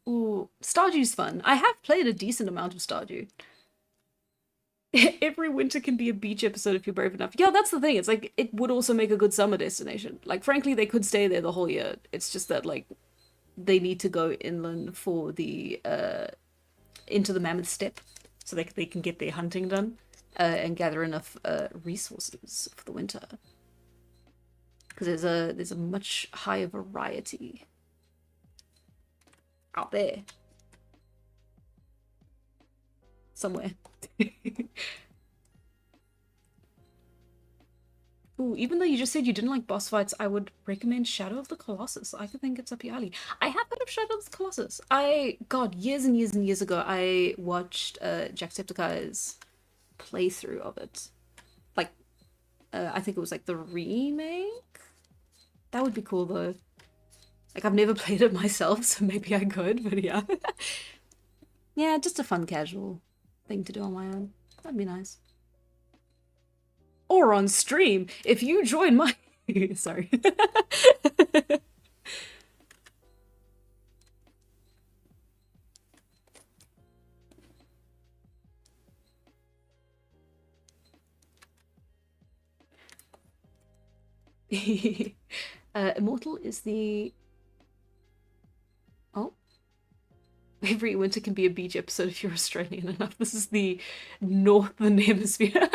Ooh, Stardew's fun. I have played a decent amount of Stardew. Every winter can be a beach episode if you're brave enough. Yeah, that's the thing. It's like it would also make a good summer destination. Like frankly, they could stay there the whole year. It's just that like they need to go inland for the into the Mammoth Steppe so they can get their hunting done and gather enough resources for the winter. Because there's a much higher variety out there somewhere. Ooh, even though you just said you didn't like boss fights, I would recommend Shadow of the Colossus. I could think it's up your alley. I have heard of Shadow of the Colossus. God, years and years and years ago, I watched Jacksepticeye's playthrough of it. Like, I think it was like the remake? That would be cool though. Like, I've never played it myself, so maybe I could, but yeah. Yeah, just a fun casual thing to do on my own. That'd be nice. Or on stream, if you join my... Sorry. Immortal is the... Oh. Every winter can be a beach episode if you're Australian enough. This is the northern hemisphere.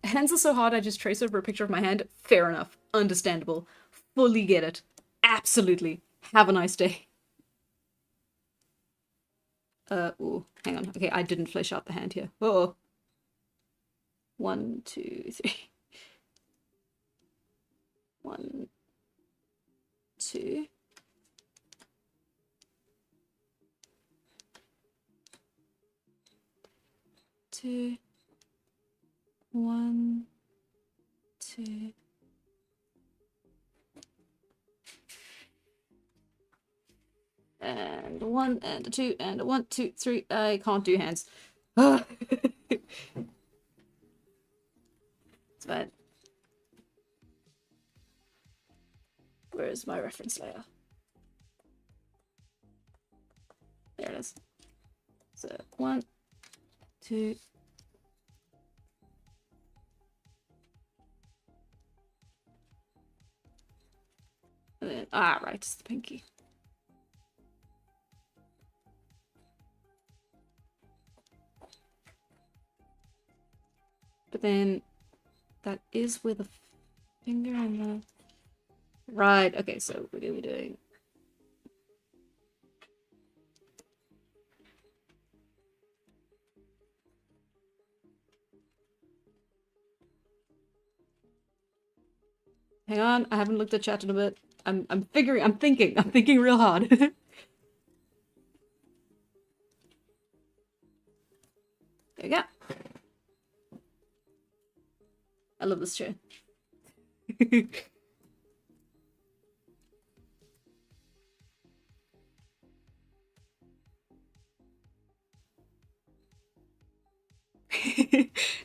Hands are so hard I just trace over a picture of my hand. Fair enough. Understandable. Fully get it. Absolutely. Have a nice day. Ooh, hang on. Okay, I didn't flesh out the hand here. Oh. 1, 2, 3. 1, 2. 2. 1, 2. And 1 and a 2 and a 1, 2, 3. I can't do hands. It's fine. Where's my reference layer? There it is. So 1, 2. And then, right, it's the pinky. But then that is where the finger and the... Right, okay, so we're gonna be doing... Hang on, I haven't looked at chat in a bit. I'm thinking real hard. There you go. I love this chair.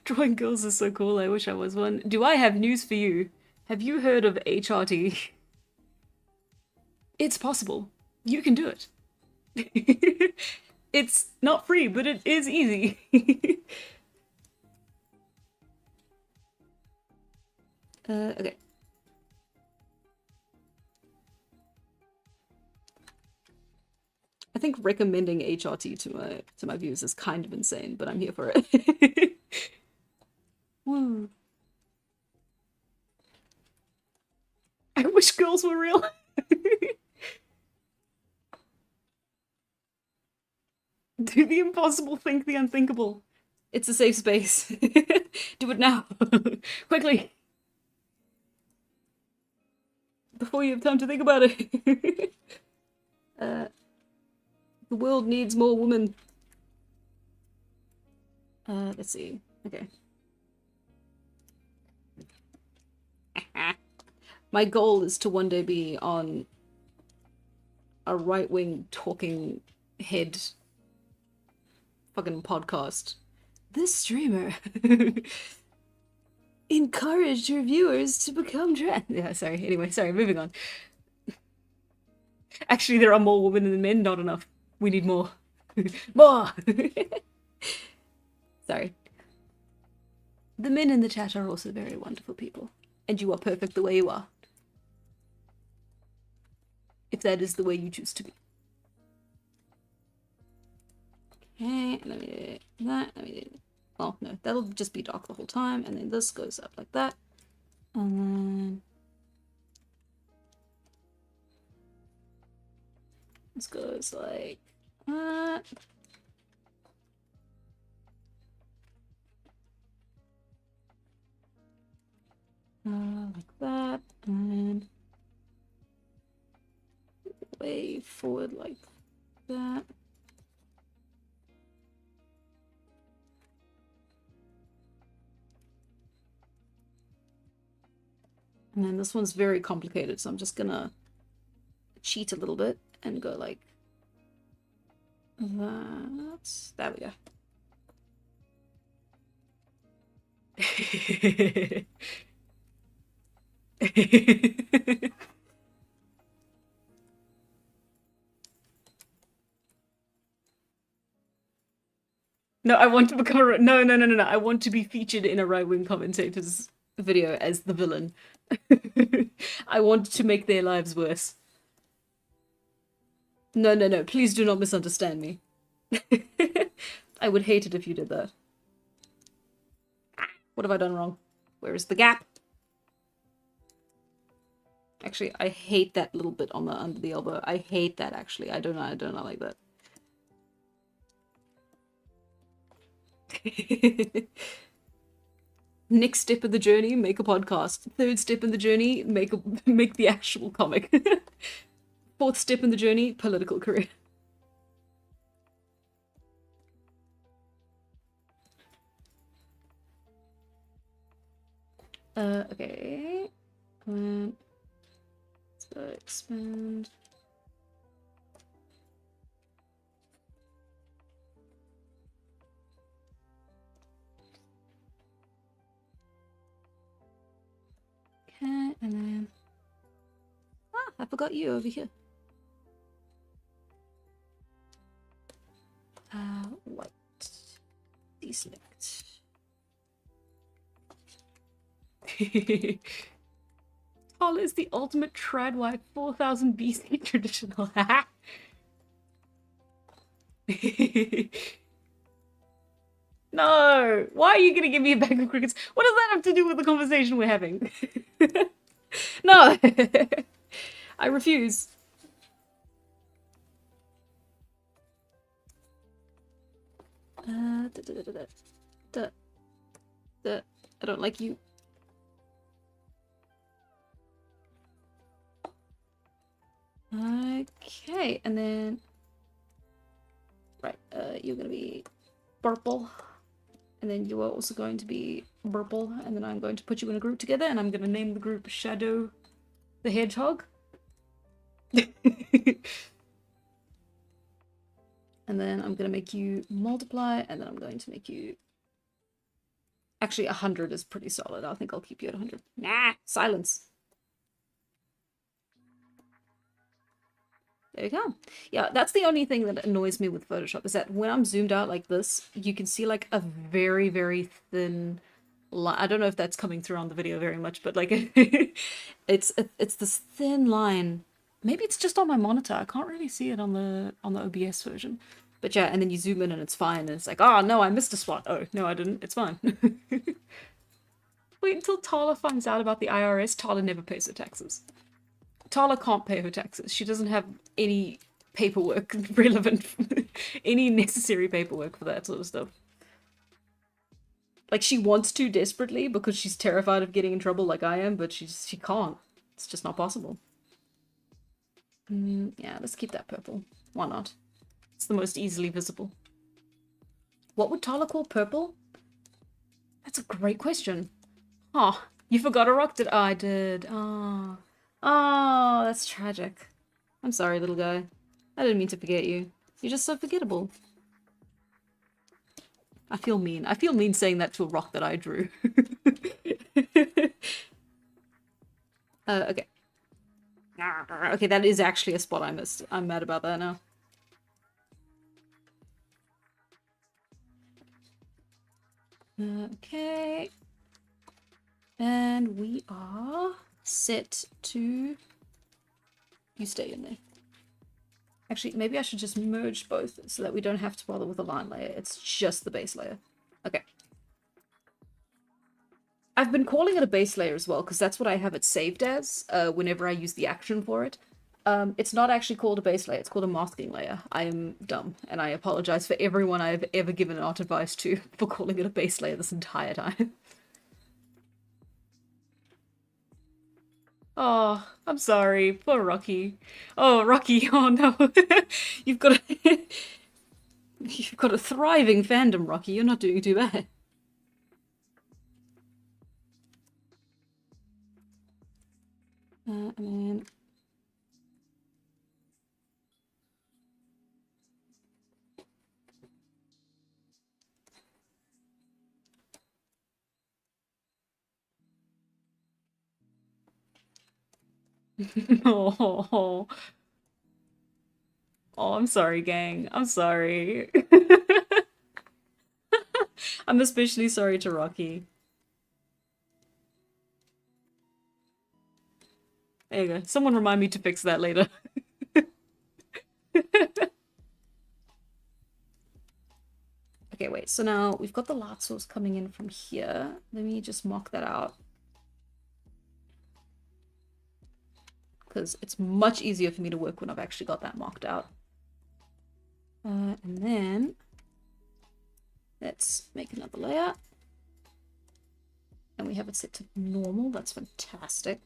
Drawing girls is so cool. I wish I was one. Do I have news for you? Have you heard of HRT? It's possible. You can do it. It's not free, but it is easy. Okay. I think recommending HRT to my viewers is kind of insane, but I'm here for it. Woo. I wish girls were real. Do the impossible, think the unthinkable. It's a safe space. Do it now. Quickly. Before you have time to think about it. The world needs more women. Let's see. Okay. My goal is to one day be on a right-wing talking head fucking podcast. This streamer encouraged her viewers to become trans. Yeah, sorry. Anyway, sorry, moving on. Actually, there are more women than men, not enough. We need more. More! Sorry. The men in the chat are also very wonderful people. And you are perfect the way you are. If that is the way you choose to be. Okay, let me do that. Let me do. Oh no, that'll just be dark the whole time, and then this goes up like that. And then this goes like that. Like that, and way forward like that. And then this one's very complicated, so I'm just gonna cheat a little bit and go like that. There we go. No, I want to become a no. I want to be featured in a right-wing commentator's video as the villain. I want to make their lives worse. No. Please do not misunderstand me. I would hate it if you did that. What have I done wrong? Where is the gap? Actually, I hate that little bit on the under the elbow. I hate that actually. I do not like that. Next step in the journey, make a podcast. Third step in the journey, make the actual comic. Fourth step in the journey, political career. Okay. So expand. Okay, and then I forgot you over here. White. Deselect. Tall is the ultimate tradwife 4000 BC traditional. No! Why are you gonna give me a bag of crickets? What does that have to do with the conversation we're having? No! I refuse. I don't like you. Okay, and then right, you're gonna be purple, and then you are also going to be purple, and then I'm going to put you in a group together, and I'm gonna name the group Shadow the Hedgehog. And then I'm gonna make you multiply, and then I'm going to make you. Actually, 100 is pretty solid. I think I'll keep you at 100. Nah, silence. There you go. Yeah, that's the only thing that annoys me with Photoshop is that when I'm zoomed out like this, you can see like a very, very thin line. I don't know if that's coming through on the video very much, but like it's this thin line. Maybe it's just on my monitor. I can't really see it on the OBS version. But yeah, and then you zoom in and it's fine. And it's like, oh no, I missed a spot. Oh no, I didn't. It's fine. Wait until Tala finds out about the IRS. Tala never pays her taxes. Tala can't pay her taxes. She doesn't have any paperwork relevant, any necessary paperwork for that sort of stuff. Like, she wants to desperately because she's terrified of getting in trouble like I am, but she can't. It's just not possible. Yeah, let's keep that purple. Why not? It's the most easily visible. What would Tala call purple? That's a great question. Oh, you forgot a rock, did I? Did. Oh. Oh, that's tragic. I'm sorry, little guy. I didn't mean to forget you. You're just so forgettable. I feel mean. I feel mean saying that to a rock that I drew. Okay. Okay, that is actually a spot I missed. I'm mad about that now. Okay. And we are set to... You stay in there. Actually, maybe I should just merge both so that we don't have to bother with a line layer. It's just the base layer. Okay. I've been calling it a base layer as well, because that's what I have it saved as whenever I use the action for it. It's not actually called a base layer, it's called a masking layer. I am dumb, and I apologize for everyone I have ever given art advice to for calling it a base layer this entire time. Oh, I'm sorry. Poor Rocky. Oh, Rocky. Oh no. You've got a you've got a thriving fandom, Rocky. You're not doing too bad. And then oh, oh, I'm sorry, gang. I'm sorry. I'm especially sorry to Rocky. There you go. Someone remind me to fix that later. Okay, wait. So now we've got the light source coming in from here. Let me just mark that out. Because it's much easier for me to work when I've actually got that marked out. And then let's make another layer. And we have it set to normal. That's fantastic.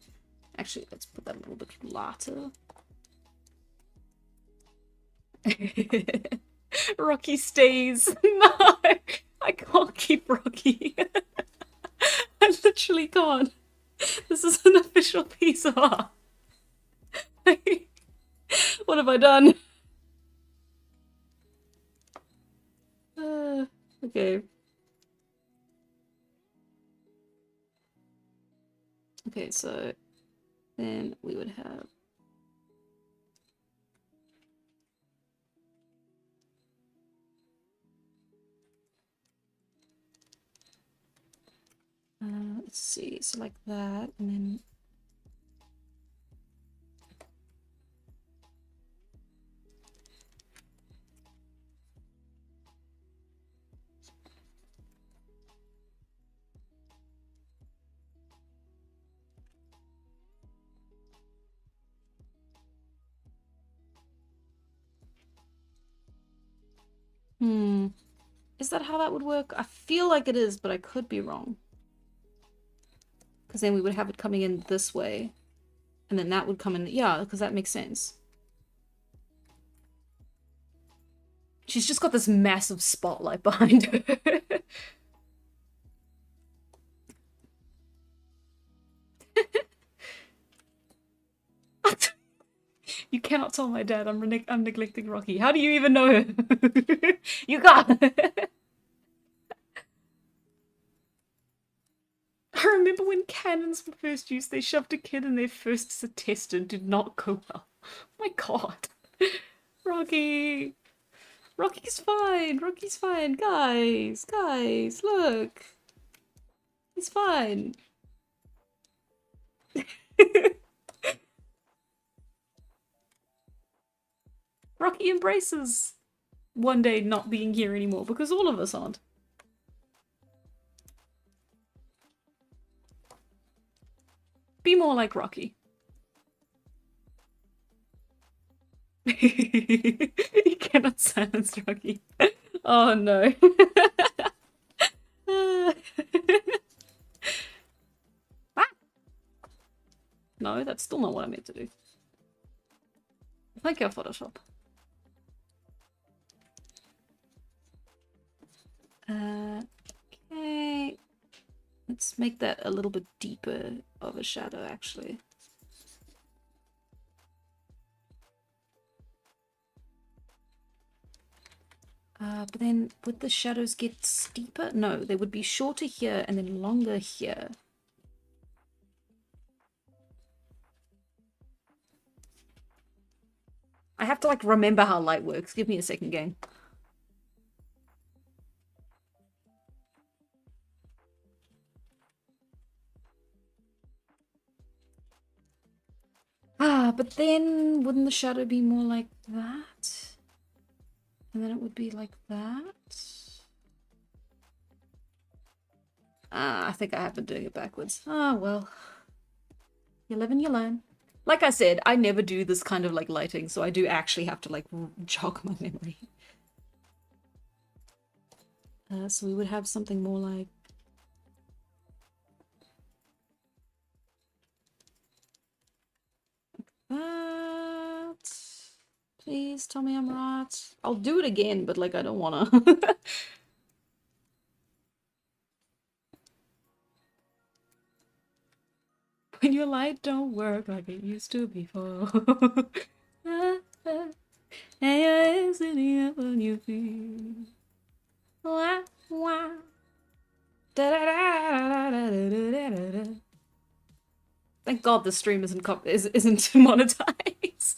Actually, let's put that a little bit lighter. Rocky stays. No, I can't keep Rocky. I literally can't. This is an official piece of art. What have I done? Okay. Okay, so then we would have let's see, so like that, and then is that how that would work? I feel like it is, but I could be wrong. Because then we would have it coming in this way. And then that would come in, yeah, because that makes sense. She's just got this massive spotlight behind her. You cannot tell my dad I'm neglecting Rocky. How do you even know her? You got. I remember when cannons were first used, they shoved a kid in their first as a test and did not go well. My god. Rocky. Rocky's fine. Rocky's fine. Guys. Guys, look. He's fine. Rocky embraces one day not being here anymore because all of us aren't. Be more like Rocky. You cannot silence Rocky. Oh no. Ah! No, that's still not what I meant to do. Thank you, Photoshop. Okay. Let's make that a little bit deeper of a shadow, actually. But then would the shadows get steeper? No, they would be shorter here and then longer here. I have to like remember how light works. Give me a second, gang. But then wouldn't the shadow be more like that? And then it would be like that? I think I have been doing it backwards. Ah, well. You live and you learn. Like I said, I never do this kind of like lighting, so I do actually have to like jog my memory. So we would have something more like that. Please tell me I'm right. I'll do it again, but like I don't wanna. When your light don't work like it used to before. And you're sitting up on your feet. Wah, wah. Thank God the stream isn't monetized.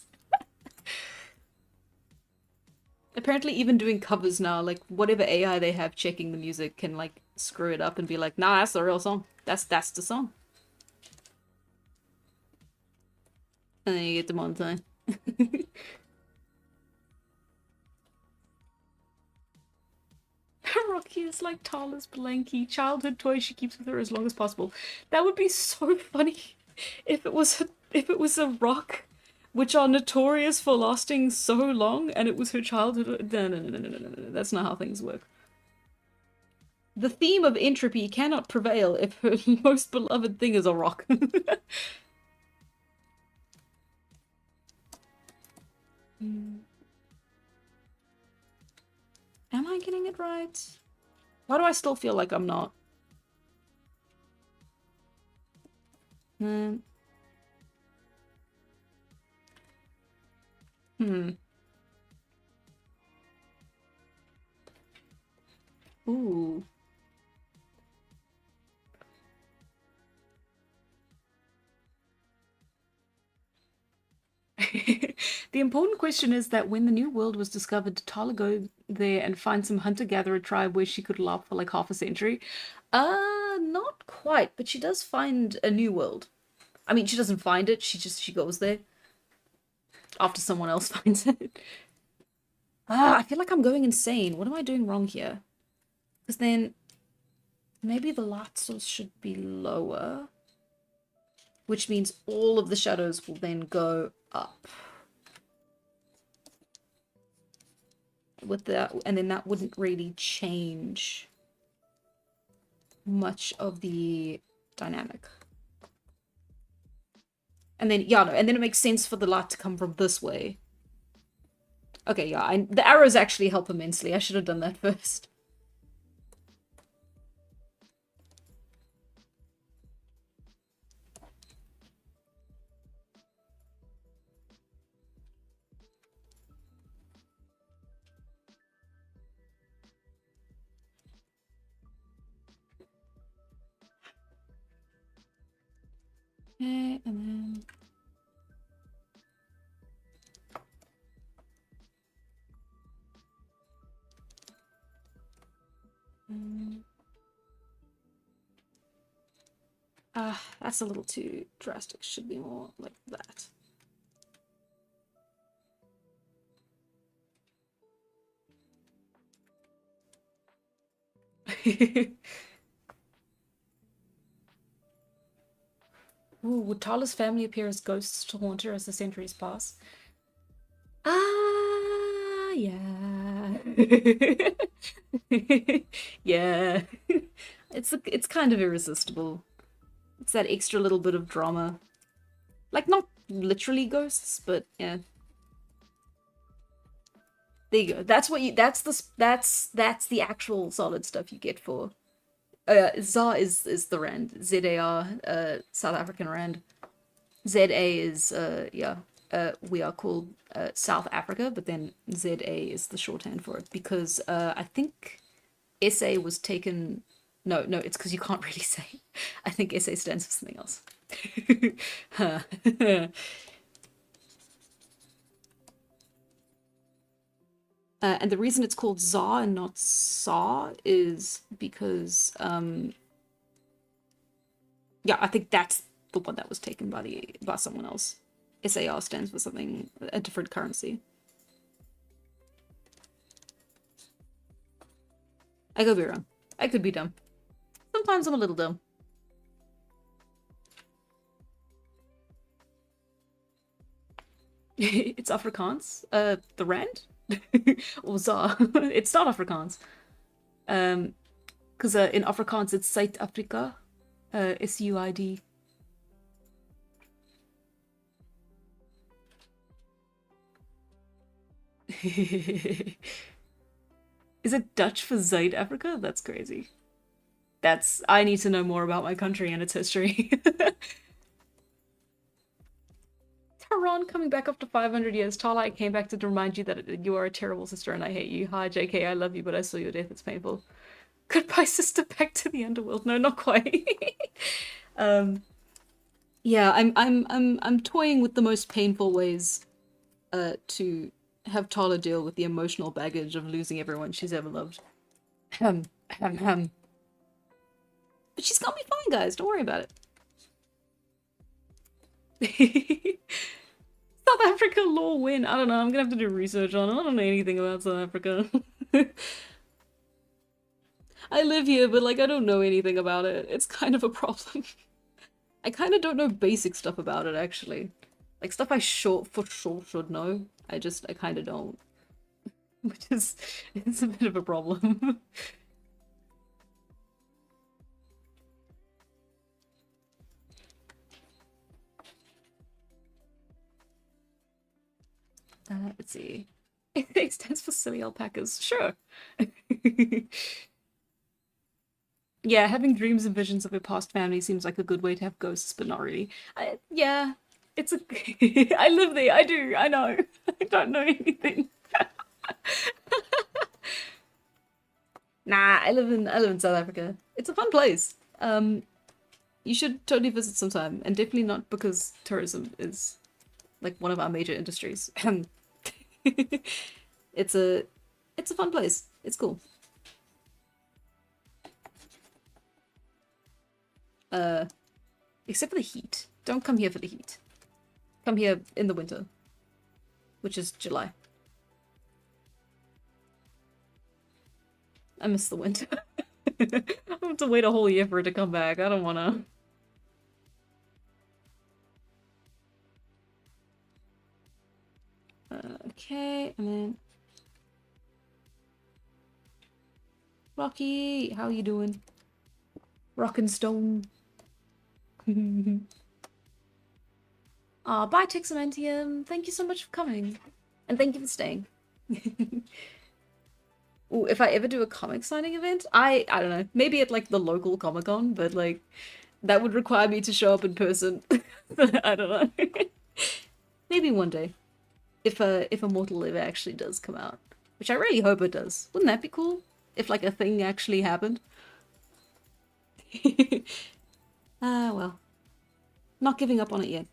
Apparently even doing covers now, like whatever AI they have checking the music can like screw it up and be like, nah, that's the real song. That's the song. And then you get demonetized. Rocky is like Tala's blankie childhood toy she keeps with her as long as possible. That would be so funny if it was a rock, which are notorious for lasting so long, and it was her childhood. No. That's not how things work. The theme of entropy cannot prevail if her most beloved thing is a rock. Am I getting it right? Why do I still feel like I'm not? Hmm. Ooh. The important question is that when the new world was discovered, did Tala go there and find some hunter-gatherer tribe where she could laugh for like half a century? Not quite, but she does find a new world. I mean, she doesn't find it, she goes there after someone else finds it. I feel like I'm going insane. What am I doing wrong here? Because then maybe the light source should be lower, which means all of the shadows will then go up. With that, and then that wouldn't really change much of the dynamic. And then, yeah, no, and then it makes sense for the light to come from this way. Okay, yeah, the arrows actually help immensely. I should have done that first. Okay, and then... that's a little too drastic. Should be more like that. Ooh, would Tala's family appear as ghosts to haunt her as the centuries pass? Ah, yeah. Yeah. It's kind of irresistible. It's that extra little bit of drama. Like, not literally ghosts, but yeah. There you go. That's what you that's the actual solid stuff you get for ZAR is the rand. ZAR, South African rand. ZA is yeah. We are called South Africa, but then ZA is the shorthand for it because I think SA was taken. No, it's because you can't really say. I think SA stands for something else. And the reason it's called ZA and not SAW is because, yeah, I think that's the one that was taken by someone else. SAR stands for something, a different currency. I could be wrong. I could be dumb. Sometimes I'm a little dumb. It's Afrikaans. The rand? Or ZAR. It's not Afrikaans. Because in Afrikaans it's Suid-Afrika. SUID. Is it Dutch for Zuid-Afrika? That's crazy. I need to know more about my country and its history. Tehran coming back after 500 years. Tala, I came back to remind you that you are a terrible sister and I hate you. Hi, JK, I love you, but I saw your death. It's painful. Goodbye, sister. Back to the underworld. No, not quite. Yeah, I'm toying with the most painful ways to have Tala deal with the emotional baggage of losing everyone she's ever loved. But she's gonna be fine, guys. Don't worry about it. South Africa law win. I don't know. I'm gonna have to do research on it. I don't know anything about South Africa. I live here, but like I don't know anything about it. It's kind of a problem. I kind of don't know basic stuff about it, actually. Like stuff I for sure should know. I kind of don't. Which is, it's a bit of a problem. Let's see. It stands for silly alpacas. Sure. Yeah, having dreams and visions of your past family seems like a good way to have ghosts, but not really. Yeah, it's a... I live there, I do, I know. I don't know anything. Nah, I live in South Africa. It's a fun place. You should totally visit sometime, and definitely not because tourism is like one of our major industries. It's a fun place. It's cool. Except for the heat. Don't come here for the heat. Come here in the winter, which is July. I miss the winter. I have to wait a whole year for it to come back. I don't wanna. Okay, and then... Rocky, how you doing? Rockin' Stone. Bye Texamentium. Thank you so much for coming. And thank you for staying. Ooh, if I ever do a comic signing event, I don't know, maybe at like the local Comic Con, but like that would require me to show up in person. I don't know. Maybe one day, if Immortal ever actually does come out, which I really hope it does. Wouldn't that be cool? If like a thing actually happened. Ah, well, not giving up on it yet.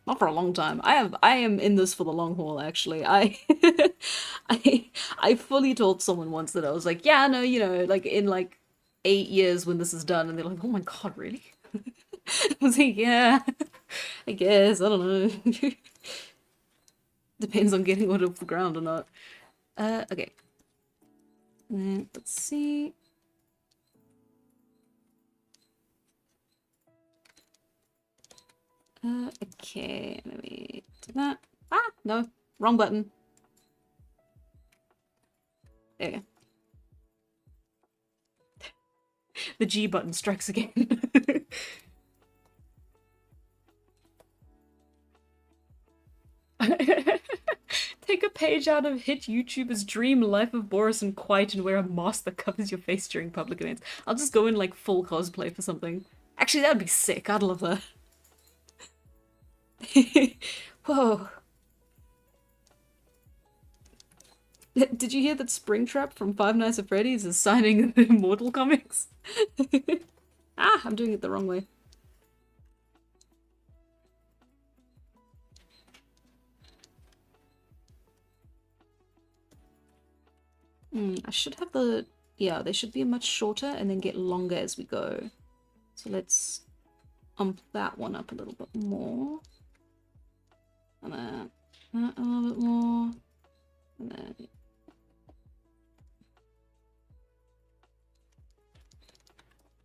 Not for a long time. I am in this for the long haul, actually. I I fully told someone once that I was like, yeah, no, you know, like in like 8 years when this is done, and they're like, oh my god, really? I was like, yeah, I guess, I don't know. Depends on getting it off the ground or not. Okay. Let's see. Okay, let me do that. Ah, no, wrong button. There we go. The G button strikes again. Take a page out of hit YouTuber's dream life of Boris and Quite and wear a mask that covers your face during public events. I'll just go in like full cosplay for something. Actually, that'd be sick. I'd love that. Whoa. Did you hear that Springtrap from Five Nights at Freddy's is signing the Immortal comics? Ah, I'm doing it the wrong way. I should have the... Yeah, they should be much shorter and then get longer as we go. So let's ump that one up a little bit more. And then that a little bit more. And then...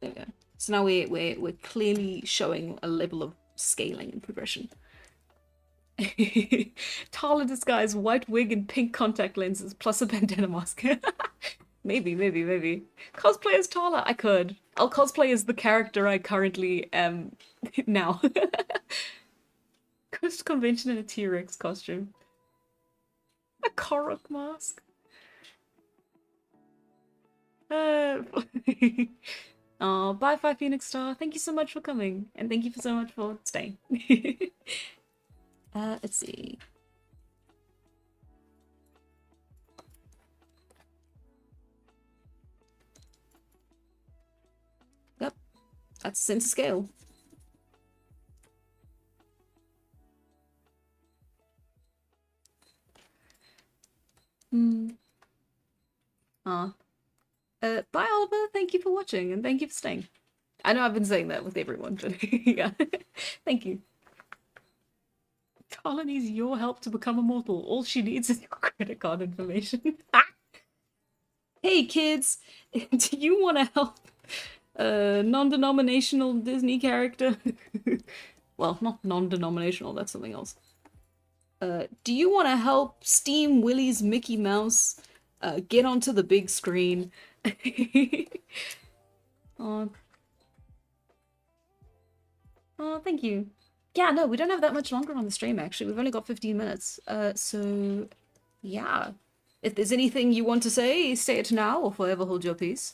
There we go. So now we're clearly showing a level of scaling and progression. Tala disguise, white wig and pink contact lenses, plus a bandana mask. Maybe. Cosplay as Tala, I could. I'll cosplay as the character I currently am now. Ghost convention in a T-Rex costume. A Korok mask. Oh, bye, Five Phoenix Star. Thank you so much for coming, and thank you so much for staying. Let's see. Yep, that's center scale. Ah. Bye, Oliver. Thank you for watching, and thank you for staying. I know I've been saying that with everyone, but yeah. Thank you. Tala needs your help to become immortal. All she needs is your credit card information. Hey, kids! Do you want to help a non-denominational Disney character? Well, not non-denominational, that's something else. Do you want to help Steam Willie's Mickey Mouse get onto the big screen? Oh, thank you. Yeah, no, we don't have that much longer on the stream, actually. We've only got 15 minutes. So, yeah. If there's anything you want to say it now or forever hold your peace.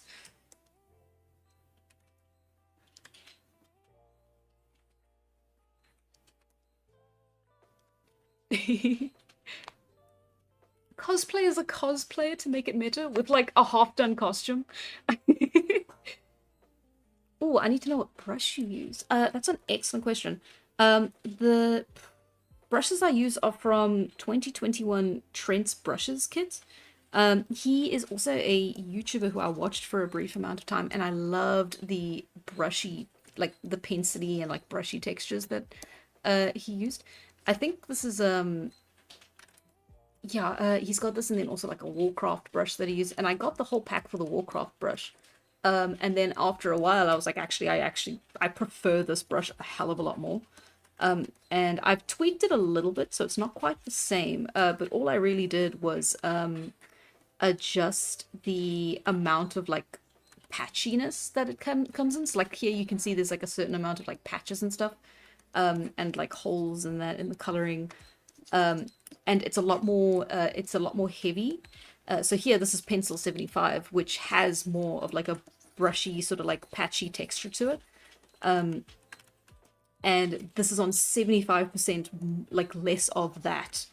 Cosplay is a cosplayer to make it meta with like a half-done costume. Oh, I need to know what brush you use. That's an excellent question. The brushes I use are from 2021 Trent's Brushes kit. He is also a YouTuber who I watched for a brief amount of time, and I loved the brushy, like the pencily and like brushy textures that he used. I think this is yeah, he's got this and then also like a Warcraft brush that he used, and I got the whole pack for the Warcraft brush. And then after a while, I was like, I prefer this brush a hell of a lot more. And I've tweaked it a little bit, so it's not quite the same. But all I really did was adjust the amount of like patchiness that it comes in. So like here you can see there's like a certain amount of like patches and stuff, and like holes in that in the coloring. and it's a lot more heavy. So here, this is pencil 75, which has more of like a brushy sort of like patchy texture to it. And this is on 75% like less of that.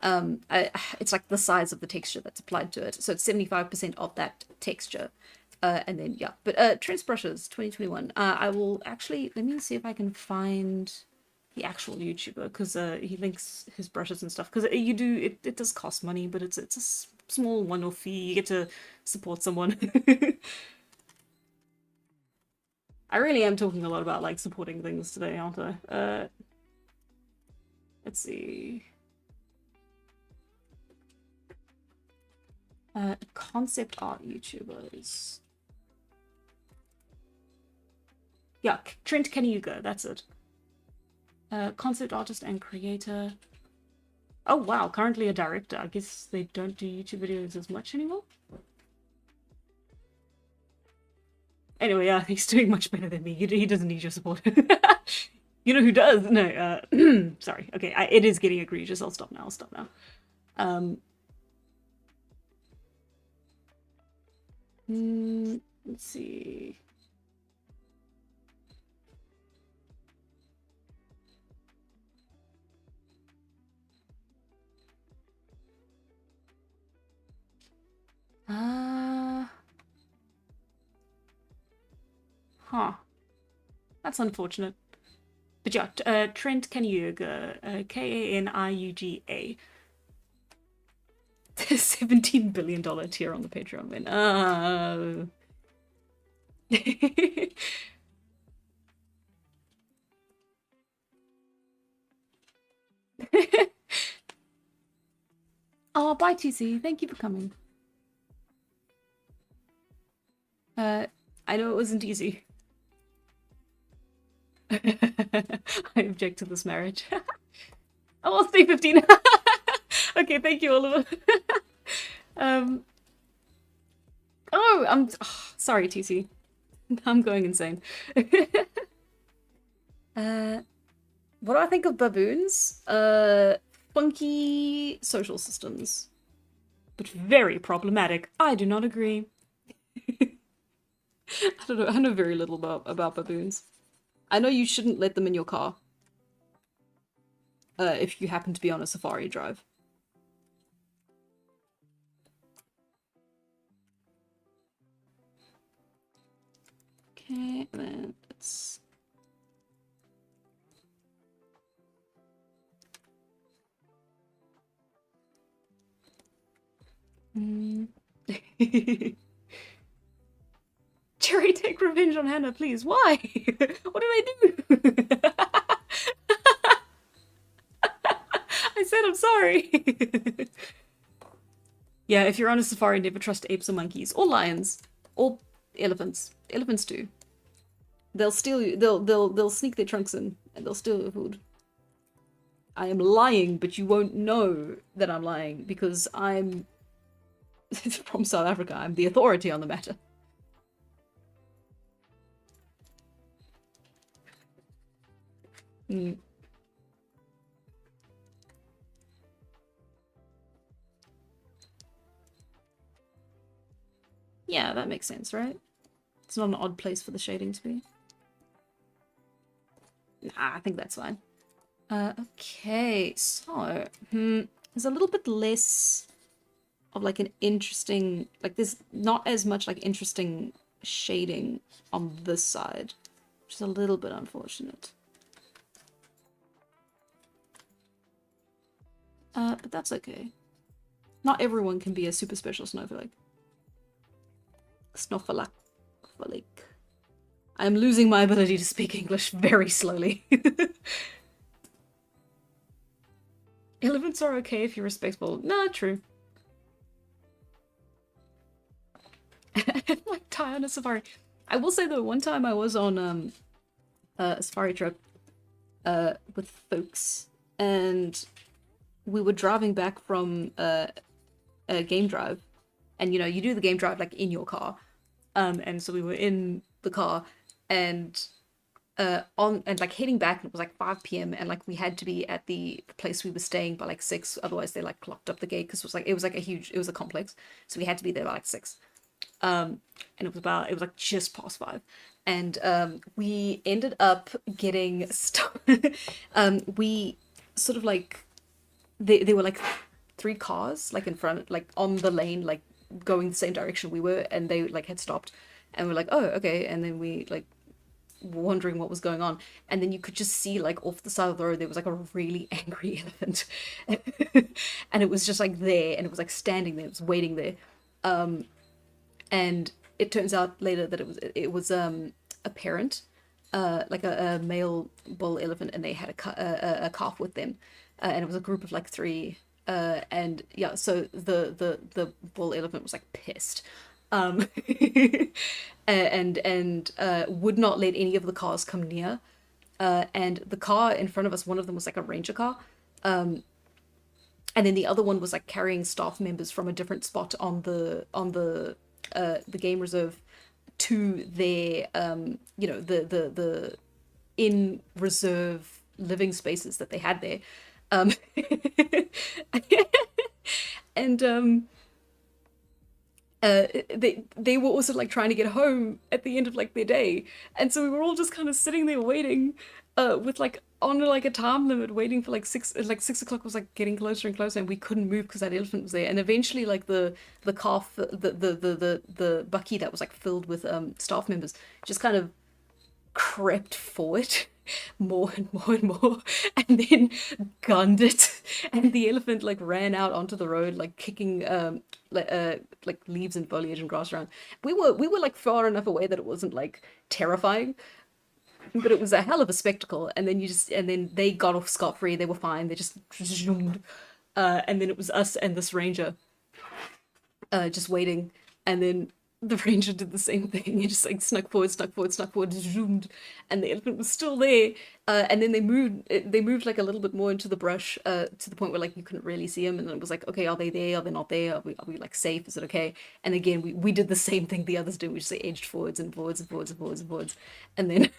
It's like the size of the texture that's applied to it. So it's 75% of that texture. And then, yeah. But Trent's brushes, 2021. I will actually, let me see if I can find the actual YouTuber, because he links his brushes and stuff. Because it does cost money, but it's a small one-off fee. You get to support someone. I really am talking a lot about like supporting things today, aren't I? Let's see. Concept art YouTubers. Yeah, Trent Kaniuga, that's it. Concept artist and creator. Oh wow, currently a director. I guess they don't do YouTube videos as much anymore. Anyway, yeah, he's doing much better than me. He doesn't need your support. You know who does? No, sorry. Okay, it is getting egregious. I'll stop now. Let's see. Huh. That's unfortunate. But yeah, Trent Kaniuga, Kaniuga. $17 billion tier on the Patreon win. Oh, bye TC. Thank you for coming. I know it wasn't easy. I object to this marriage. Oh, I'll stay 15. Okay, thank you, Oliver. Sorry, TC. I'm going insane. What do I think of baboons? Funky social systems. But very problematic. I do not agree. I don't know. I know very little about baboons. I know you shouldn't let them in your car. If you happen to be on a safari drive. Okay, and then let's... Cherry, take revenge on Hannah, please. Why? What did I do? I said I'm sorry. Yeah, if you're on a safari, never trust apes or monkeys or lions or elephants. Elephants do. They'll steal you. They'll sneak their trunks in and they'll steal your food. I am lying, but you won't know that I'm lying because I'm from South Africa. I'm the authority on the matter. Yeah, that makes sense, right? It's not an odd place for the shading to be. Nah, I think that's fine. Okay, so, there's a little bit less of like an interesting, like there's not as much like interesting shading on this side, which is a little bit unfortunate. But that's okay. Not everyone can be a super special snowflake. Snowflake. I am losing my ability to speak English very slowly. Elephants are okay if you're respectful. Nah, true. Like tie on a safari. I will say though, one time I was on a safari trip with folks, and we were driving back from a game drive, and you know you do the game drive like in your car, and so we were in the car, and on and like heading back, and it was like 5 p.m. and like we had to be at the place we were staying by like 6, otherwise they like locked up the gate because it was like it was a complex, so we had to be there by like 6. And it was like just past 5, and we ended up getting stuck. We sort of like there were like 3 cars like in front, like on the lane, like going the same direction we were, and they like had stopped, and we're like, oh, okay, and then we like wondering what was going on, and then you could just see like off the side of the road there was like a really angry elephant. And it was just like there, and it was like standing there, it was waiting there. And it turns out later that it was a parent, like a male bull elephant, and they had a calf with them, and it was a group of like 3. And yeah, so the bull elephant was like pissed, um, and would not let any of the cars come near. And the car in front of us, one of them was like a ranger car, and then the other one was like carrying staff members from a different spot on the game reserve to their the in reserve living spaces that they had there. um and they were also like trying to get home at the end of like their day, and so we were all just kind of sitting there waiting, with like on like a time limit, waiting for like 6, like 6 o'clock was like getting closer and closer, and we couldn't move because that elephant was there. And eventually like the calf, the bucky that was like filled with staff members just kind of crept forward more and more and more, and then gunned it, and the elephant like ran out onto the road, like kicking like leaves and foliage and grass around. We were like far enough away that it wasn't like terrifying, but it was a hell of a spectacle. And then they got off scot-free, they were fine, they just zoomed. And then it was us and this ranger just waiting, and then the ranger did the same thing. He just like snuck forward, snuck forward, snuck forward, zoomed, and the elephant was still there. And then they moved like a little bit more into the brush, to the point where like you couldn't really see him, and it was like, okay, are they there? Are they not there? Are we like safe? Is it okay? And again, we did the same thing the others did. We just like, edged forwards and forwards and forwards and forwards and forwards, and then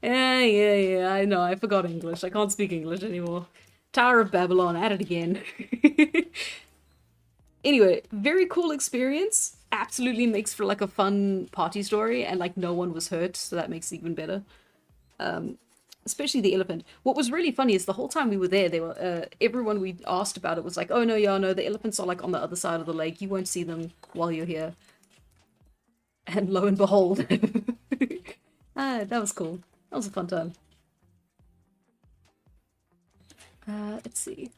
yeah, I know, I forgot English. I can't speak English anymore. Tower of Babylon, at it again. Anyway, very cool experience. Absolutely makes for like a fun party story, and like no one was hurt, so that makes it even better. Especially the elephant. What was really funny is the whole time we were there, they were everyone we asked about it was like, oh no, yeah, no, the elephants are like on the other side of the lake. You won't see them while you're here. And lo and behold, that was cool. That was a fun time. Let's see.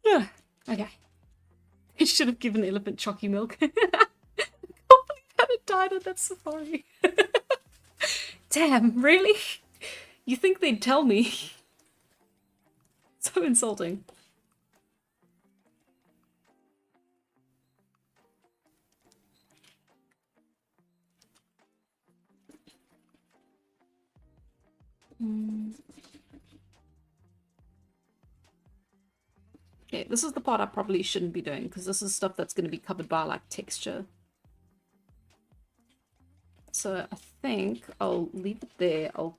Yeah, okay. I should have given the elephant chalky milk. I can't believe that it died at that safari. Damn, really? You think they'd tell me? So insulting. Okay, this is the part I probably shouldn't be doing, because this is stuff that's going to be covered by like texture. So I think I'll leave it there. Oh?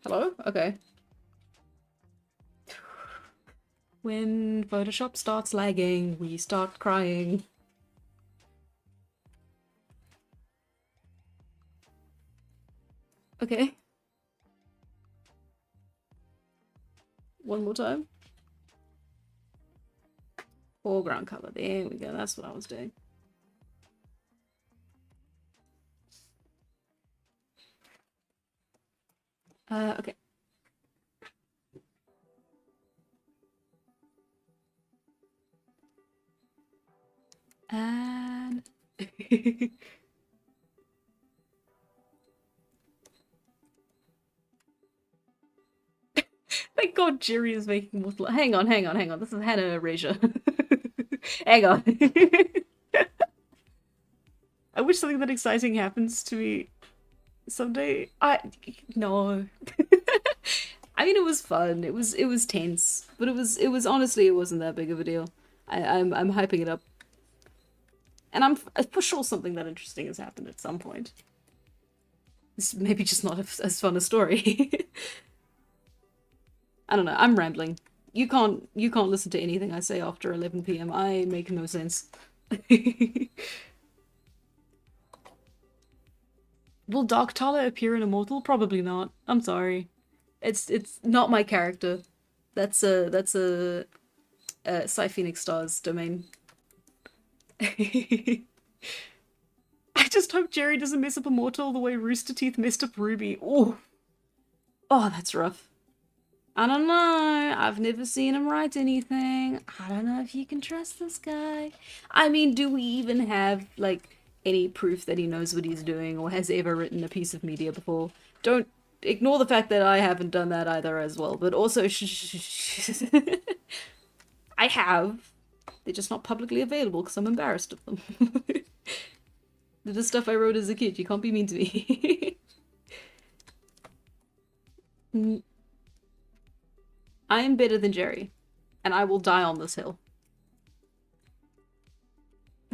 Hello? Okay. When Photoshop starts lagging, we start crying. Okay. One more time. Foreground color. There we go. That's what I was doing. Okay. And thank God Jerry is making more. Hang on. This is Hannah Erasure. Hang on. I wish something that exciting happens to me someday. No. I mean, it was fun. It was tense, but it was honestly it wasn't that big of a deal. I'm hyping it up, and I'm for sure something that interesting has happened at some point. It's maybe just not as fun a story. I don't know. I'm rambling. You can't listen to anything I say after 11 p.m. I make no sense. Will Dark Tala appear in Immortal? Probably not. I'm sorry. It's not my character. That's a Psy Phoenix Star's domain. I just hope Jerry doesn't mess up Immortal the way Rooster Teeth messed up Ruby. Oh, that's rough. I don't know. I've never seen him write anything. I don't know if you can trust this guy. I mean, do we even have, like, any proof that he knows what he's doing or has ever written a piece of media before? Don't ignore the fact that I haven't done that either as well, but also I have. They're just not publicly available because I'm embarrassed of them. The stuff I wrote as a kid, you can't be mean to me. I am better than Jerry, and I will die on this hill.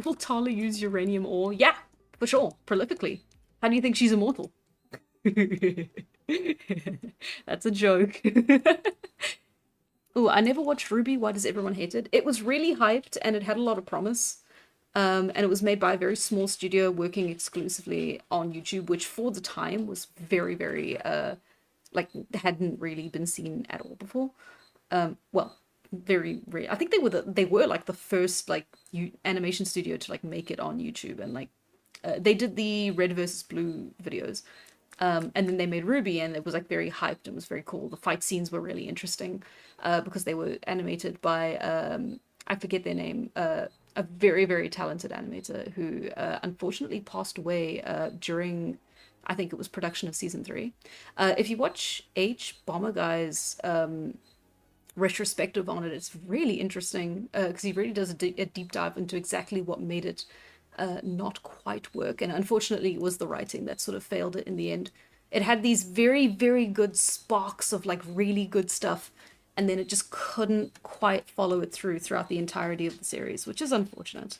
Will Tala use uranium ore? Yeah, for sure, prolifically. How do you think she's immortal? That's a joke. Ooh, I never watched Ruby. Why does everyone hate it? It was really hyped and it had a lot of promise. And it was made by a very small studio working exclusively on YouTube, which for the time was very, very, like, hadn't really been seen at all before. Well, very rare. I think they were like the first like animation studio to like make it on YouTube, and like they did the Red versus Blue videos. And then they made Ruby, and it was like very hyped and was very cool. The fight scenes were really interesting because they were animated by I forget their name, a very very talented animator who unfortunately passed away during, I think it was production of season 3. If you watch H Bomber Guy's retrospective on it, it's really interesting because he really does a deep dive into exactly what made it not quite work. And unfortunately, it was the writing that sort of failed it in the end. It had these very, very good sparks of like really good stuff, and then it just couldn't quite follow it throughout the entirety of the series, which is unfortunate.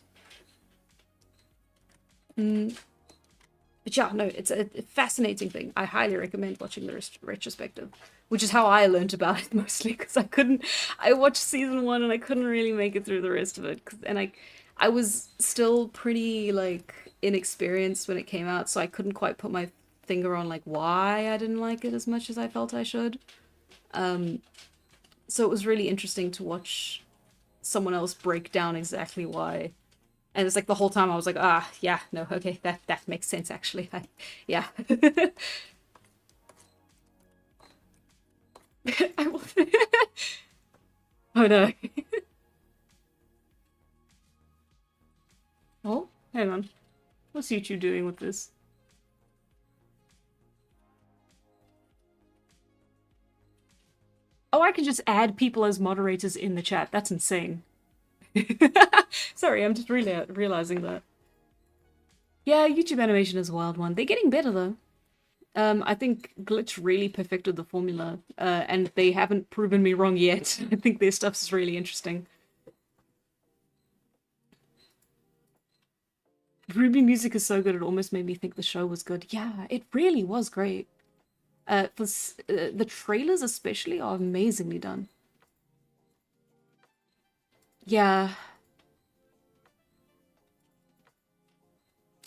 But yeah, no, it's a fascinating thing. I highly recommend watching the retrospective, which is how I learned about it mostly, because I watched season 1 and I couldn't really make it through the rest of it. And I was still pretty, like, inexperienced when it came out, so I couldn't quite put my finger on, like, why I didn't like it as much as I felt I should. So it was really interesting to watch someone else break down exactly why. And it's like the whole time I was like, yeah, no, okay, that makes sense, actually. Yeah. I will... Oh, no. Oh, hang on. What's YouTube doing with this? Oh, I can just add people as moderators in the chat. That's insane. Sorry, I'm just really realizing that. Yeah, YouTube animation is a wild one. They're getting better, though. I think Glitch really perfected the formula, and they haven't proven me wrong yet. I think their stuff's really interesting. Ruby music is so good, it almost made me think the show was good. Yeah, it really was great. The trailers especially are amazingly done. Yeah.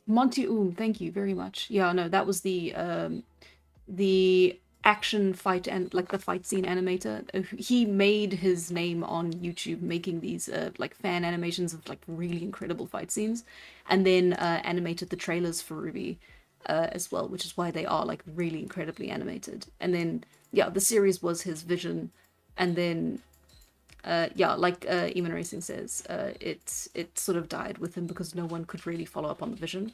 Monty thank you very much. Yeah, no, that was the action fight and like the fight scene animator. He made his name on YouTube making these like fan animations of like really incredible fight scenes, and then animated the trailers for Ruby as well, which is why they are like really incredibly animated. And then yeah, the series was his vision, and then yeah, like Eamon Racing says, it sort of died with him because no one could really follow up on the vision.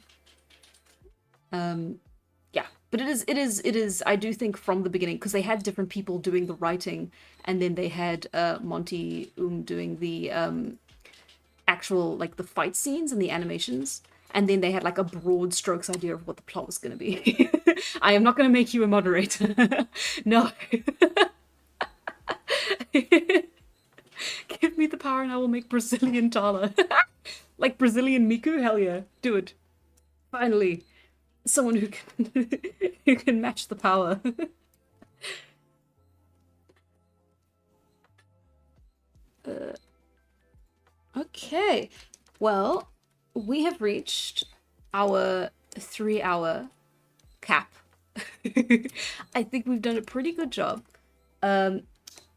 Yeah, but it is. I do think from the beginning, because they had different people doing the writing, and then they had Monty doing the actual like the fight scenes and the animations, and then they had like a broad strokes idea of what the plot was going to be. I am not going to make you a moderator. No. make Brazilian Tala. Like Brazilian Miku? Hell yeah. Do it. Finally. Someone who can who can match the power. Okay. Well, we have reached our 3 hour cap. I think we've done a pretty good job.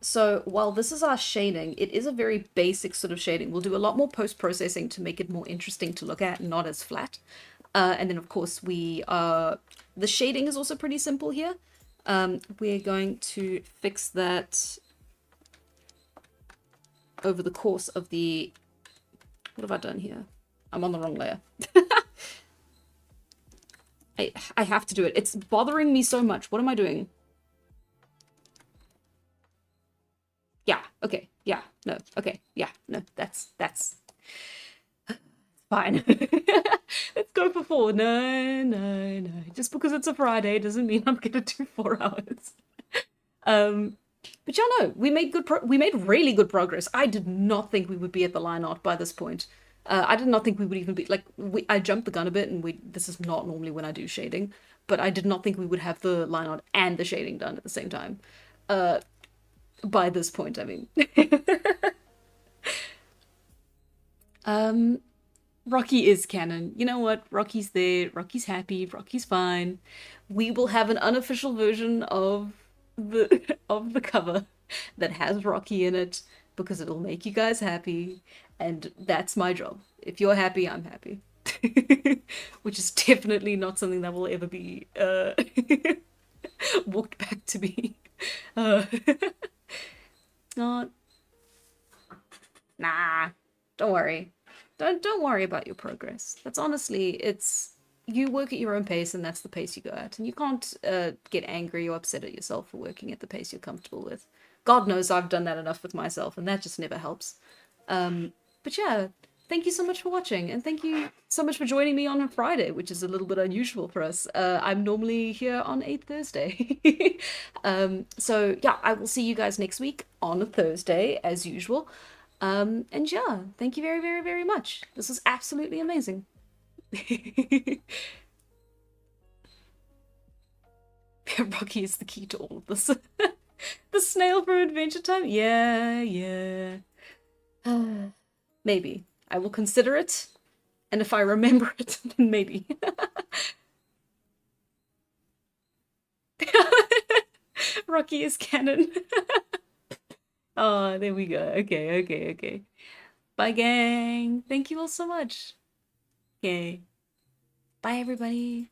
So while this is our shading, it is a very basic sort of shading. We'll do a lot more post-processing to make it more interesting to look at and not as flat. And then of course we are, the shading is also pretty simple here. We're going to fix that over the course of the, what have I done here? I'm on the wrong layer. I have to do it. It's bothering me so much. What am I doing? Yeah, okay, yeah, no, okay, yeah, no, that's fine. Let's go for 4. No, no, no. Just because it's a Friday doesn't mean I'm gonna do 4 hours. But y'all know, we made really good progress. I did not think we would be at the line art by this point. I did not think we would even be, like, I jumped the gun a bit, and this is not normally when I do shading, but I did not think we would have the line art and the shading done at the same time. By this point, I mean. Rocky is canon. You know what? Rocky's there. Rocky's happy. Rocky's fine. We will have an unofficial version of the cover that has Rocky in it because it'll make you guys happy, and that's my job. If you're happy, I'm happy. Which is definitely not something that will ever be walked back to me. Not. Nah. Don't worry. Don't worry about your progress. That's honestly, it's, you work at your own pace, and that's the pace you go at. And you can't get angry or upset at yourself for working at the pace you're comfortable with. God knows I've done that enough with myself, and that just never helps. But yeah, thank you so much for watching, and thank you so much for joining me on a Friday, which is a little bit unusual for us. I'm normally here on a Thursday. So yeah, I will see you guys next week on a Thursday, as usual. And yeah, thank you very, very, very much. This was absolutely amazing. Rocky is the key to all of this. The snail from Adventure Time? Yeah, yeah. Maybe. I will consider it, and if I remember it, then maybe. Rocky is canon. Oh, there we go. Okay, okay, okay. Bye, gang. Thank you all so much. Okay. Bye, everybody.